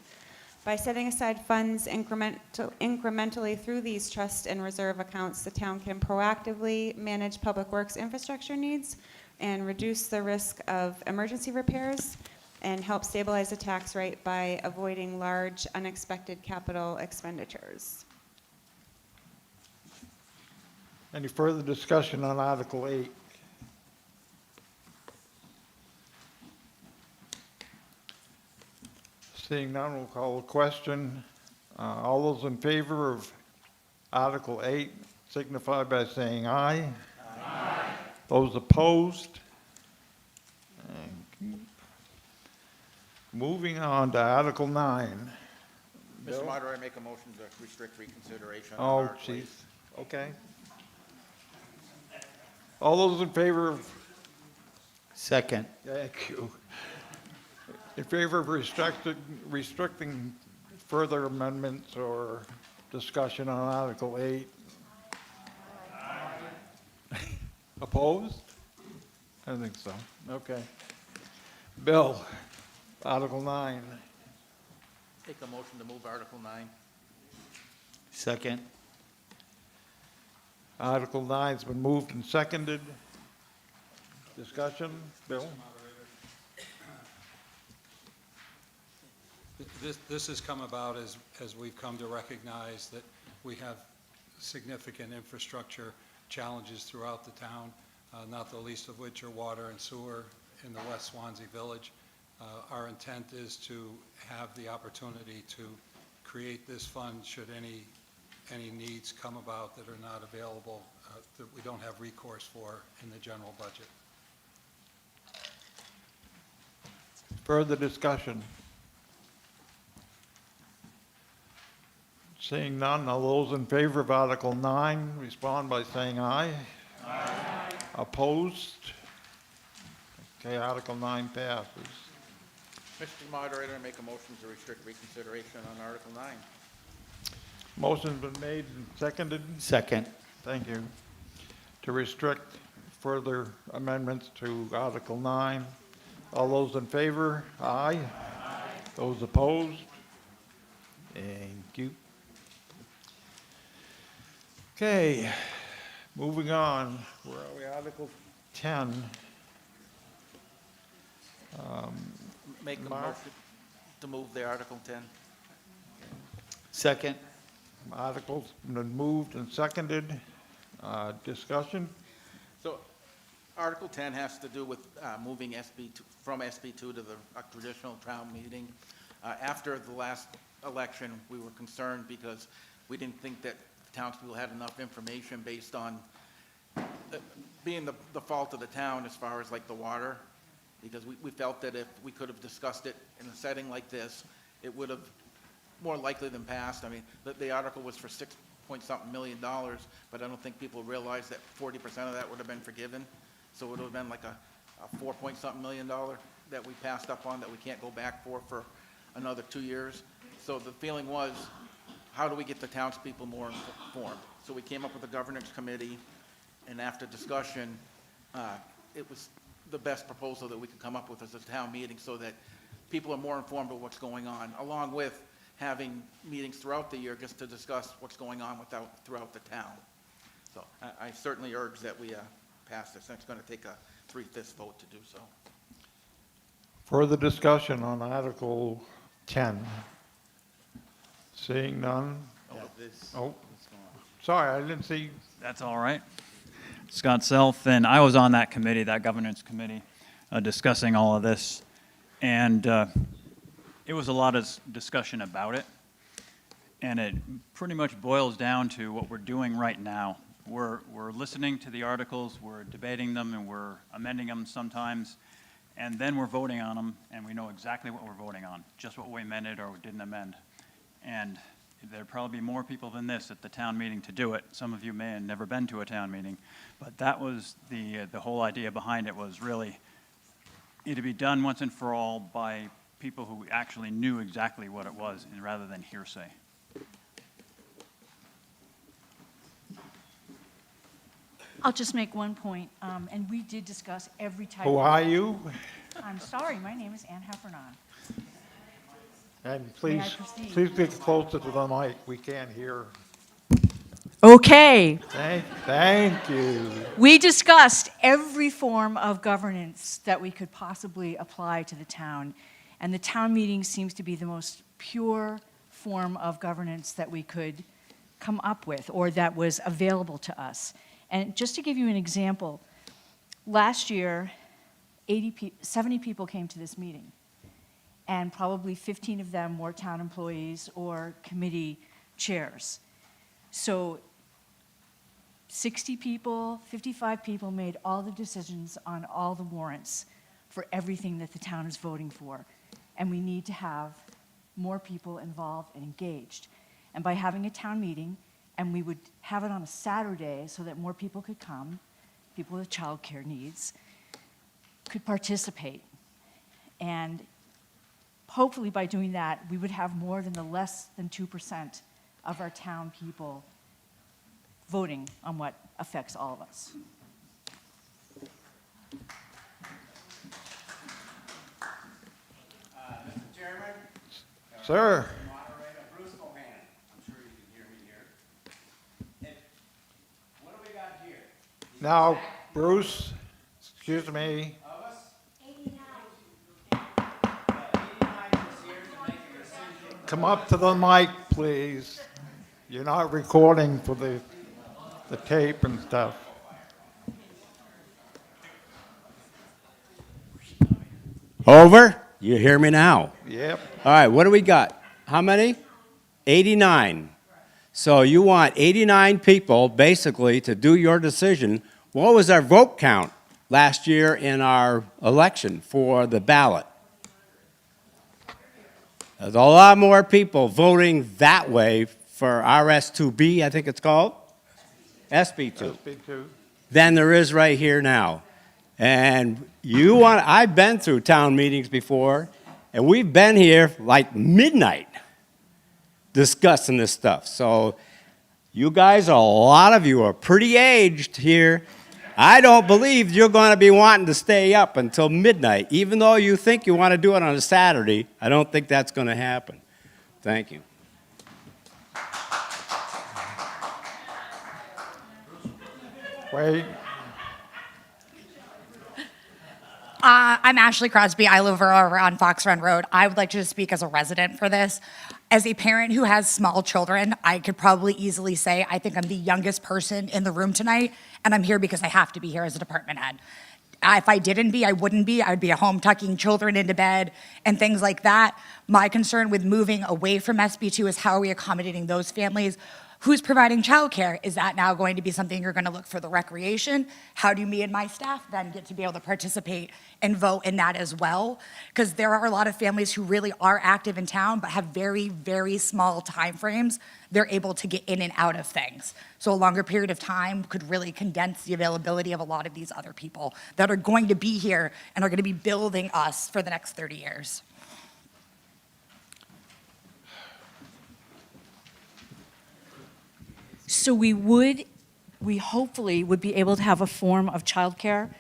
By setting aside funds incrementally through these trust and reserve accounts, the town can proactively manage public works infrastructure needs and reduce the risk of emergency repairs and help stabilize the tax rate by avoiding large unexpected capital expenditures. Any further discussion on Article 8? Seeing none, we'll call the question. All those in favor of Article 8 signify by saying aye. Aye. Those opposed? Thank you. Moving on to Article 9. Mr. Moderator, I make a motion to restrict reconsideration on Oh, Article 8. chief. Okay. All those in favor of, Second. thank you. In favor of restricting further amendments or discussion on Article 8? Opposed? I think so. Okay. Bill, Article 9. Make a motion to move Article 9. Second. Article 9's been moved and seconded. Discussion, Bill? This has come about as we've come to recognize that we have significant infrastructure challenges throughout the town, not the least of which are water and sewer in the West Swanzey Village. Our intent is to have the opportunity to create this fund should any needs come about that are not available, that we don't have recourse for in the general budget. Further discussion? Seeing none, all those in favor of Article 9 respond by saying aye. Aye. Opposed? Okay, Article 9 passes. Mr. Moderator, I make a motion to restrict reconsideration on Article 9. Motion's been made and seconded. Second. Thank you. To restrict further amendments to Article 9. All those in favor? Aye. Aye. Those opposed? Thank you. Okay, moving on. Where are we? Article 10. Make a Mark? motion to move the Article 10. Second. Article's been moved and seconded. Discussion? So Article 10 has to do with moving from SB2 to the traditional town meeting. After the last election, we were concerned because we didn't think that the townspeople had enough information based on being the fault of the town as far as like the water, because we felt that if we could have discussed it in a setting like this, it would have more likely than passed. I mean, the article was for $6-point-something million, but I don't think people realized that 40% of that would have been forgiven. So it would have been like a $4-point-something million that we passed up on that we can't go back for another 2 years. So the feeling was, how do we get the townspeople more informed? So we came up with a governance committee, and after discussion, it was the best proposal that we could come up with as a town meeting so that people are more informed of what's going on, along with having meetings throughout the year just to discuss what's going on throughout the town. So I certainly urge that we pass this, and it's going to take a 3/5 vote to do so. Further discussion on Article 10? Seeing none? Oh, sorry, I didn't see. That's all right. Scott Self, and I was on that committee, that governance committee, discussing all of this. And it was a lot of discussion about it. And it pretty much boils down to what we're doing right now. We're listening to the articles, we're debating them, and we're amending them sometimes. And then we're voting on them, and we know exactly what we're voting on, just what we amended or didn't amend. And there'd probably be more people than this at the town meeting to do it. Some of you may have never been to a town meeting, but that was the whole idea behind it, was really it to be done once and for all by people who actually knew exactly what it was, and rather than hearsay. I'll just make one point, and we did discuss every type Who of... are you? I'm sorry, my name is Ann Heffernan. And May I please, proceed? please get closer to the mic. We can't hear. Okay. Thank you. We discussed every form of governance that we could possibly apply to the town, and the town meeting seems to be the most pure form of governance that we could come up with, or that was available to us. And just to give you an example, last year, 70 people came to this meeting, and probably 15 of them were town employees or committee chairs. So 60 people, 55 people made all the decisions on all the warrants for everything that the town is voting for. And we need to have more people involved and engaged. And by having a town meeting, and we would have it on a Saturday so that more people could come, people with childcare needs, could participate. And hopefully by doing that, we would have more than the less than 2% of our town people voting on what affects all of us. Mr. Chairman. Sir. Moderator Bruce Mohan. I'm sure you can hear me here. What do we got here? Now, Bruce, excuse me. Come up to the mic, please. You're not recording for the tape and stuff. Over? You hear me now? Yep. All right, what do we got? How many? 89. So you want 89 people, basically, to do your decision. What was our vote count last year in our election for the ballot? There's a lot more people voting that way for RS2B, I think it's called? SB2. SB2. Than there is right here now. And I've been through town meetings before, and we've been here like midnight discussing this stuff. So you guys, a lot of you are pretty aged here. I don't believe you're going to be wanting to stay up until midnight. Even though you think you want to do it on a Saturday, I don't think that's going to happen. Thank you. Wait. I'm Ashley Crosby. I live over on Fox Run Road. I would like to just speak as a resident for this. As a parent who has small children, I could probably easily say I think I'm the youngest person in the room tonight, and I'm here because I have to be here as a department head. If I didn't be, I wouldn't be. I would be at home tucking children into bed and things like that. My concern with moving away from SB2 is how are we accommodating those families? Who's providing childcare? Is that now going to be something you're going to look for the recreation? How do me and my staff then get to be able to participate and vote in that as well? Because there are a lot of families who really are active in town but have very, very small time frames. They're able to get in and out of things. So a longer period of time could really condense the availability of a lot of these other people that are going to be here and are going to be building us for the next 30 years. So we hopefully would be able to have a form of childcare.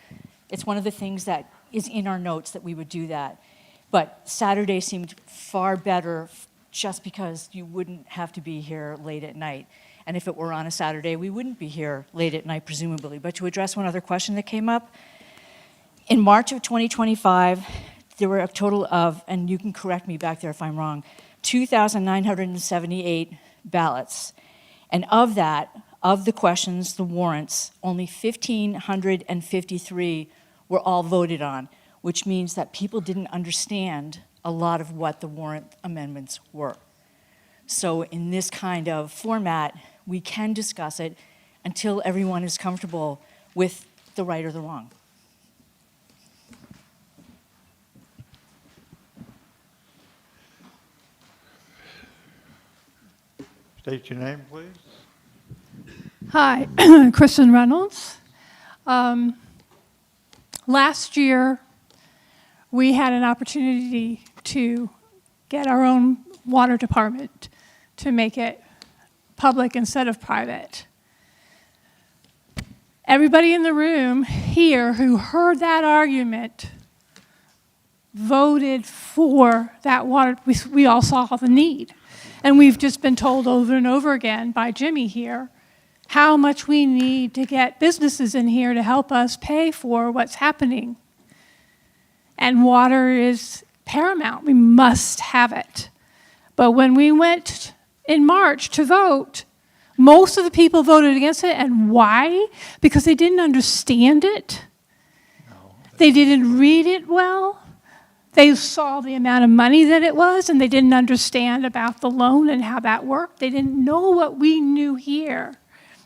It's one of the things that is in our notes that we would do that. But Saturday seemed far better just because you wouldn't have to be here late at night. And if it were on a Saturday, we wouldn't be here late at night, presumably. But to address one other question that came up, in March of 2025, there were a total of, and you can correct me back there if I'm wrong, 2,978 ballots. And of that, of the questions, the warrants, only 1,553 were all voted on, which means that people didn't understand a lot of what the warrant amendments were. So in this kind of format, we can discuss it until everyone is comfortable with the right or the wrong. State your name, please. Hi, Kristen Reynolds. Last year, we had an opportunity to get our own water department to make it public instead of private. Everybody in the room here who heard that argument voted for that water. We all saw the need. And we've just been told over and over again by Jimmy here how much we need to get businesses in here to help us pay for what's happening. And water is paramount. We must have it. But when we went in March to vote, most of the people voted against it. And why? Because they didn't understand it. They didn't read it well. They saw the amount of money that it was, and they didn't understand about the loan and how that worked. They didn't know what we knew here.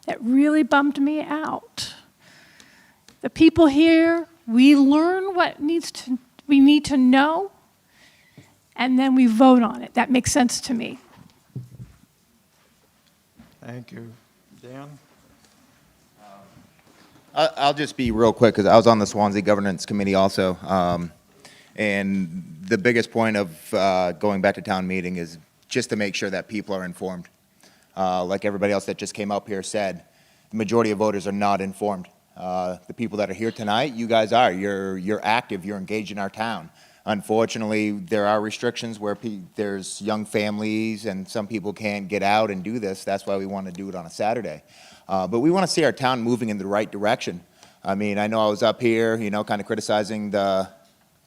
That really bummed me out. The people here, we learn what we need to know, and then we vote on it. That makes sense to me. Thank you. Dan? I'll just be real quick, because I was on the Swanzey Governance Committee also. And the biggest point of going back to town meeting is just to make sure that people are informed. Like everybody else that just came up here said, the majority of voters are not informed. The people that are here tonight, you guys are. You're active, you're engaged in our town. Unfortunately, there are restrictions where there's young families and some people can't get out and do this. That's why we want to do it on a Saturday. But we want to see our town moving in the right direction. I mean, I know I was up here, kind of criticizing the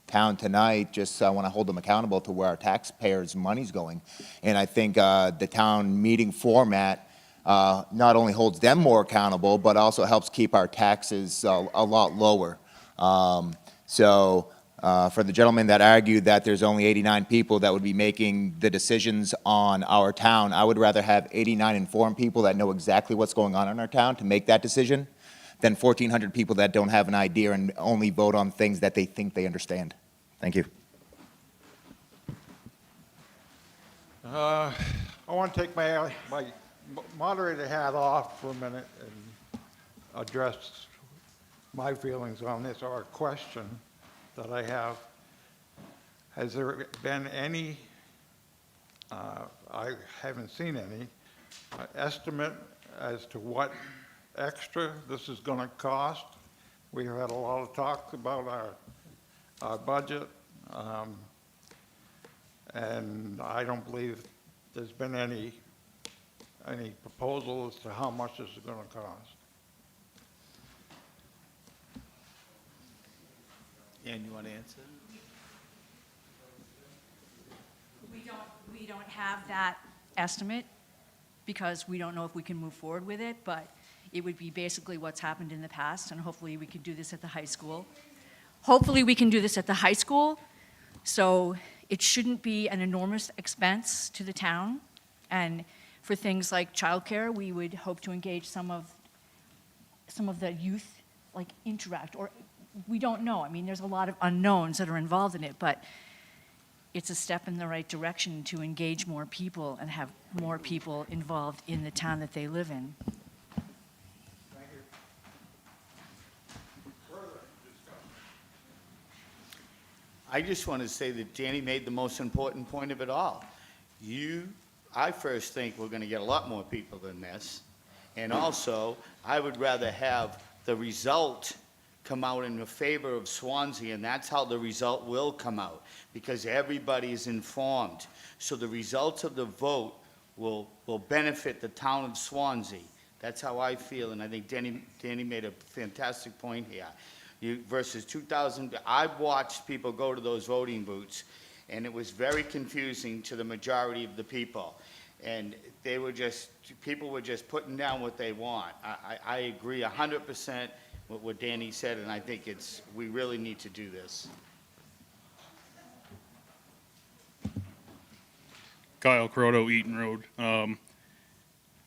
town tonight, just I want to hold them accountable to where our taxpayers' money's going. And I think the town meeting format not only holds them more accountable, but also helps keep our taxes a lot lower. So for the gentleman that argued that there's only 89 people that would be making the decisions on our town, I would rather have 89 informed people that know exactly what's going on in our town to make that decision than 1,400 people that don't have an idea and only vote on things that they think they understand. Thank you. I want to take my moderator hat off for a minute and address my feelings on this, or a question that I have. Has there been any, I haven't seen any, estimate as to what extra this is going to cost? We've had a lot of talk about our budget, and I don't believe there's been any proposal as to how much this is going to cost. Dan, you want to answer? We don't have that estimate because we don't know if we can move forward with it, but it would be basically what's happened in the past, and hopefully we could do this at the high school. Hopefully we can do this at the high school, so it shouldn't be an enormous expense to the town. And for things like childcare, we would hope to engage some of the youth, like interact, or we don't know. I mean, there's a lot of unknowns that are involved in it, but it's a step in the right direction to engage more people and have more people involved in the town that they live in. I just want to say that Danny made the most important point of it all. I first think we're going to get a lot more people than this. And also, I would rather have the result come out in the favor of Swanzey, and that's how the result will come out, because everybody is informed. So the results of the vote will benefit the town of Swanzey. That's how I feel, and I think Danny made a fantastic point here. Versus 2000, I've watched people go to those voting booths, and it was very confusing to the majority of the people. And people were just putting down what they want. I agree 100% with what Danny said, and I think we really need to do this. Kyle Croto, Eaton Road.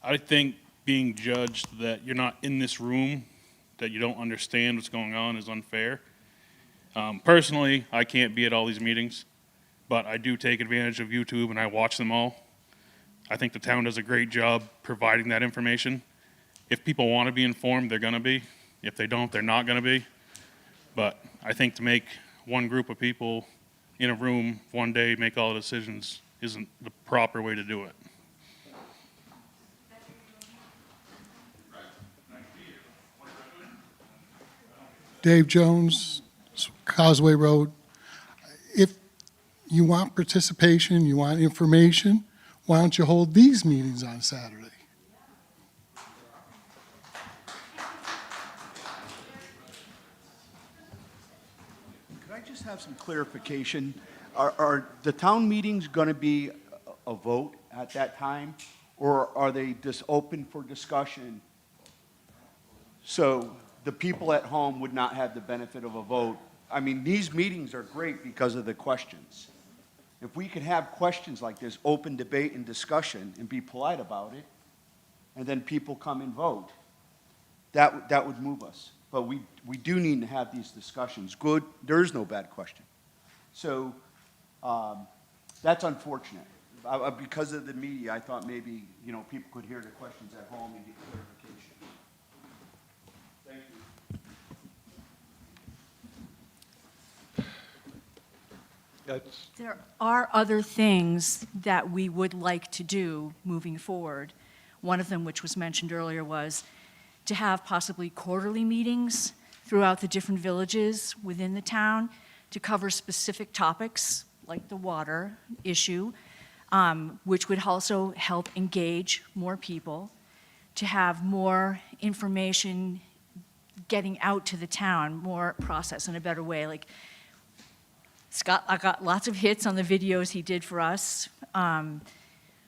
I think being judged that you're not in this room, that you don't understand what's going on, is unfair. Personally, I can't be at all these meetings, but I do take advantage of YouTube and I watch them all. I think the town does a great job providing that information. If people want to be informed, they're going to be. If they don't, they're not going to be. But I think to make one group of people in a room one day make all the decisions isn't the proper way to do it. Dave Jones, Causeway Road. If you want participation, you want information, why don't you hold these meetings on Saturday? Could I just have some clarification? Are the town meetings going to be a vote at that time, or are they just open for discussion? So the people at home would not have the benefit of a vote. I mean, these meetings are great because of the questions. If we could have questions like this, open debate and discussion, and be polite about it, and then people come and vote, that would move us. But we do need to have these discussions. Good, there is no bad question. So that's unfortunate. Because of the media, I thought maybe, people could hear the questions at home and get clarification. Thank you. There are other things that we would like to do moving forward. One of them, which was mentioned earlier, was to have possibly quarterly meetings throughout the different villages within the town to cover specific topics like the water issue, which would also help engage more people, to have more information getting out to the town, more process in a better way. Like, Scott, I got lots of hits on the videos he did for us.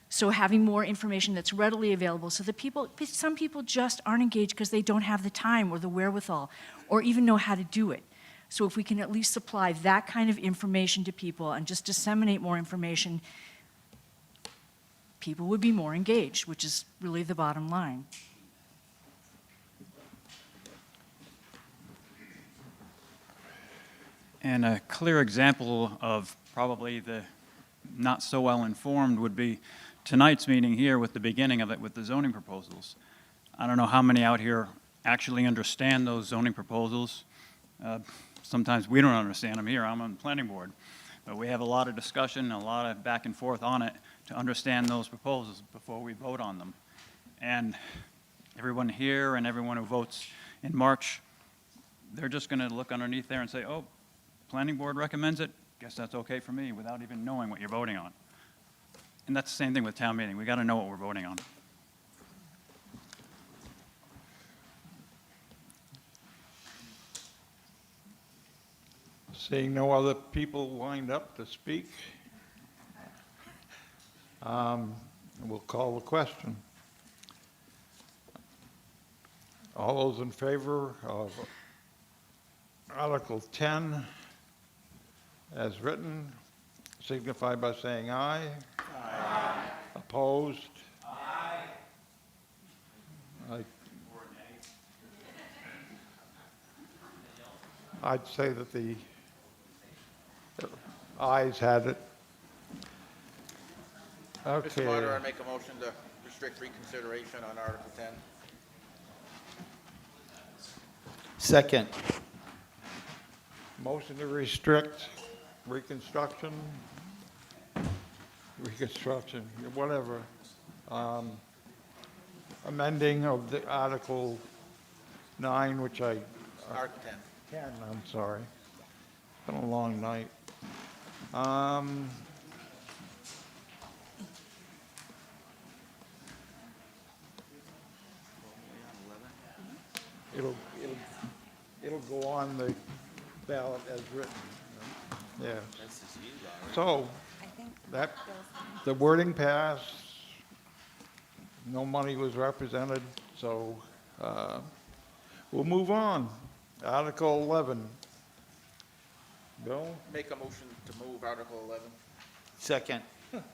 So having more information that's readily available so that some people just aren't engaged because they don't have the time or the wherewithal or even know how to do it. So if we can at least supply that kind of information to people and just disseminate more information, people would be more engaged, which is really the bottom line. And a clear example of probably the not so well informed would be tonight's meeting here with the beginning of it with the zoning proposals. I don't know how many out here actually understand those zoning proposals. Sometimes we don't understand them here. I'm on the planning board. But we have a lot of discussion, a lot of back and forth on it to understand those proposals before we vote on them. And everyone here and everyone who votes in March, they're just going to look underneath there and say, oh, planning board recommends it, guess that's okay for me, without even knowing what you're voting on. And that's the same thing with town meeting. We got to know what we're voting on. Seeing no other people lined up to speak, we'll call the question. All those in favor of Article 10 as written, signify by saying aye. Aye. Opposed? Aye. I'd say that the ayes had it. Okay. Mr. Moderator, I make a motion to restrict reconsideration on Article 10. Second. Motion to restrict reconstruction, whatever. Amending of the Article 9, which Article 10. 10, I'm sorry. Been a long night. It'll go on the ballot as written. Yeah. So, that, the wording passed, no money was represented, so we'll move on. Article 11. Bill? Make a motion to move Article 11. Second. Thank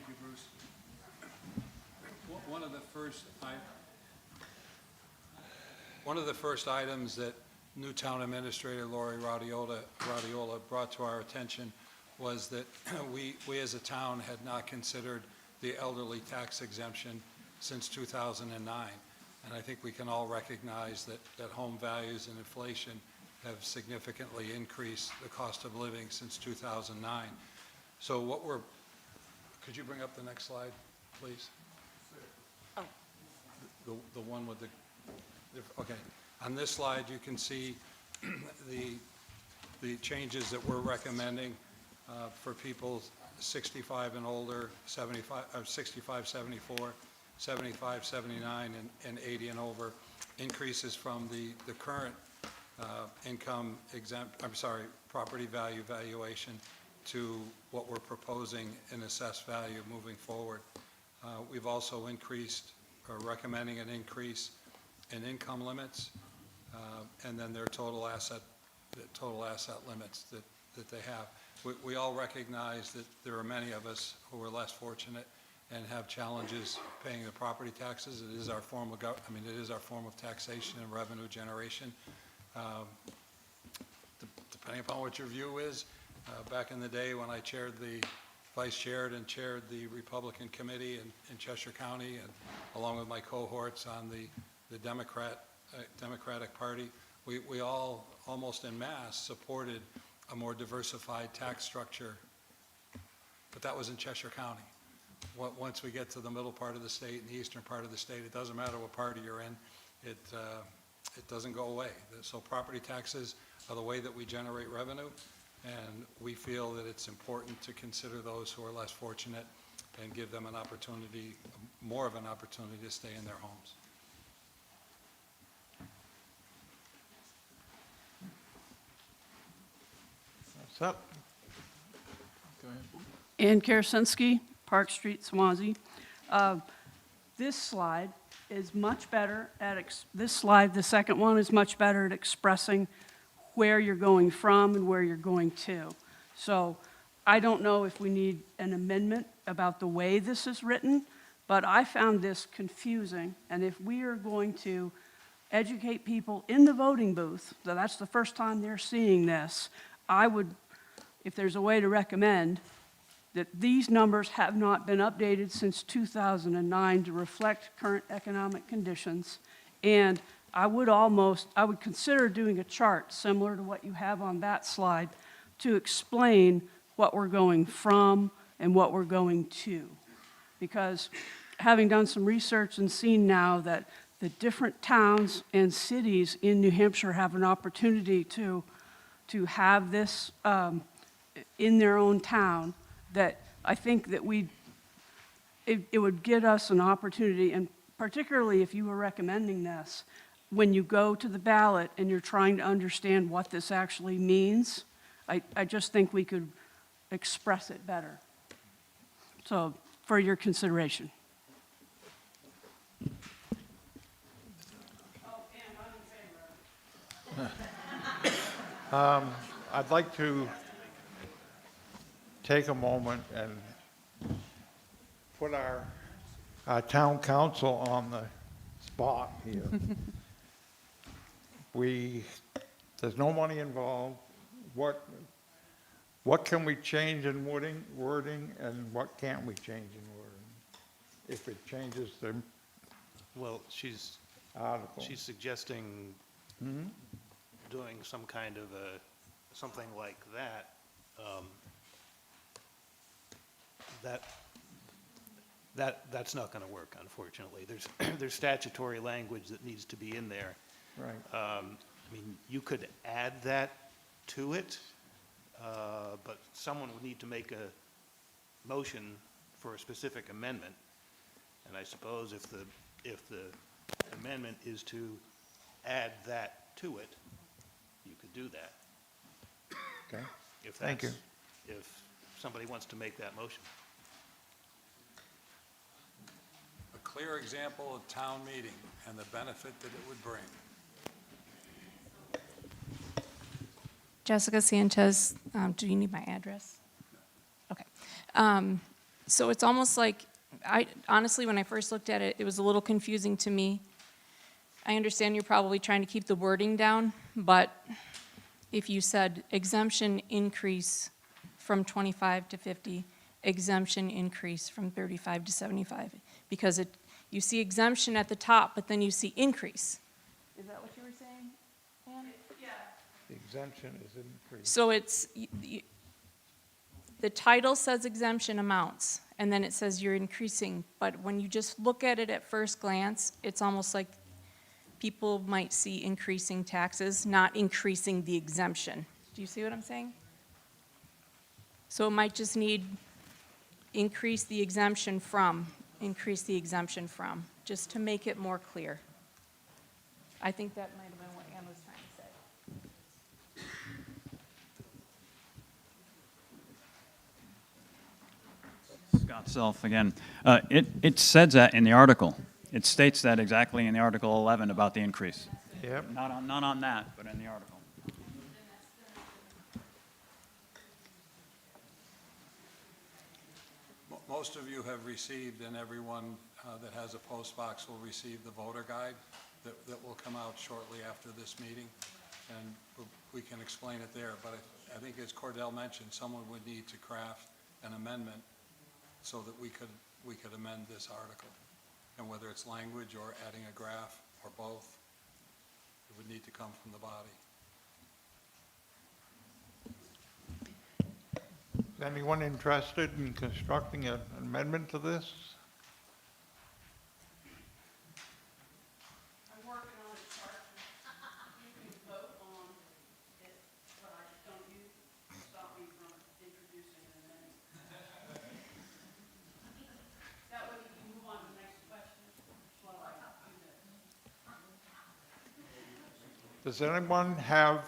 you, Bruce. One of the first items that new town administrator Lori Radiola brought to our attention was that we as a town had not considered the elderly tax exemption since 2009. And I think we can all recognize that home values and inflation have significantly increased the cost of living since 2009. So could you bring up the next slide, please? Oh. The one with okay. On this slide, you can see the changes that we're recommending for people 65 and older, 65, 74, 75, 79, and 80 and over. Increases from the current income exempt, property value valuation to what we're proposing in assessed value moving forward. We've also increased, or recommending an increase in income limits, and then their total asset limits that they have. We all recognize that there are many of us who are less fortunate and have challenges paying the property taxes. It is our form of it is our form of taxation and revenue generation. Depending upon what your view is, back in the day when I vice chaired and chaired the Republican committee in Cheshire County, and along with my cohorts on the Democratic Party, we all almost en masse supported a more diversified tax structure, but that was in Cheshire County. Once we get to the middle part of the state and the eastern part of the state, it doesn't matter what party you're in, it doesn't go away. So property taxes are the way that we generate revenue, and we feel that it's important to consider those who are less fortunate and give them an opportunity, more of an opportunity to stay in their homes. What's up? Go ahead. Ann Karasinski, Park Street, Swanzey. This slide is much better at, the second one is much better at expressing where you're going from and where you're going to. So I don't know if we need an amendment about the way this is written, but I found this confusing. And if we are going to educate people in the voting booth, that's the first time they're seeing this, I would, if there's a way to recommend, that these numbers have not been updated since 2009 to reflect current economic conditions. And I would consider doing a chart similar to what you have on that slide to explain what we're going from and what we're going to. Because having done some research and seen now that the different towns and cities in New Hampshire have an opportunity to have this in their own town, that I think that it would give us an opportunity, and particularly if you were recommending this, when you go to the ballot and you're trying to understand what this actually means, I just think we could express it better. So, for your consideration. I'd like to take a moment and put our town council on the spot here. There's no money involved. What can we change in wording, and what can't we change in wording? If it changes the Well, she's article. suggesting doing some kind of something like that. That's not going to work, unfortunately. There's statutory language that needs to be in there. Right. I mean, you could add that to it, but someone would need to make a motion for a specific amendment. And I suppose if the amendment is to add that to it, you could do that. Okay. If Thank you. If somebody wants to make that motion. A clear example of town meeting and the benefit that it would bring. Jessica Sanchez, do you need my address? Okay. So it's almost like, honestly, when I first looked at it, it was a little confusing to me. I understand you're probably trying to keep the wording down, but if you said exemption increase from 25 to 50, exemption increase from 35 to 75, because you see exemption at the top, but then you see increase. Is that what you were saying, Ann? Yeah. The exemption is increased. So the title says exemption amounts, and then it says you're increasing, but when you just look at it at first glance, it's almost like people might see increasing taxes, not increasing the exemption. Do you see what I'm saying? So it might just need increase the exemption from, just to make it more clear. I think that might have been what Ann was trying to say. Scott Self again. It says that in the article. It states that exactly in the Article 11 about the increase. Yep. Not on that, but in the article. Most of you have received, and everyone that has a post box will receive the voter guide that will come out shortly after this meeting, and we can explain it there. But I think, as Cordell mentioned, someone would need to craft an amendment so that we could amend this article. And whether it's language or adding a graph or both, it would need to come from the body. Is anyone interested in constructing an amendment to this? I'm working on a chart. You can vote on it, but don't you stop me from introducing an amendment. That way you can move on to the next question while I do this. Does anyone have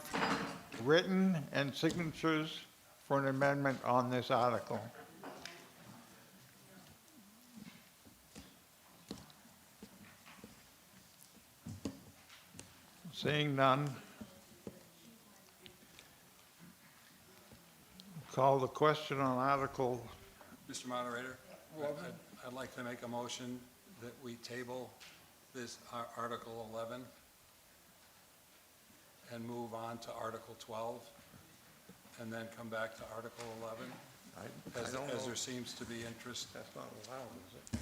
written and signatures for an amendment on this article? Seeing none. Call the question on Article. Mr. Moderator, I'd like to make a motion that we table this Article 11 and move on to Article 12, and then come back to Article 11, as there seems to be interest. That's not allowed, is it?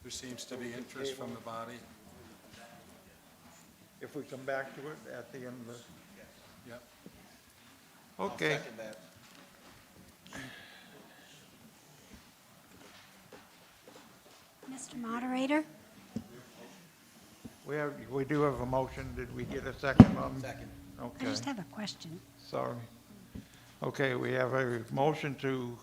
There seems to be interest from the body. If we come back to it at the end of the. Yep. Okay. I'll second that. Mr. Moderator? We do have a motion. Did we get a second on? Second. Okay. I just have a question. Sorry. Okay, we have a motion to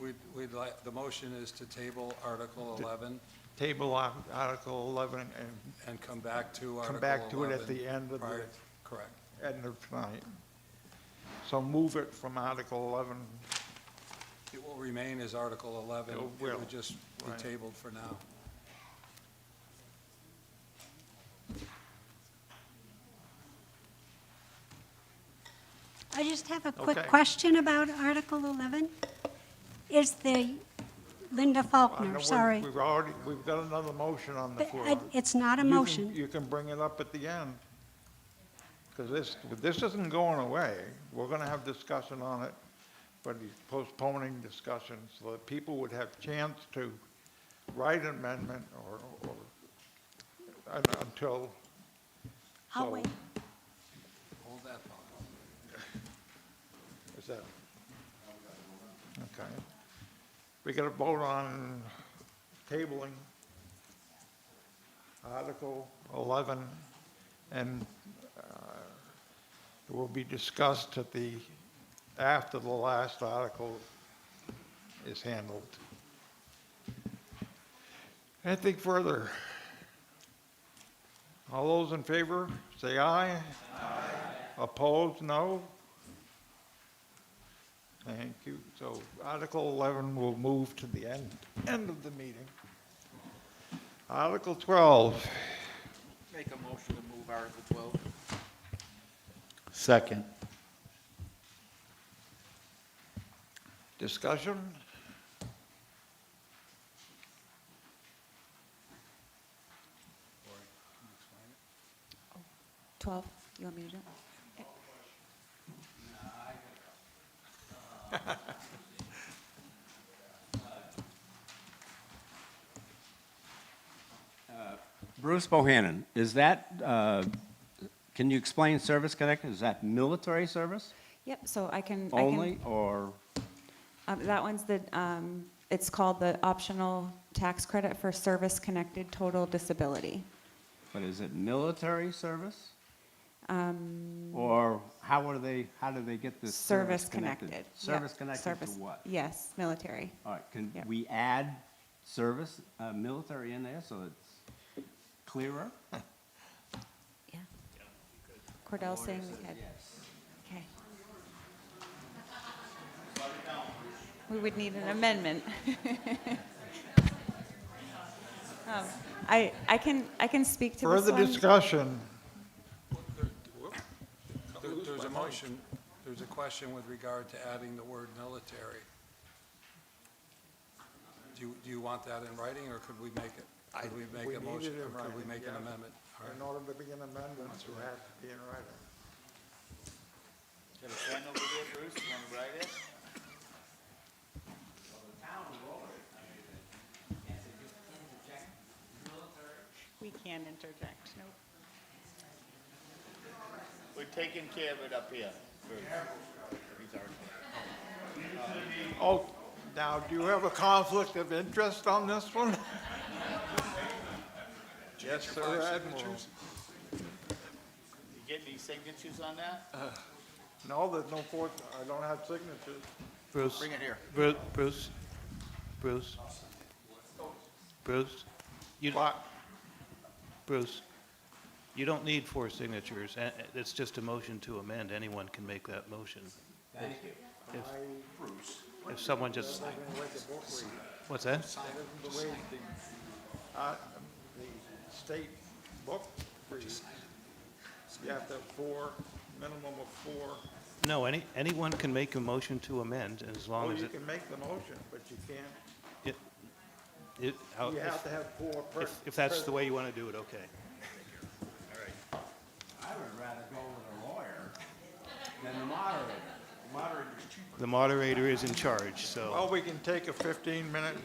We'd like, the motion is to table Article 11 Table Article 11 and come back to come Article 11. back to it at the end of prior- Correct. end of tonight. So move it from Article 11. It will remain as Article 11. It It will. would just be Right. tabled for now. I just have a quick Okay. question about Article 11. Is the, Linda I know Faulkner, sorry. We've got another motion on the But floor. it's not a You can- motion. You can bring it up at the end. Because this isn't going away. We're going to have discussion on it, but he's postponing discussion so that people would have chance to write an amendment or until. I'll so- wait. Hold that thought. Is that? Okay. We got to vote on tabling Article 11, and it will be discussed after the last article is handled. Anything further? All those in favor, say aye. Aye. Opposed, no? Thank you. So Article 11 will move to the end of the meeting. Article 12. Make a motion to move Article 12. Second. Discussion? Lori, can you explain it? 12, you want me to do it? Bruce Bohannon, is that, can you explain service connected? Is that military service Yep, so I can. only, or? That one's it's called the optional tax credit for service-connected total disability. But is it military service? Um, Or how do they get this service Service-connected. connected? Yep, Service connected to service- what? Yes, military. All right, can Yep. we add service, military in there so it's clearer? Yeah. Cordell saying we had. Okay. We would need an amendment. I can speak to this Further one. discussion? There's a motion, there's a question with regard to adding the word military. Do you want that in writing, or could we make it? Could we make We a need motion, it in or could we writing, make an yes. amendment? All right. In order to be an amendment, you have to be in writing. Got a pen over there, Bruce, you want to write it? We can interject, nope. We're taking care of it up here. He's already- Oh, now, do you have a conflict of interest on this one? Yes, sir, Admiral. You get any signatures on that? No, there's no fourth, I don't have signatures. Bruce. Bring it here. Bruce. Bruce, you don't need 4 signatures. It's just a motion to amend. Anyone can make that motion. Thank you. If someone just, what's that? The way the state book reads, you have to have 4, minimum of 4. No, anyone can make a motion to amend as long Oh, as you it. can make the motion, but you can't, You you have to have 4 per. If that's the way you want to do it, okay. I would rather go with a lawyer than the moderator. The moderator's cheaper. The moderator is in charge, so. Well, we can take a 15-minute,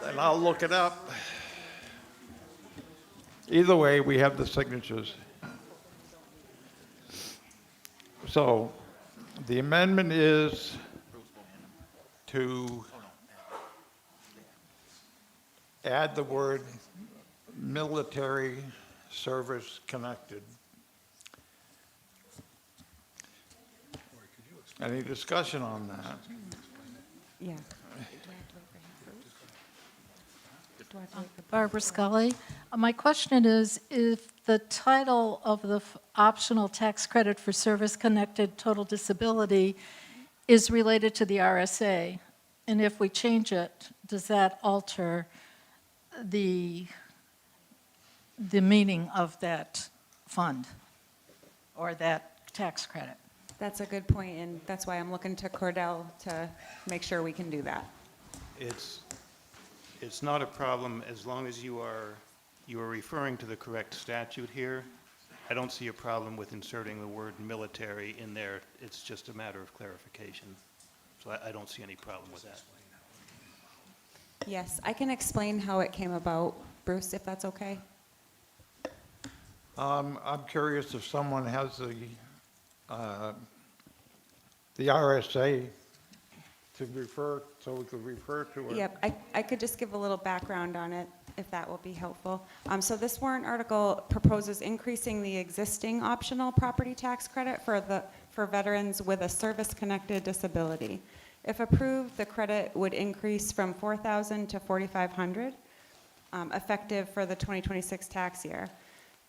and I'll look it up. Either way, we have the signatures. So, the amendment is to add the word military service connected. Any discussion on that? Yeah. Barbara Scully. My question is, if the title of the optional tax credit for service-connected total disability is related to the RSA, and if we change it, does that alter the meaning of that fund or that tax credit? That's a good point, and that's why I'm looking to Cordell to make sure we can do that. It's not a problem as long as you are referring to the correct statute here. I don't see a problem with inserting the word military in there. It's just a matter of clarification. So I don't see any problem with that. Yes, I can explain how it came about, Bruce, if that's okay. I'm curious if someone has the RSA to refer, so we could refer to it. Yep, I could just give a little background on it, if that will be helpful. So this warrant article proposes increasing the existing optional property tax credit for veterans with a service-connected disability. If approved, the credit would increase from $4,000 to $4,500, effective for the 2026 tax year.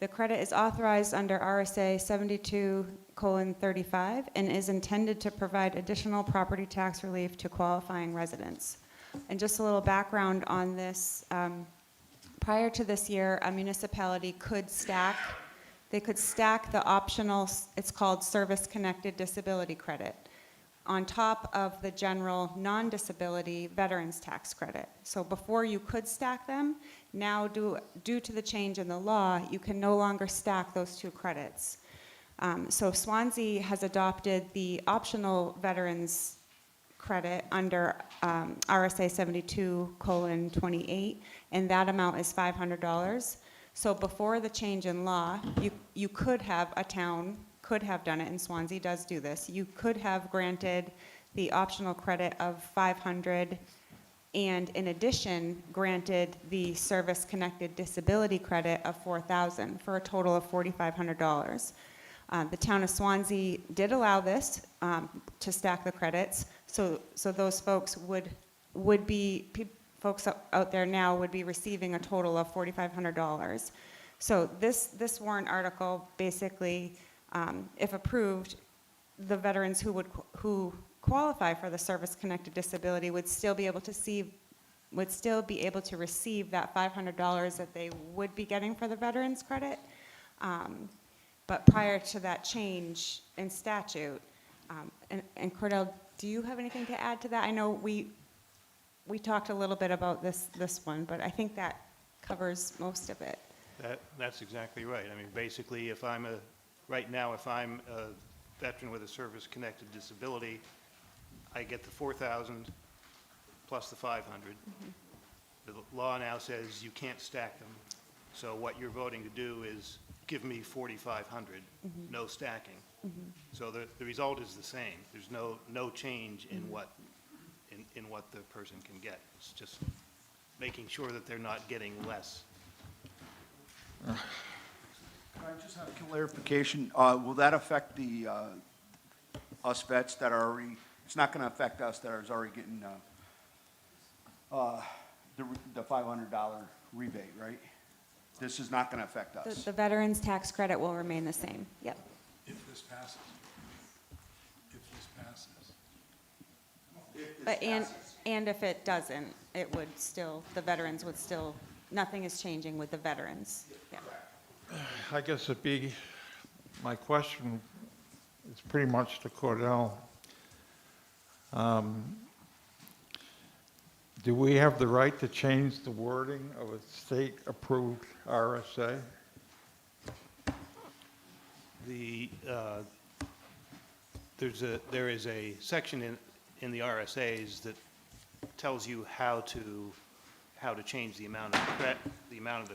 The credit is authorized under RSA 72:35 and is intended to provide additional property tax relief to qualifying residents. And just a little background on this, prior to this year, a municipality could stack the optional, it's called service-connected disability credit, on top of the general non-disability veterans tax credit. So before you could stack them, now due to the change in the law, you can no longer stack those two credits. So Swanzey has adopted the optional veterans credit under RSA 72:28, and that amount is $500. So before the change in law, you could have, a town could have done it, and Swanzey does do this. You could have granted the optional credit of $500 and in addition granted the service-connected disability credit of $4,000 for a total of $4,500. The town of Swanzey did allow this to stack the credits, so those folks would be, folks out there now would be receiving a total of $4,500. So this warrant article basically, if approved, the veterans who qualify for the service-connected disability would still be able to receive that $500 that they would be getting for the veterans credit. But prior to that change in statute, and Cordell, do you have anything to add to that? I know we talked a little bit about this one, but I think that covers most of it. That's exactly right. I mean, basically, right now, if I'm a veteran with a service-connected disability, I get the $4,000 plus the $500. The law now says you can't stack them. So what you're voting to do is give me $4,500, no stacking. So the result is the same. There's no change in what the person can get. It's just making sure that they're not getting less. Can I just have clarification? Will that affect the us vets that are already? It's not going to affect us that are already getting the $500 rebate, right? This is not going to affect us. The veterans tax credit will remain the same. Yep. If this passes. But and if it doesn't, it would still, the veterans would still, nothing is changing with the veterans. Yeah. I guess my question is pretty much to Cordell. Do we have the right to change the wording of a state-approved RSA? There is a section in the RSAs that tells you how to change the amount of the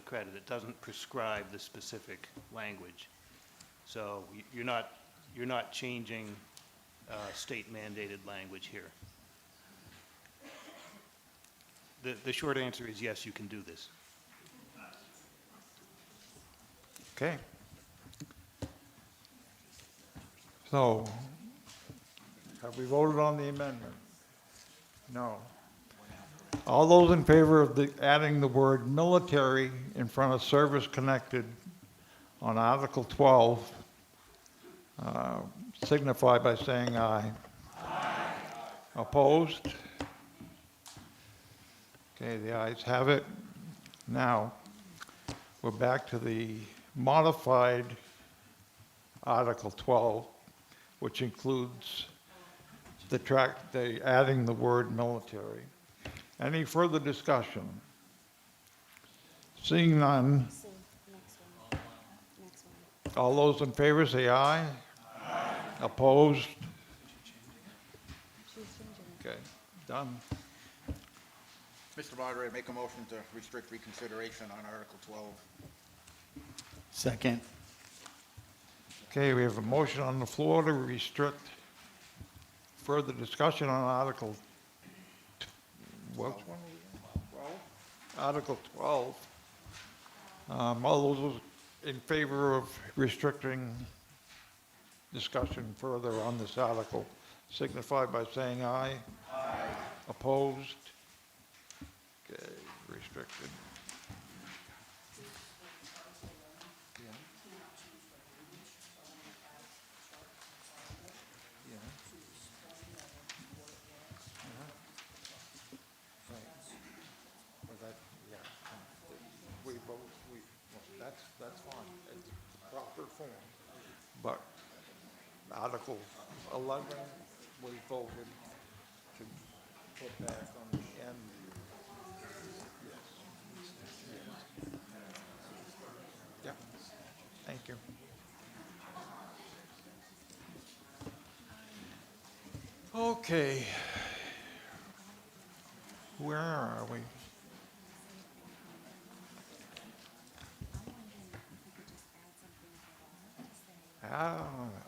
credit. It doesn't prescribe the specific language. So you're not changing state mandated language here. The short answer is yes, you can do this. Okay. So, have we voted on the amendment? No. All those in favor of adding the word military in front of service-connected on Article 12, signify by saying aye. Aye. Opposed? Okay, the ayes have it. Now, we're back to the modified Article 12, which includes the adding the word military. Any further discussion? Seeing none. All those in favor say aye. Aye. Opposed? Okay, done. Mr. Moderator, make a motion to restrict reconsideration on Article 12. Second. Okay, we have a motion on the floor to restrict further discussion on Article, what one? 12? Article 12. All those in favor of restricting discussion further on this article signify by saying aye. Aye. Opposed? Okay, restricted. That's fine, it's proper form. But Article 11, we voted to put back on the end. Yes. Yeah, thank you. Okay. Where are we?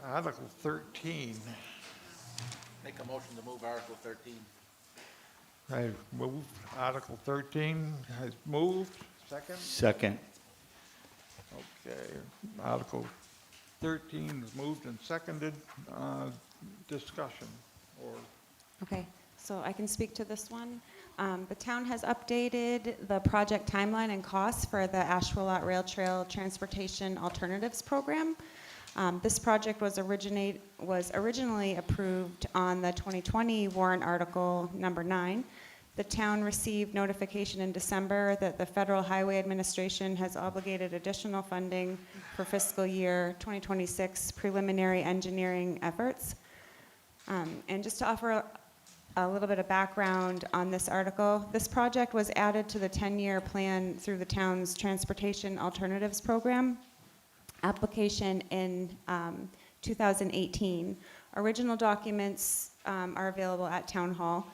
Article 13. Make a motion to move Article 13. I moved. Article 13 has moved. Second? Second. Okay. Article 13 is moved and seconded. Discussion or? Okay, so I can speak to this one. The town has updated the project timeline and costs for the Ashwellet Rail Trail Transportation Alternatives Program. This project was originally approved on the 2020 warrant article number 9. The town received notification in December that the Federal Highway Administration has obligated additional funding for fiscal year 2026 preliminary engineering efforts. And just to offer a little bit of background on this article, this project was added to the 10-year plan through the town's Transportation Alternatives Program application in 2018. Original documents are available at Town Hall.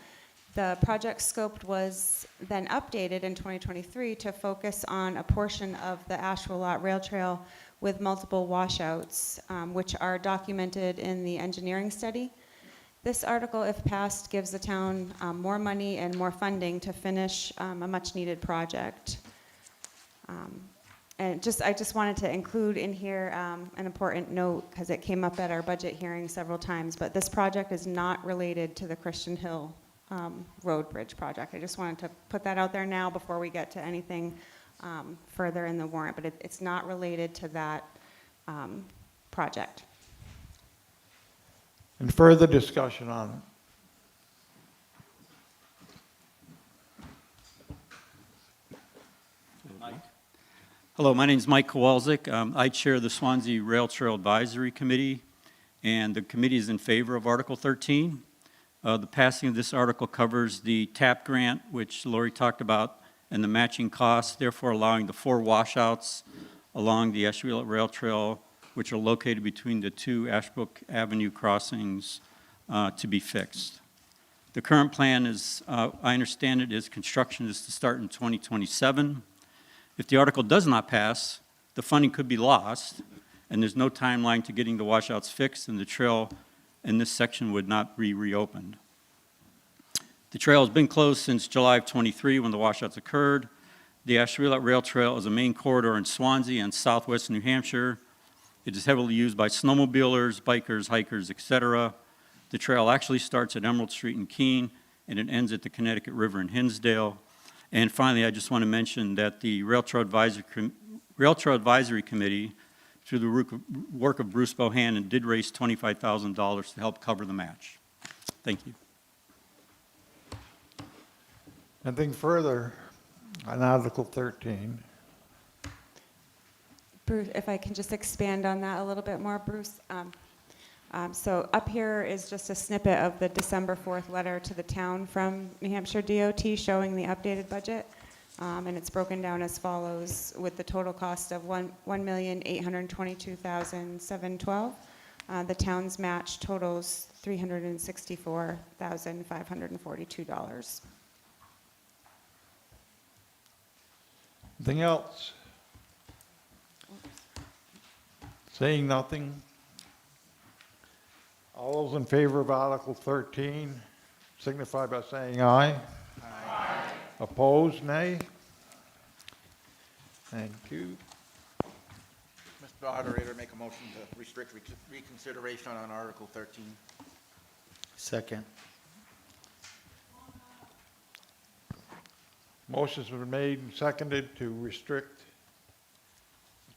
The project scope was then updated in 2023 to focus on a portion of the Ashwellet Rail Trail with multiple washouts, which are documented in the engineering study. This article, if passed, gives the town more money and more funding to finish a much-needed project. And I just wanted to include in here an important note, because it came up at our budget hearing several times, but this project is not related to the Christian Hill Road Bridge project. I just wanted to put that out there now before we get to anything further in the warrant, but it's not related to that project. And further discussion on it. Hello, my name is Mike Kowalczyk. I chair the Swanzey Rail Trail Advisory Committee, and the committee is in favor of Article 13. The passing of this article covers the TAP grant, which Lori talked about, and the matching costs, therefore allowing the 4 washouts along the Ashwellet Rail Trail, which are located between the 2 Ashbrook Avenue crossings, to be fixed. The current plan is, I understand it, is construction is to start in 2027. If the article does not pass, the funding could be lost, and there's no timeline to getting the washouts fixed, and the trail in this section would not be reopened. The trail has been closed since July of 23 when the washouts occurred. The Ashwellet Rail Trail is a main corridor in Swanzey and southwest New Hampshire. It is heavily used by snowmobilers, bikers, hikers, etc. The trail actually starts at Emerald Street in Keene and it ends at the Connecticut River in Hinsdale. And finally, I just want to mention that the Railroad Advisory Committee, through the work of Bruce Bohannon, did raise $25,000 to help cover the match. Thank you. Anything further on Article 13? Bruce, if I can just expand on that a little bit more, Bruce. So up here is just a snippet of the December 4th letter to the town from New Hampshire DOT showing the updated budget. And it's broken down as follows with the total cost of $1,822,712. The town's match totals $364,542. Anything else? Saying nothing. All those in favor of Article 13 signify by saying aye. Aye. Opposed, nay? Thank you. Mr. Moderator, make a motion to restrict reconsideration on Article 13. Second. Motion's been made and seconded to restrict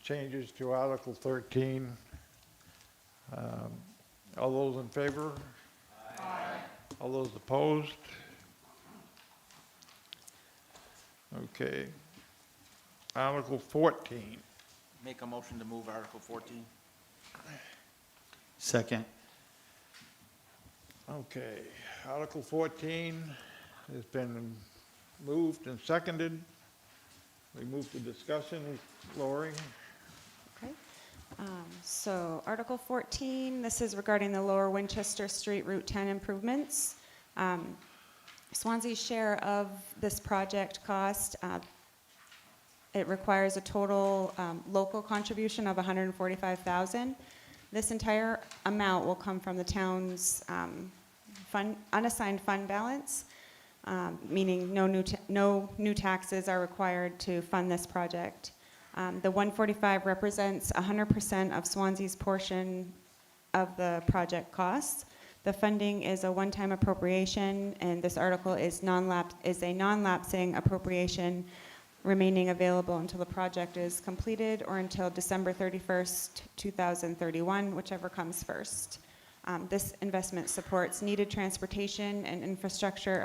changes to Article 13. All those in favor? Aye. All those opposed? Okay. Article 14. Make a motion to move Article 14. Second. Okay. Article 14 has been moved and seconded. We move to discussion. Lori? Okay. So Article 14, this is regarding the Lower Winchester Street Route 10 improvements. Swanzey's share of this project cost, it requires a total local contribution of $145,000. This entire amount will come from the town's unassigned fund balance, meaning no new taxes are required to fund this project. The 145 represents 100% of Swanzey's portion of the project costs. The funding is a one-time appropriation, and this article is a non-lapsing appropriation remaining available until the project is completed or until December 31st, 2031, whichever comes first. This investment supports needed transportation and infrastructure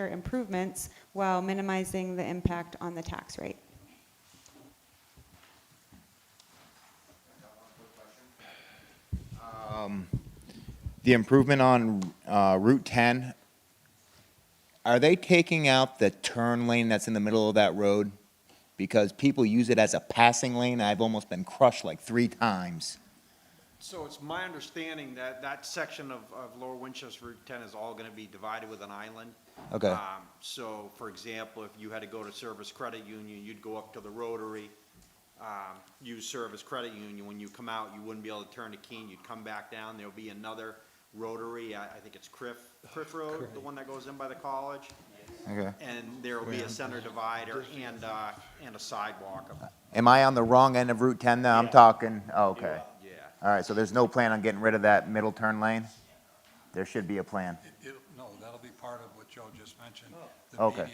improvements while minimizing the impact on the tax rate. The improvement on Route 10, are they taking out the turn lane that's in the middle of that road? Because people use it as a passing lane. I've almost been crushed like 3 times. So it's my understanding that that section of Lower Winchester Route 10 is all going to be divided with an island. Okay. So, for example, if you had to go to Service Credit Union, you'd go up to the Rotary, use Service Credit Union. When you come out, you wouldn't be able to turn to Keene. You'd come back down. There'll be another Rotary. I think it's Criff Road, the one that goes in by the college. Okay. And there will be a center divider and a sidewalk. Am I on the wrong end of Route 10 now? I'm talking, oh, okay. Yeah. All right, so there's no plan on getting rid of that middle turn lane? There should be a plan. No, that'll be part of what Joe just mentioned. Okay.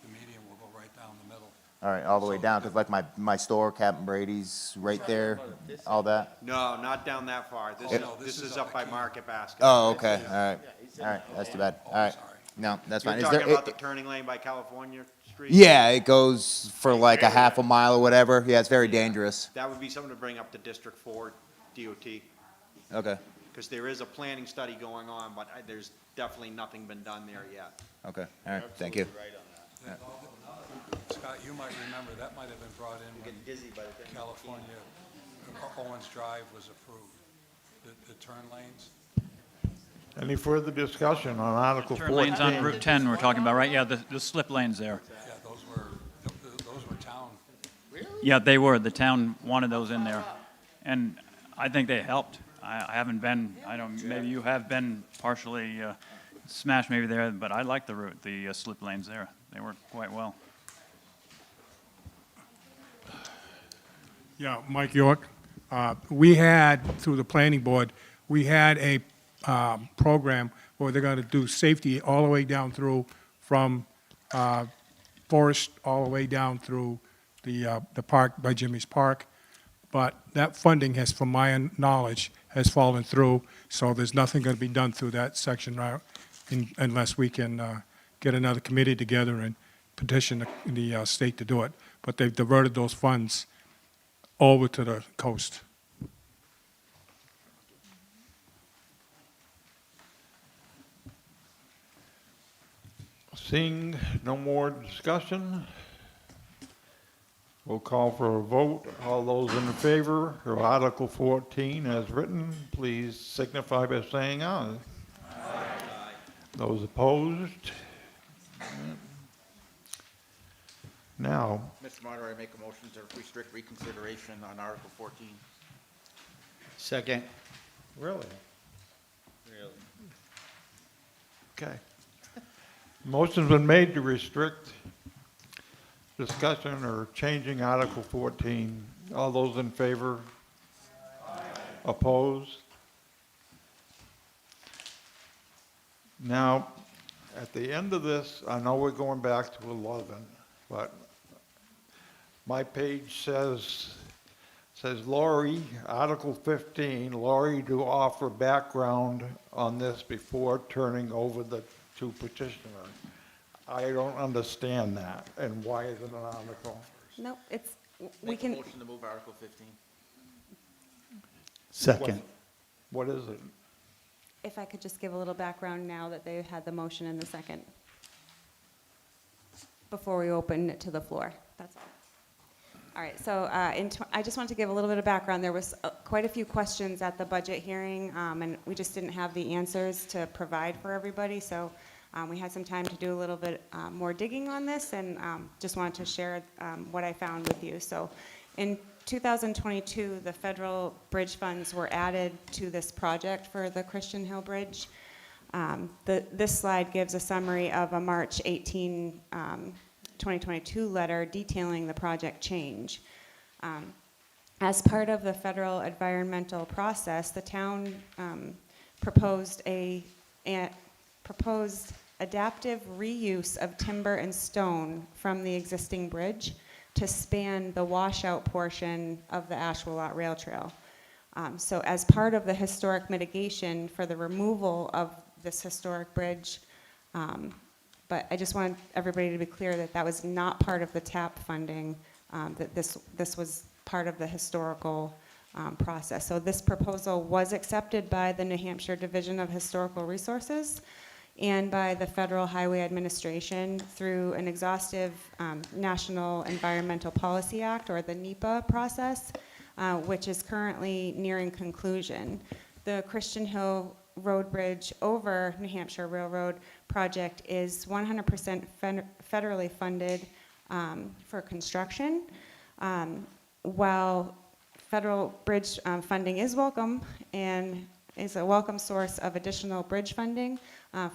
The median will go right down the middle. All right, all the way down, because like my store, Captain Brady's right there, all that? No, not down that far. This is up by Market Basket. Oh, okay, all right, that's too bad. All right, no, that's fine. You're Is talking there- about the turning lane by California Street? Yeah, it goes for like a half a mile or whatever. Yeah, it's very dangerous. That would be something to bring up to District 4 DOT, Okay, because there is a planning study going on, but there's definitely nothing been done there yet. okay, all right, thank you. Scott, you might remember, that might have been brought in when California, Owens Drive was approved, the turn lanes. Any further discussion on Article 14? Turn lanes on Route 10 we're talking about, right? Yeah, the slip lanes there. Yeah, those were town. Yeah, they were. The town wanted those in there. And I think they helped. I haven't been, maybe you have been partially smashed maybe there, but I like the route, the slip lanes there. They work quite well. Yeah, Mike York. We had, through the planning board, we had a program or they're going to do safety all the way down through from Forest all the way down through the park by Jimmy's Park. But that funding has, from my knowledge, has fallen through, so there's nothing going to be done through that section route unless we can get another committee together and petition the state to do it. But they've diverted those funds over to the coast. Seeing no more discussion, we'll call for a vote. All those in favor of Article 14 as written, please signify by saying aye. Aye. Those opposed? Now, Mr. Moderator, I make a motion to restrict reconsideration on Article 14. Second. really? Okay. Motion's been made to restrict discussion or changing Article 14. All those in favor? Aye. Opposed? Now, at the end of this, I know we're going back to 11, but my page says Laurie, Article 15, Laurie to offer background on this before turning over to petitioner. I don't understand that, and why is it an article? Nope, it's, we Make a can, motion to move Article 15. Second. What is it? if I could just give a little background now that they had the motion in the second, before we open it to the floor, that's all. All right, so I just want to give a little bit of background. There was quite a few questions at the budget hearing, and we just didn't have the answers to provide for everybody, so we had some time to do a little bit more digging on this, and just wanted to share what I found with you. So in 2022, the federal bridge funds were added to this project for the Christian Hill Bridge. This slide gives a summary of a March 18, 2022 letter detailing the project change. As part of the federal environmental process, the town proposed adaptive reuse of timber and stone from the existing bridge to span the washout portion of the Ashwelot Rail Trail. So as part of the historic mitigation for the removal of this historic bridge, but I just want everybody to be clear that that was not part of the TAP funding, that this was part of the historical process. So this proposal was accepted by the New Hampshire Division of Historical Resources and by the Federal Highway Administration through an exhaustive National Environmental Policy Act, or the NEPA process, which is currently nearing conclusion. The Christian Hill Road Bridge over New Hampshire Railroad project is 100% federally funded for construction. While federal bridge funding is welcome and is a welcome source of additional bridge funding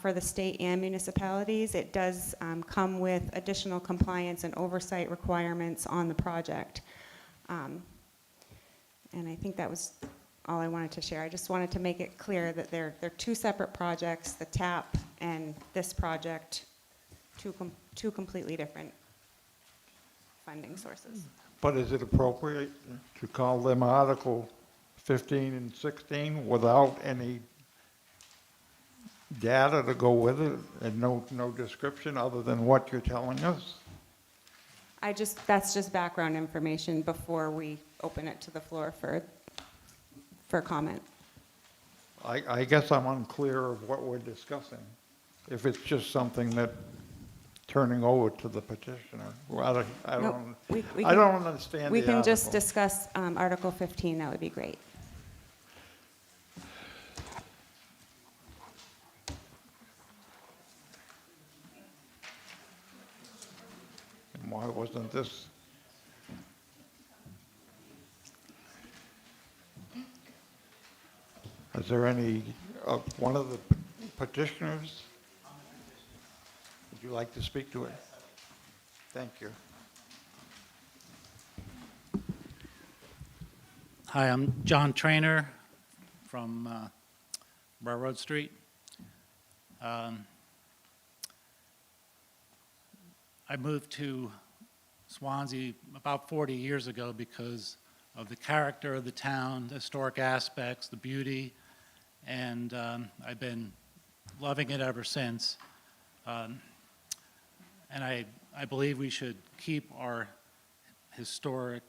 for the state and municipalities, it does come with additional compliance and oversight requirements on the project. And I think that was all I wanted to share. I just wanted to make it clear that they're two separate projects, the TAP and this project, two completely different funding sources. But is it appropriate to call them Article 15 and 16 without any data to go with it and no description other than what you're telling us? That's just background information before we open it to the floor for comment. I guess I'm unclear of what we're discussing. If it's just something that turning over to the petitioner, well, I don't understand. We the can just article. discuss Article 15, that would be great. And why wasn't this? Is there any, one of the petitioners? Would you like to speak to it? Thank you. Hi, I'm John Trainer from Railroad Street. I moved to Swanzey about 40 years ago because of the character of the town, the historic aspects, the beauty, and I've been loving it ever since. And I believe we should keep our historic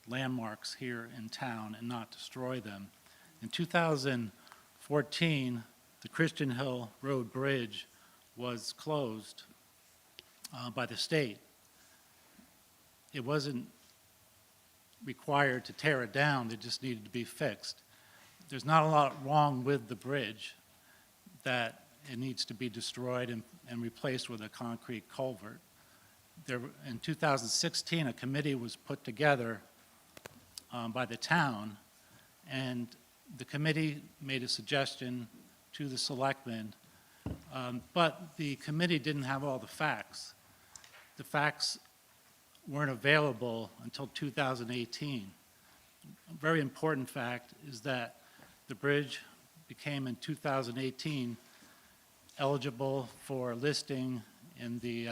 landmarks here in town and not destroy them. In 2014, the Christian Hill Road Bridge was closed by the state. It wasn't required to tear it down, it just needed to be fixed. There's not a lot wrong with the bridge that it needs to be destroyed and replaced with a concrete culvert. In 2016, a committee was put together by the town, and the committee made a suggestion to the selectmen, but the committee didn't have all the facts. The facts weren't available until 2018. A very important fact is that the bridge became in 2018 eligible for listing in the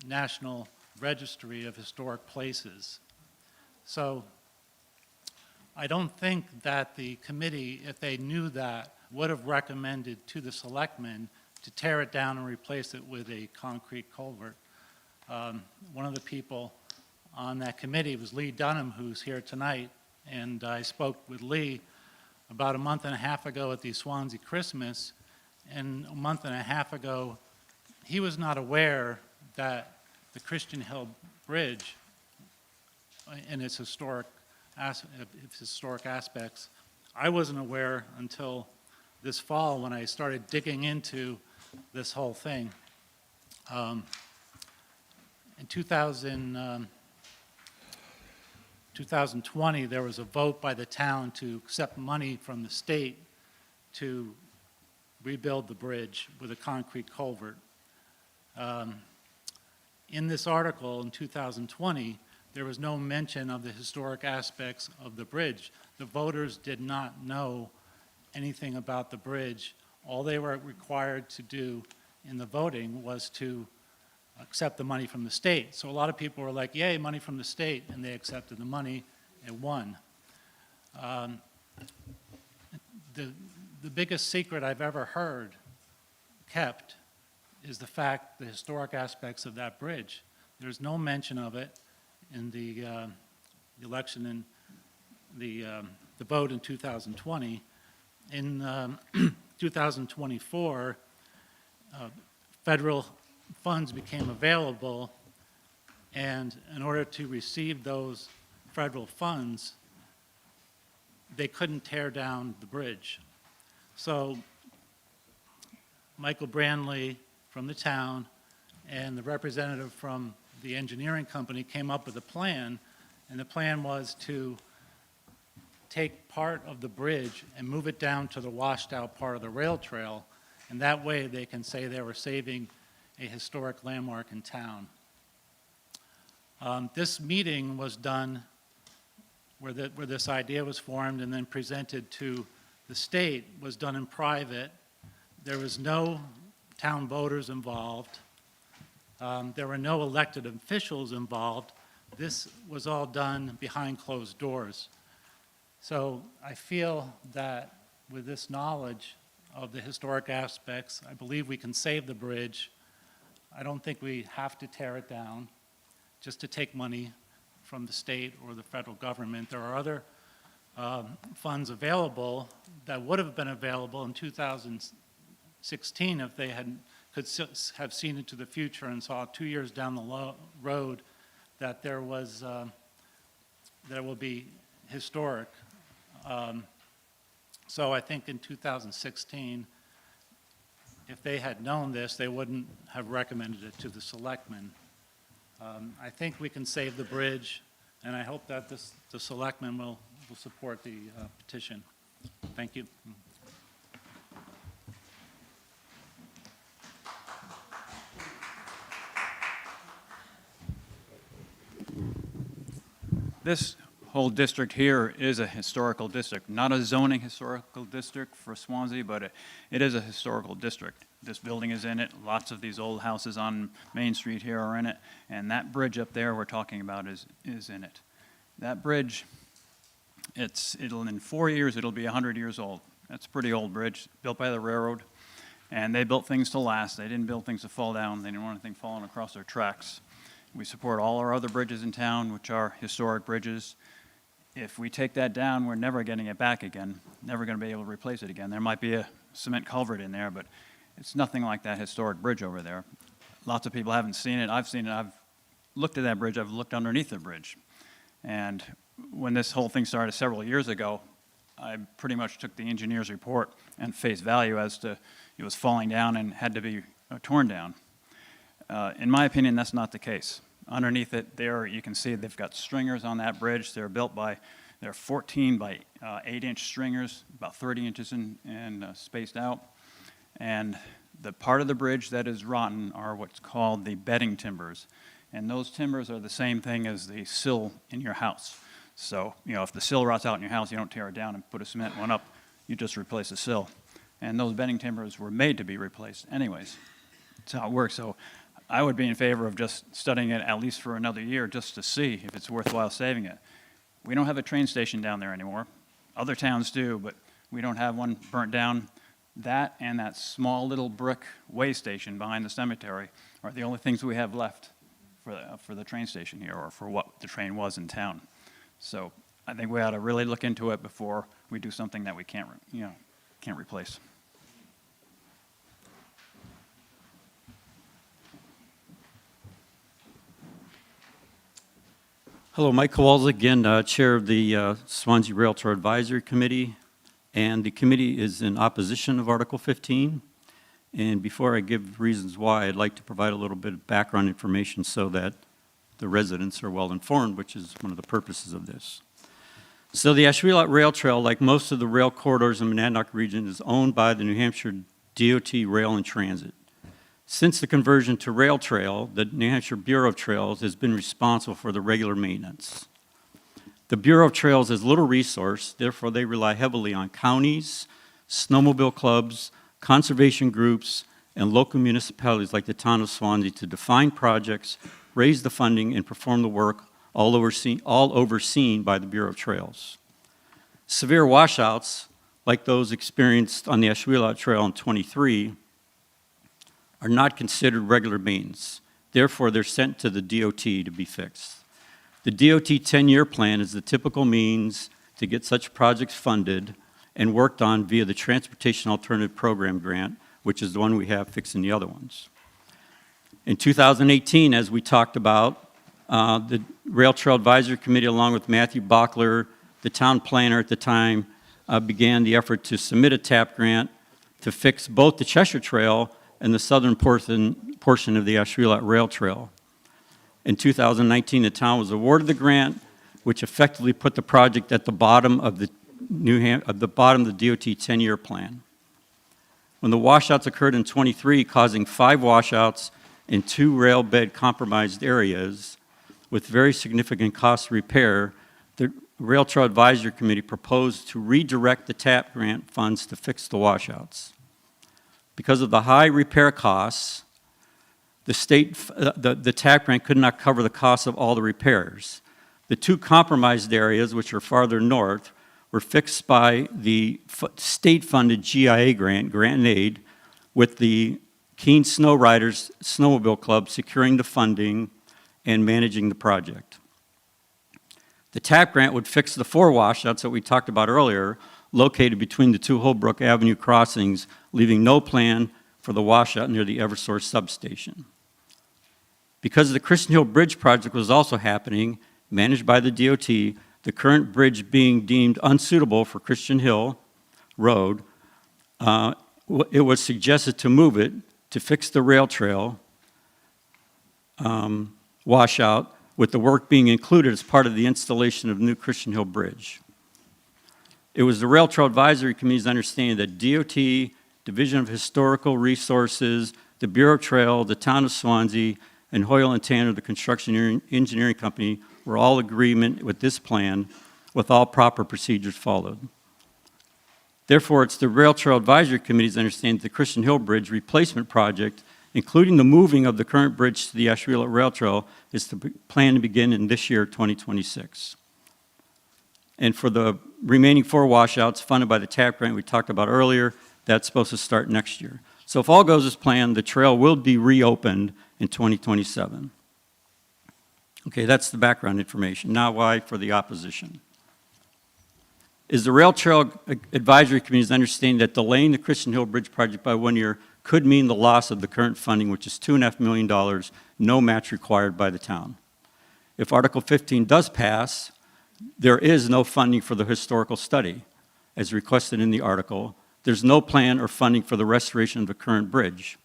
National Registry of Historic Places. So I don't think that the committee, if they knew that, would have recommended to the selectmen to tear it down and replace it with a concrete culvert. One of the people on that committee was Lee Dunham, who's here tonight, and I spoke with Lee about a month and a half ago at the Swanzey Christmas, and a month and a half ago, he was not aware that the Christian Hill Bridge, in its historic aspects, I wasn't aware until this fall when I started digging into this whole thing. In 2020, there was a vote by the town to accept money from the state to rebuild the bridge with a concrete culvert. In this article in 2020, there was no mention of the historic aspects of the bridge. The voters did not know anything about the bridge. All they were required to do in the voting was to accept the money from the state. So a lot of people were like, yay, money from the state, and they accepted the money and won. The biggest secret I've ever heard kept is the historic aspects of that bridge. There's no mention of it in the election and the vote in 2020. In 2024, federal funds became available, and in order to receive those federal funds, they couldn't tear down the bridge. So Michael Brandley from the town and the representative from the engineering company came up with a plan, and the plan was to take part of the bridge and move it down to the washed out part of the rail trail, and that way they can say they were saving a historic landmark in town. This meeting was done where this idea was formed and then presented to the state, was done in private. There was no town voters involved. There were no elected officials involved. This was all done behind closed doors. So I feel that with this knowledge of the historic aspects, I believe we can save the bridge. I don't think we have to tear it down just to take money from the state or the federal government. There are other funds available that would have been available in 2016 if they could have seen into the future and saw 2 years down the road that there will be historic. So I think in 2016, if they had known this, they wouldn't have recommended it to the selectmen. I think we can save the bridge, and I hope that the selectmen will support the petition. Thank you. This whole district here is a historical district, not a zoning historical district for Swanzey, but it is a historical district. This building is in it, lots of these old houses on Main Street here are in it, and that bridge up there we're talking about is in it. That bridge, in 4 years, it'll be 100 years old. That's a pretty old bridge, built by the railroad, and they built things to last. They didn't build things to fall down. They didn't want anything falling across their tracks. We support all our other bridges in town, which are historic bridges. If we take that down, we're never getting it back again, never going to be able to replace it again. There might be a cement culvert in there, but it's nothing like that historic bridge over there. Lots of people haven't seen it. I've seen it. I've looked at that bridge. I've looked underneath the bridge. And when this whole thing started several years ago, I pretty much took the engineer's report and face value as to it was falling down and had to be torn down. In my opinion, that's not the case. Underneath it there, you can see they've got stringers on that bridge. They're 14 by 8-inch stringers, about 30 inches in spaced out. And the part of the bridge that is rotten are what's called the bedding timbers. And those timbers are the same thing as the sill in your house. So, if the sill rots out in your house, you don't tear it down and put a cement one up. You just replace the sill. And those bedding timbers were made to be replaced anyways. That's how it works. So I would be in favor of just studying it at least for another year just to see if it's worthwhile saving it. We don't have a train station down there anymore. Other towns do, but we don't have one burnt down. That and that small little brick way station behind the cemetery are the only things we have left for the train station here, or for what the train was in town. So I think we ought to really look into it before we do something that we can't replace. Hello, Mike Kowalczyk again, Chair of the Swansea Rail Trail Advisory Committee, and the committee is in opposition of Article 15. And before I give reasons why, I'd like to provide a little bit of background information so that the residents are well informed, which is one of the purposes of this. So the Ashwelot Rail Trail, like most of the rail corridors in the Monadnock region, is owned by the New Hampshire DOT Rail and Transit. Since the conversion to rail trail, the New Hampshire Bureau of Trails has been responsible for the regular maintenance. The Bureau of Trails has little resource, therefore they rely heavily on counties, snowmobile clubs, conservation groups, and local municipalities like the town of Swansea to define projects, raise the funding, and perform the work, all overseen by the Bureau of Trails. Severe washouts, like those experienced on the Ashwelot Trail in 23, are not considered regular maintenance. Therefore, they're sent to the DOT to be fixed. The DOT 10-year plan is the typical means to get such projects funded and worked on via the Transportation Alternative Program grant, which is the one we have fixing the other ones. In 2018, as we talked about, the Rail Trail Advisory Committee, along with Matthew Bockler, the town planner at the time, began the effort to submit a TAP grant to fix both the Cheshire Trail and the southern portion of the Ashwelot Rail Trail. In 2019, the town was awarded the grant, which effectively put the project at the bottom of the DOT 10-year plan. When the washouts occurred in 23, causing 5 washouts in 2 rail bed compromised areas with very significant cost of repair, the Rail Trail Advisory Committee proposed to redirect the TAP grant funds to fix the washouts. Because of the high repair costs, the TAP grant could not cover the cost of all the repairs. The 2 compromised areas, which are farther north, were fixed by the state-funded GIA grant and aid, with the Keene Snow Riders Snowmobile Club securing the funding and managing the project. The TAP grant would fix the 4 washouts that we talked about earlier, located between the 2 Holbrook Avenue crossings, leaving no plan for the washout near the Eversource substation. Because the Christian Hill Bridge project was also happening, managed by the DOT, the current bridge being deemed unsuitable for Christian Hill Road, it was suggested to move it to fix the rail trail washout, with the work being included as part of the installation of the new Christian Hill Bridge. It was the Rail Trail Advisory Committee's understanding that DOT, Division of Historical Resources, the Bureau of Trail, the Town of Swansea, and Hoyle and Tanner, the construction engineering company, We're all in agreement with this plan, with all proper procedures followed. Therefore, it's the Rail Trail Advisory Committee's understanding that the Christian Hill Bridge replacement project, including the moving of the current bridge to the Ashwellet Rail Trail, is to plan to begin in this year, 2026. And for the remaining 4 washouts funded by the TAP grant we talked about earlier, that's supposed to start next year. So if all goes as planned, the trail will be reopened in 2027. Okay, that's the background information. Now why for the opposition? Is the Rail Trail Advisory Committee's understanding that delaying the Christian Hill Bridge project by 1 year could mean the loss of the current funding, which is $2.5 million, no match required by the town. If Article 15 does pass, there is no funding for the historical study, as requested in the article. There's no plan or funding for the restoration of the current bridge.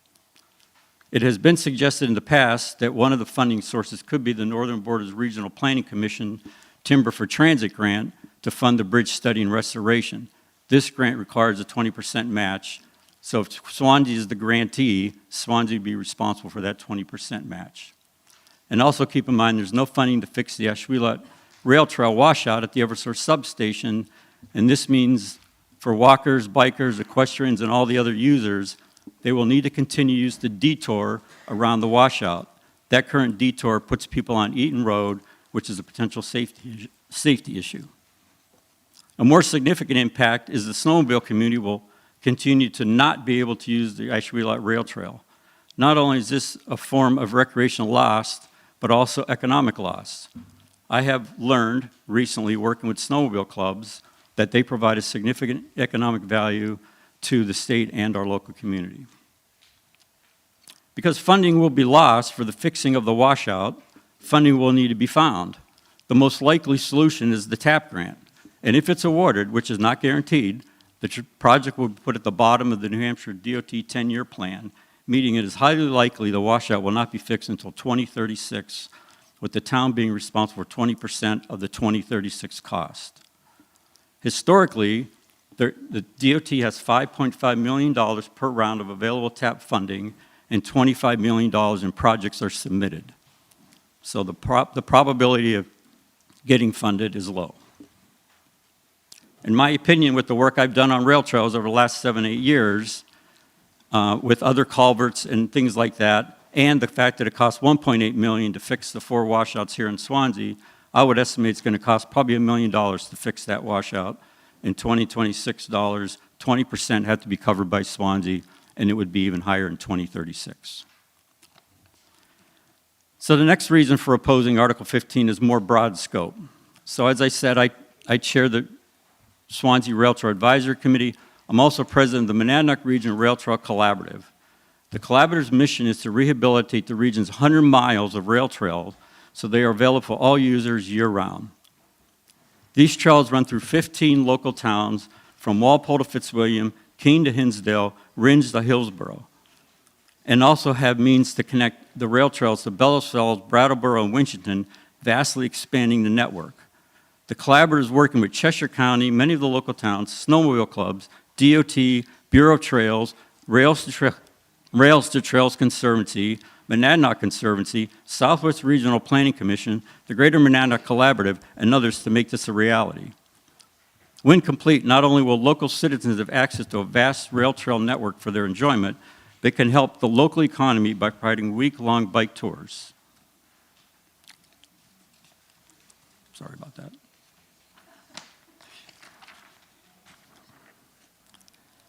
It has been suggested in the past that one of the funding sources could be the Northern Borders Regional Planning Commission Timber for Transit grant to fund the bridge study and restoration. This grant requires a 20% match, so if Swanzey is the grantee, Swanzey would be responsible for that 20% match. And also keep in mind there's no funding to fix the Ashwellet Rail Trail washout at the Eversource substation, and this means for walkers, bikers, equestrians, and all the other users, they will need to continue to use the detour around the washout. That current detour puts people on Eaton Road, which is a potential safety issue. A more significant impact is the snowmobile community will continue to not be able to use the Ashwellet Rail Trail. Not only is this a form of recreational loss, but also economic loss. I have learned recently, working with snowmobile clubs, that they provide a significant economic value to the state and our local community. Because funding will be lost for the fixing of the washout, funding will need to be found. The most likely solution is the TAP grant. And if it's awarded, which is not guaranteed, the project will be put at the bottom of the New Hampshire DOT 10-year plan, meaning it is highly likely the washout will not be fixed until 2036, with the town being responsible for 20% of the 2036 cost. Historically, the DOT has $5.5 million per round of available TAP funding, and $25 million in projects are submitted. So the probability of getting funded is low. In my opinion, with the work I've done on rail trails over the last 7-8 years, with other culverts and things like that, and the fact that it costs $1.8 million to fix the 4 washouts here in Swanzey, I would estimate it's going to cost probably $1 million to fix that washout. In 2026, 20% had to be covered by Swanzey, and it would be even higher in 2036. So the next reason for opposing Article 15 is more broad scope. So as I said, I chair the Swanzey Rail Trail Advisory Committee. I'm also president of the Monadnock Region Rail Trail Collaborative. The Collaborative's mission is to rehabilitate the region's 100 miles of rail trails so they are available for all users year-round. These trails run through 15 local towns from Walpole to Fitzwilliam, Keene to Hinsdale, Rindge to Hillsborough, and also have means to connect the rail trails to Bellows Falls, Brattleboro, and Winchton, vastly expanding the network. The Collaborative is working with Cheshire County, many of the local towns, snowmobile clubs, DOT, Bureau of Trails, Rails to Trails Conservancy, Monadnock Conservancy, Southwest Regional Planning Commission, the Greater Monadnock Collaborative, and others to make this a reality. When complete, not only will local citizens have access to a vast rail trail network for their enjoyment, they can help the local economy by providing week-long bike tours. Sorry about that.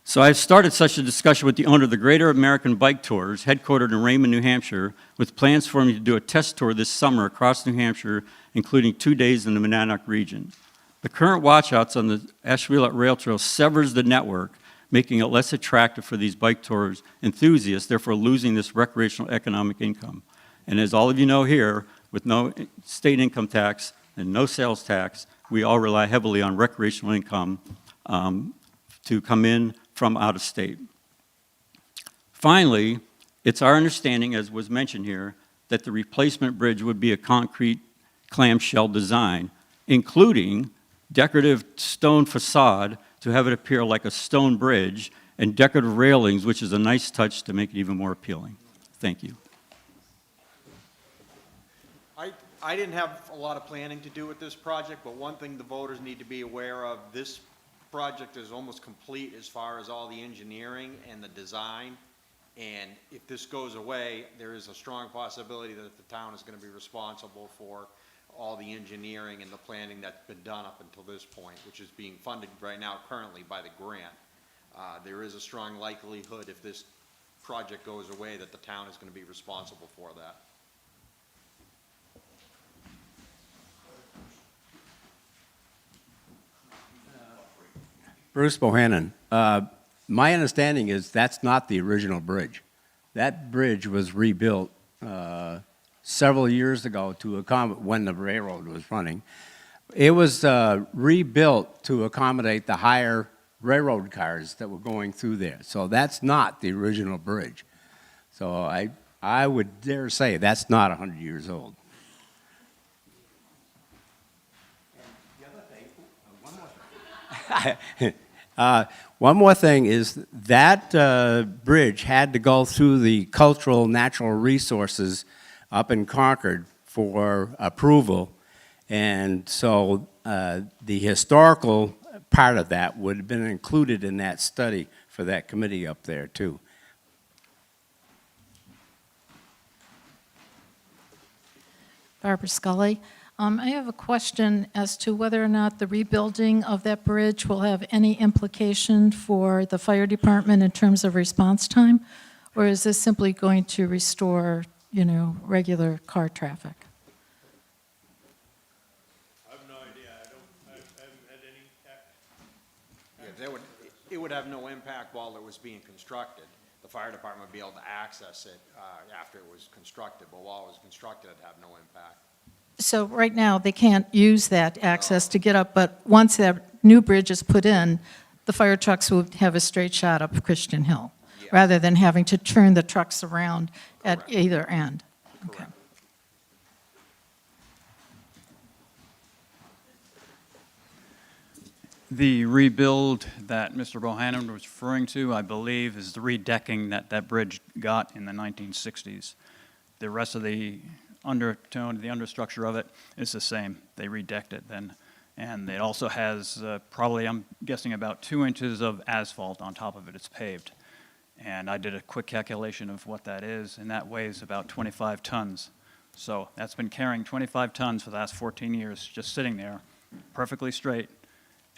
So I've started such a discussion with the owner of the Greater American Bike Tours, headquartered in Raymond, New Hampshire, with plans for me to do a test tour this summer across New Hampshire, including 2 days in the Monadnock region. The current watchouts on the Ashwellet Rail Trail severs the network, making it less attractive for these bike tours enthusiasts, therefore losing this recreational economic income. And as all of you know here, with no state income tax and no sales tax, we all rely heavily on recreational income to come in from out of state. Finally, it's our understanding, as was mentioned here, that the replacement bridge would be a concrete clamshell design, including decorative stone facade to have it appear like a stone bridge, and decorative railings, which is a nice touch to make it even more appealing. Thank you. I didn't have a lot of planning to do with this project, but one thing the voters need to be aware of, this project is almost complete as far as all the engineering and the design. And if this goes away, there is a strong possibility that the town is going to be responsible for all the engineering and the planning that's been done up until this point, which is being funded right now currently by the grant. There is a strong likelihood if this project goes away that the town is going to be responsible for that. Bruce Bohannon, my understanding is that's not the original bridge. That bridge was rebuilt several years ago to accommodate when the railroad was running. It was rebuilt to accommodate the higher railroad cars that were going through there. So that's not the original bridge. So I would dare say that's not 100 years old. One more thing is that bridge had to go through the cultural natural resources up in Concord for approval, and so the historical part of that would have been included in that study for that committee up there too. Barbara Scully. I have a question as to whether or not the rebuilding of that bridge will have any implication for the fire department in terms of response time, or is this simply going to restore, you know, regular car traffic? I have no idea. I haven't had any. Yeah, it would have no impact while it was being constructed. The fire department would be able to access it after it was constructed, but while it was constructed, it'd have no impact. So right now, they can't use that access to get up, but once that new bridge is put in, the fire trucks will have a straight shot up Christian Hill, rather than having to turn the trucks around at either end. Okay. The rebuild that Mr. Bohannon was referring to, I believe, is the redecking that that bridge got in the 1960s. The rest of the undertone, the understructure of it is the same. They redecked it then. And it also has probably, I'm guessing, about 2 inches of asphalt on top of it. It's paved. And I did a quick calculation of what that is, and that weighs about 25 tons. So that's been carrying 25 tons for the last 14 years, just sitting there, perfectly straight.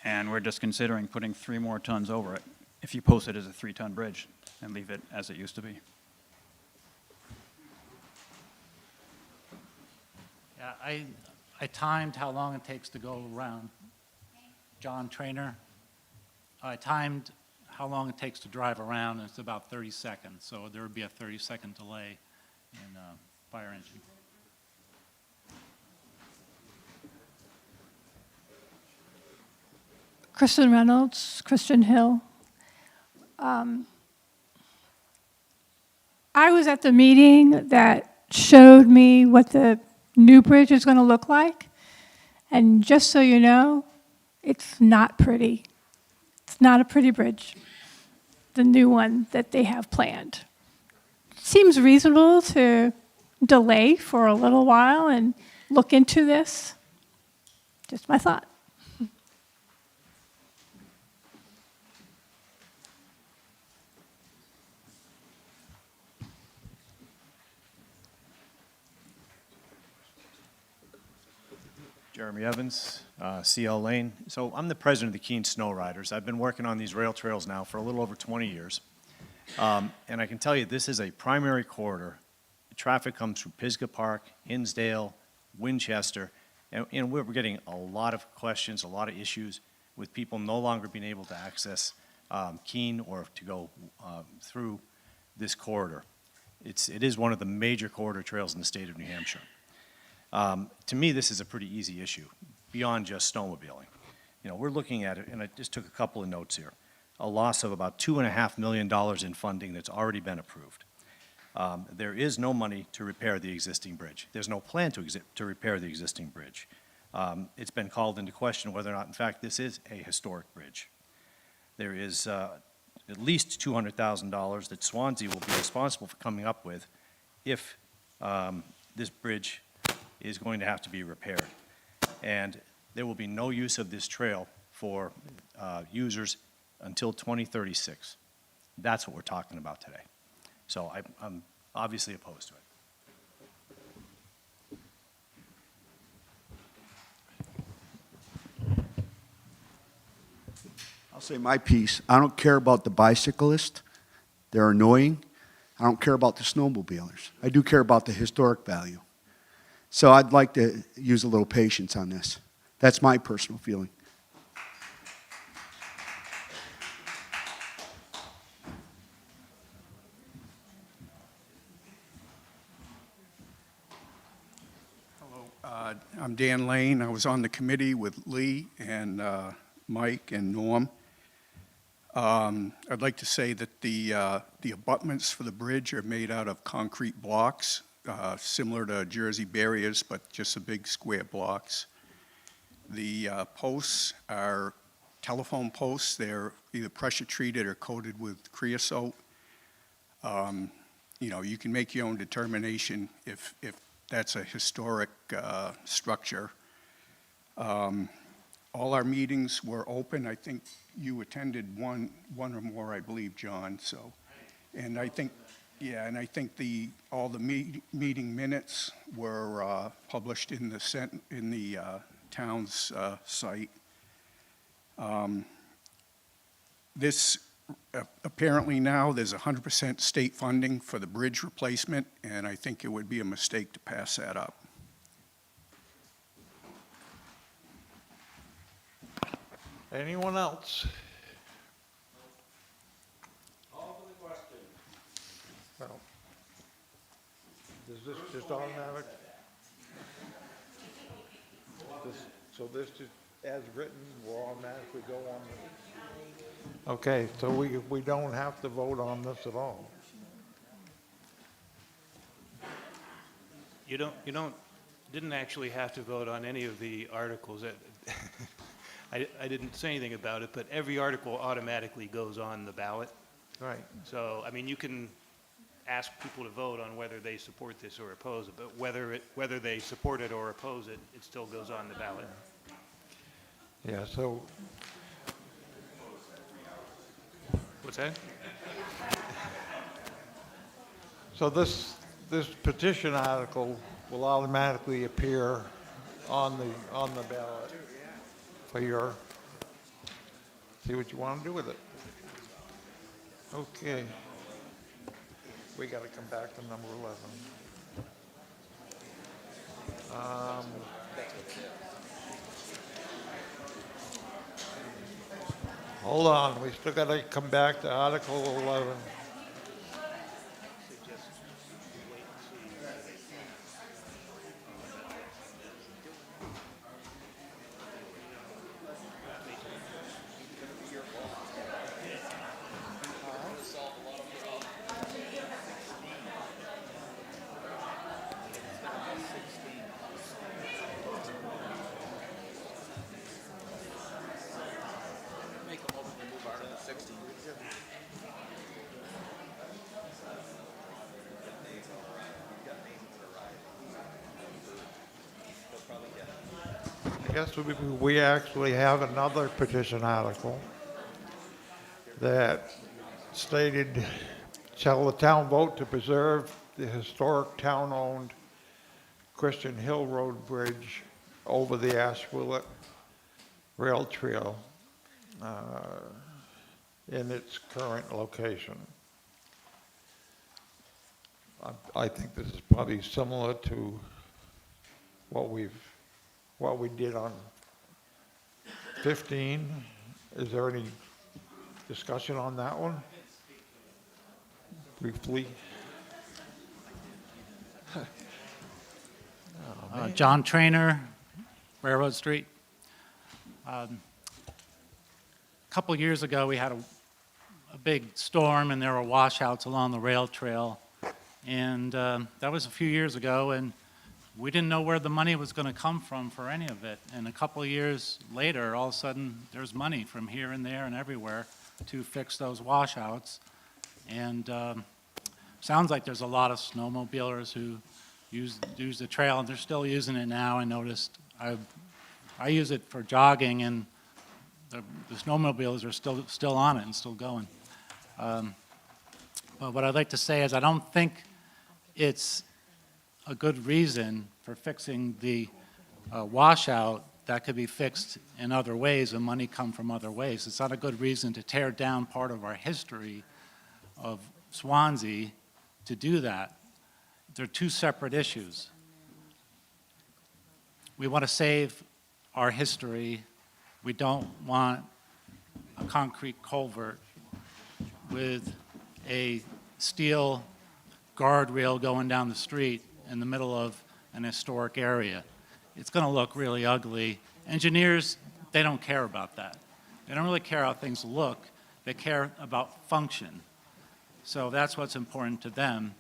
And we're just considering putting 3 more tons over it, if you post it as a 3-ton bridge and leave it as it used to be. Yeah, I timed how long it takes to go around. John Trainer. I timed how long it takes to drive around, and it's about 30 seconds. So there would be a 30-second delay in fire engine. Kristen Reynolds, Christian Hill. I was at the meeting that showed me what the new bridge is going to look like. And just so you know, it's not pretty. It's not a pretty bridge, the new one that they have planned. Seems reasonable to delay for a little while and look into this. Just my thought. Jeremy Evans, CL Lane. So I'm the president of the Keene Snow Riders. I've been working on these rail trails now for a little over 20 years. And I can tell you this is a primary corridor. The traffic comes through Pisgah Park, Hinsdale, Winchester, and we're getting a lot of questions, a lot of issues with people no longer being able to access Keene or to go through this corridor. It is one of the major corridor trails in the state of New Hampshire. To me, this is a pretty easy issue, beyond just snowmobiling. You know, we're looking at it, and I just took a couple of notes here, a loss of about $2.5 million in funding that's already been approved. There is no money to repair the existing bridge. There's no plan to repair the existing bridge. It's been called into question whether or not, in fact, this is a historic bridge. There is at least $200,000 that Swanzey will be responsible for coming up with if this bridge is going to have to be repaired. And there will be no use of this trail for users until 2036. That's what we're talking about today. So I'm obviously opposed to it. I'll say my piece. I don't care about the bicyclist. They're annoying. I don't care about the snowmobilers. I do care about the historic value. So I'd like to use a little patience on this. That's my personal feeling. Hello, I'm Dan Lane. I was on the committee with Lee and Mike and Norm. I'd like to say that the abutments for the bridge are made out of concrete blocks, similar to Jersey barriers, but just a big square blocks. The posts are telephone posts. They're either pressure treated or coated with creosote. You know, you can make your own determination if that's a historic structure. All our meetings were open. I think you attended one or more, I believe, John. So, and I think, yeah, and I think all the meeting minutes were published in the town's site. This apparently now there's 100% state funding for the bridge replacement, and I think it would be a mistake to pass that up. Anyone else? Call for the question. Well, is this just automatic? So this just, as written, will automatically go on? Okay, so we don't have to vote on this at all? You didn't actually have to vote on any of the articles. I didn't say anything about it, but every article automatically goes on the ballot. Right. So, I mean, you can ask people to vote on whether they support this or oppose it, but whether they support it or oppose it, it still goes on the ballot. Yeah, so. What's that? So this petition article will automatically appear on the ballot for your, see what you want to do with it. Okay. We got to come back to number 11. Hold on, we still got to come back to Article 11. I guess we actually have another petition article that stated, shall the town vote to preserve the historic town-owned Christian Hill Road Bridge over the Ashwillet Rail Trail in its current location? I think this is probably similar to what we did on 15. Is there any discussion on that one? Briefly. John Trainer, Railroad Street. A couple years ago, we had a big storm, and there were washouts along the rail trail. And that was a few years ago, and we didn't know where the money was going to come from for any of it. And a couple of years later, all of a sudden, there's money from here and there and everywhere to fix those washouts. And sounds like there's a lot of snowmobilers who use the trail, and they're still using it now, I noticed. I use it for jogging, and the snowmobiles are still on it and still going. But what I'd like to say is I don't think it's a good reason for fixing the washout that could be fixed in other ways and money come from other ways. It's not a good reason to tear down part of our history of Swanzey to do that. They're two separate issues. We want to save our history. We don't want a concrete culvert with a steel guardrail going down the street in the middle of an historic area. It's going to look really ugly. Engineers, they don't care about that. They don't really care how things look. They care about function. So that's what's important to them.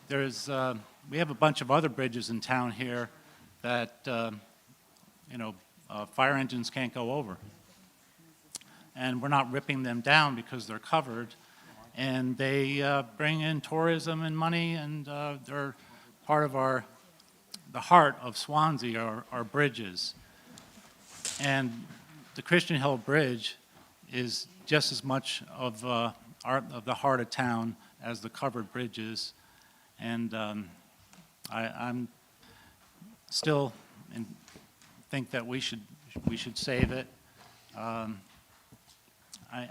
We have a bunch of other bridges in town here that, fire engines can't go over. And we're not ripping them down because they're covered. And they bring in tourism and money, and they're part of the heart of Swanzey, our bridges. And the Christian Hill Bridge is just as much of the heart of town as the covered bridges. And I'm still think that we should save it.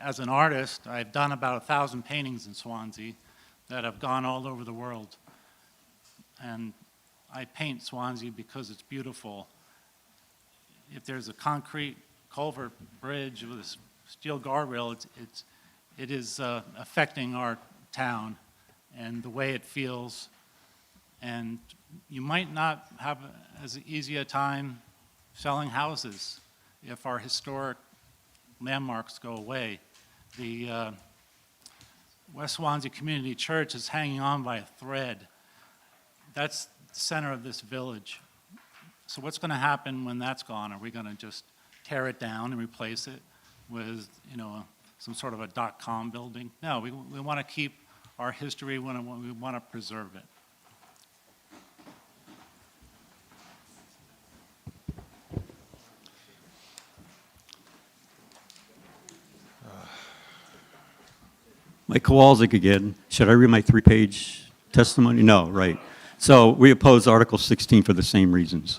As an artist, I've done about 1,000 paintings in Swanzey that have gone all over the world. And I paint Swanzey because it's beautiful. If there's a concrete culvert bridge with a steel guardrail, it is affecting our town and the way it feels. And you might not have as easy a time selling houses if our historic landmarks go away. The West Swanzey Community Church is hanging on by a thread. That's the center of this village. So what's going to happen when that's gone? Are we going to just tear it down and replace it with, some sort of a .com building? No, we want to keep our history, we want to preserve it. Mike Kowalczyk again. Should I read my 3-page testimony? No, right. So we oppose Article 16 for the same reasons.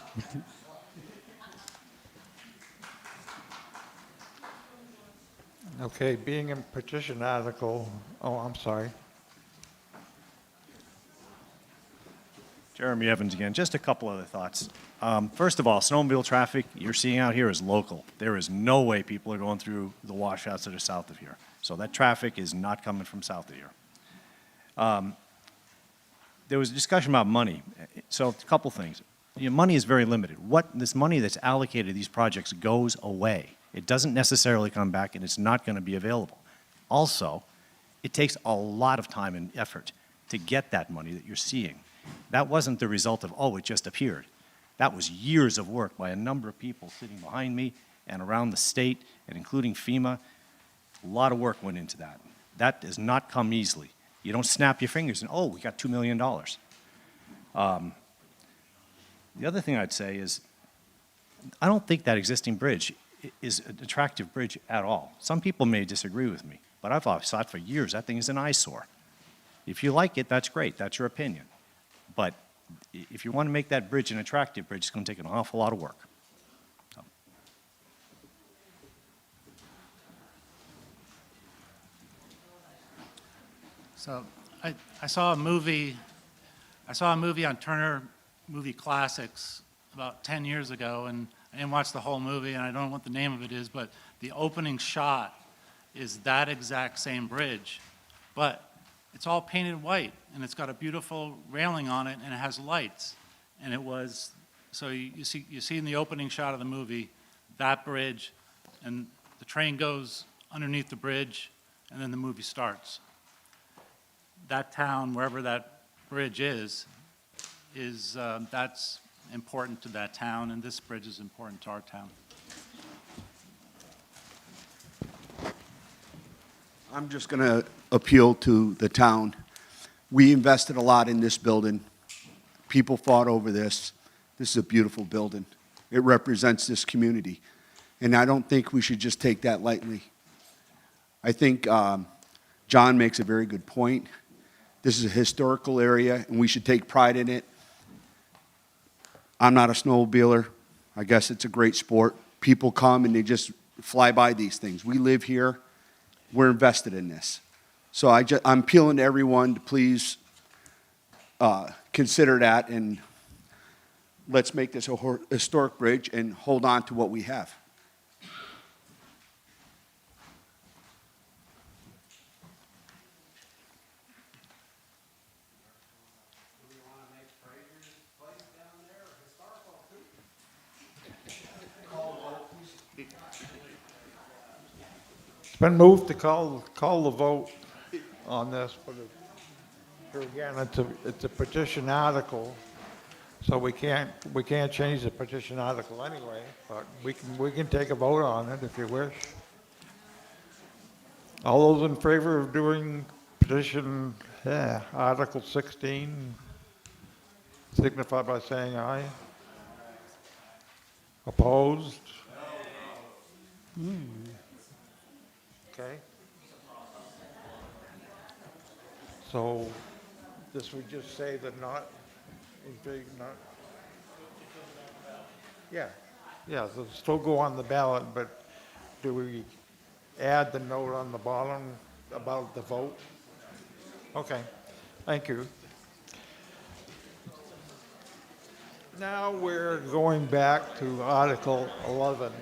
Okay, being a petition article, I'm sorry. Jeremy Evans again. Just a couple other thoughts. First of all, snowmobile traffic you're seeing out here is local. There is no way people are going through the washouts that are south of here. So that traffic is not coming from south of here. There was a discussion about money. So a couple things. Money is very limited. This money that's allocated to these projects goes away. It doesn't necessarily come back, and it's not going to be available. Also, it takes a lot of time and effort to get that money that you're seeing. That wasn't the result of, it just appeared. That was years of work by a number of people sitting behind me and around the state, and including FEMA. A lot of work went into that. That does not come easily. You don't snap your fingers and, we got $2 million. The other thing I'd say is, I don't think that existing bridge is an attractive bridge at all. Some people may disagree with me, but I've thought for years that thing is an eyesore. If you like it, that's great. That's your opinion. But if you want to make that bridge an attractive bridge, it's going to take an awful lot of work. So I saw a movie on Turner Movie Classics about 10 years ago, and I didn't watch the whole movie, and I don't know what the name of it is, but the opening shot is that exact same bridge, but it's all painted white, and it's got a beautiful railing on it, and it has lights, and so you see in the opening shot of the movie that bridge, and the train goes underneath the bridge, and then the movie starts. That town, wherever that bridge is that's important to that town, and this bridge is important to our town. I'm just going to appeal to the town. We invested a lot in this building. People fought over this. This is a beautiful building. It represents this community. And I don't think we should just take that lightly. I think John makes a very good point. This is a historical area, and we should take pride in it. I'm not a snowmobiler. I guess it's a great sport. People come and they just fly by these things. We live here. We're invested in this. So I'm appealing to everyone to please consider that, and let's make this a historic bridge and hold on to what we have. It's been moved to call the vote on this, but here again, it's a petition article, so we can't change the petition article anyway, but we can take a vote on it if you wish. All those in favor of doing petition, Article 16, signify by saying aye. Opposed? Okay. So this would just say that not, yeah, so still go on the ballot, but do we add the note on the bottom about the vote? Okay, thank you. Now we're going back to Article 11.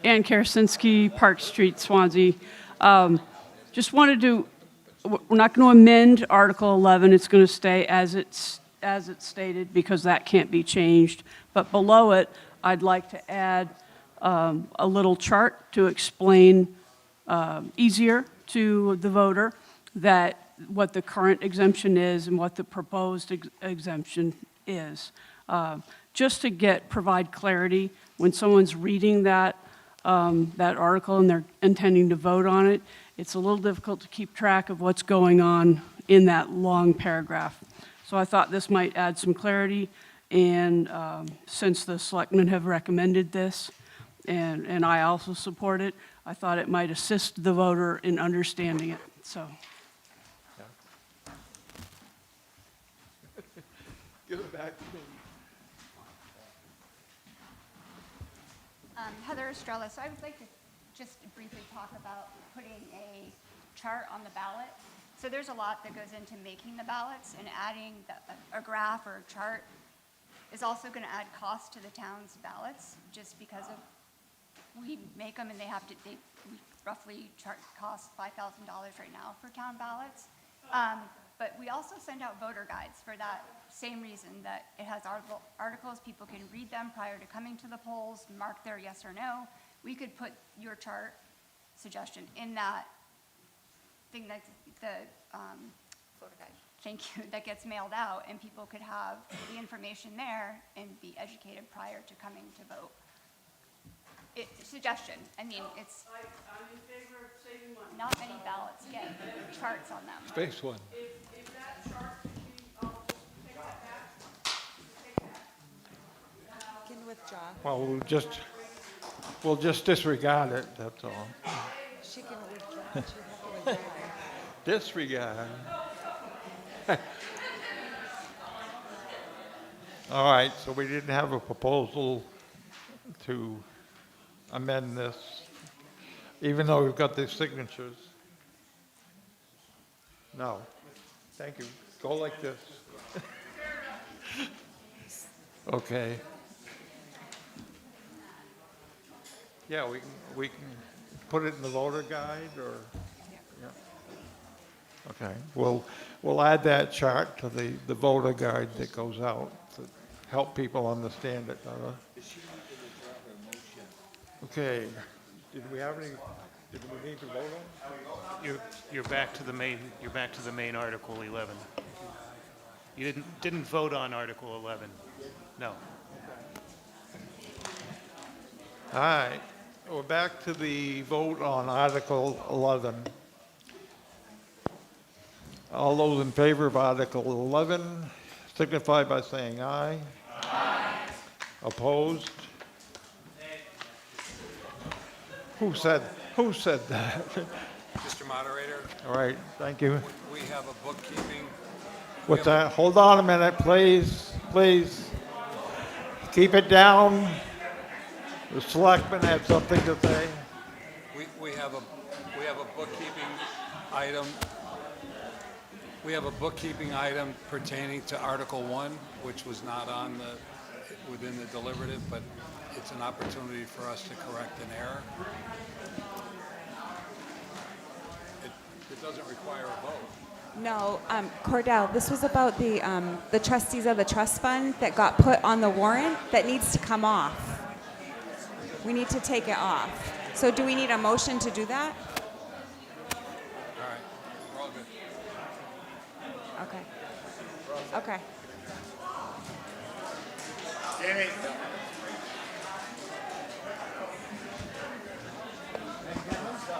Ann Karasinski, Park Street, Swansea. Just wanted to, we're not going to amend Article 11. It's going to stay as it's stated because that can't be changed. But below it, I'd like to add a little chart to explain easier to the voter that what the current exemption is and what the proposed exemption is. Just to provide clarity when someone's reading that article and they're intending to vote on it, it's a little difficult to keep track of what's going on in that long paragraph. So I thought this might add some clarity, and since the selectmen have recommended this, and I also support it, I thought it might assist the voter in understanding it, so. Give it back to me. Heather Estrella. So I would like to just briefly talk about putting a chart on the ballot. So there's a lot that goes into making the ballots, and adding a graph or a chart is also going to add cost to the town's ballots, just because of we make them and they roughly cost $5,000 right now for town ballots. But we also send out voter guides for that same reason, that it has articles, people can read them prior to coming to the polls, mark their yes or no. We could put your chart suggestion in that thing that's the voter guide. Thank you, that gets mailed out, and people could have the information there and be educated prior to coming to vote. Suggestion, I mean, it's. I'm in favor of saving money. Not many ballots get charts on them. Space one. If that chart could be, I'll just take that back. Can withdraw. Well, we'll just disregard it, that's all. She can withdraw. She have to withdraw. Disregard. All right, so we didn't have a proposal to amend this, even though we've got the signatures. No. Thank you. Go like this. Okay. Yeah, we can put it in the voter guide, or? Yeah. Okay, we'll add that chart to the voter guide that goes out to help people understand it better. Okay, did we need to vote on? You're back to the main Article 11. You didn't vote on Article 11. No. All right, we're back to the vote on Article 11. All those in favor of Article 11 signify by saying aye. Aye. Opposed? Who said that? Mr. Moderator, All right, thank you. we have a bookkeeping. What's that? Hold on a minute, please, please. Keep it down. The selectmen have something to say. We have a bookkeeping item. We have a bookkeeping item pertaining to Article 1, which was not on within the deliberative, but it's an opportunity for us to correct an error. It doesn't require a vote. No, Cordell, this was about the trustees of the trust fund that got put on the warrant that needs to come off. We need to take it off. So do we need a motion to do that? All right, we're all good. Okay. Okay.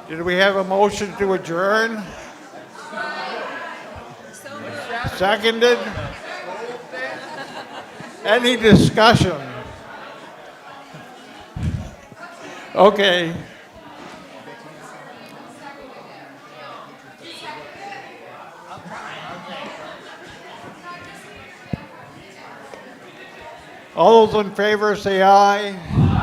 Did we have a motion to adjourn? Seconded? Any discussion? Okay. All those in favor say aye.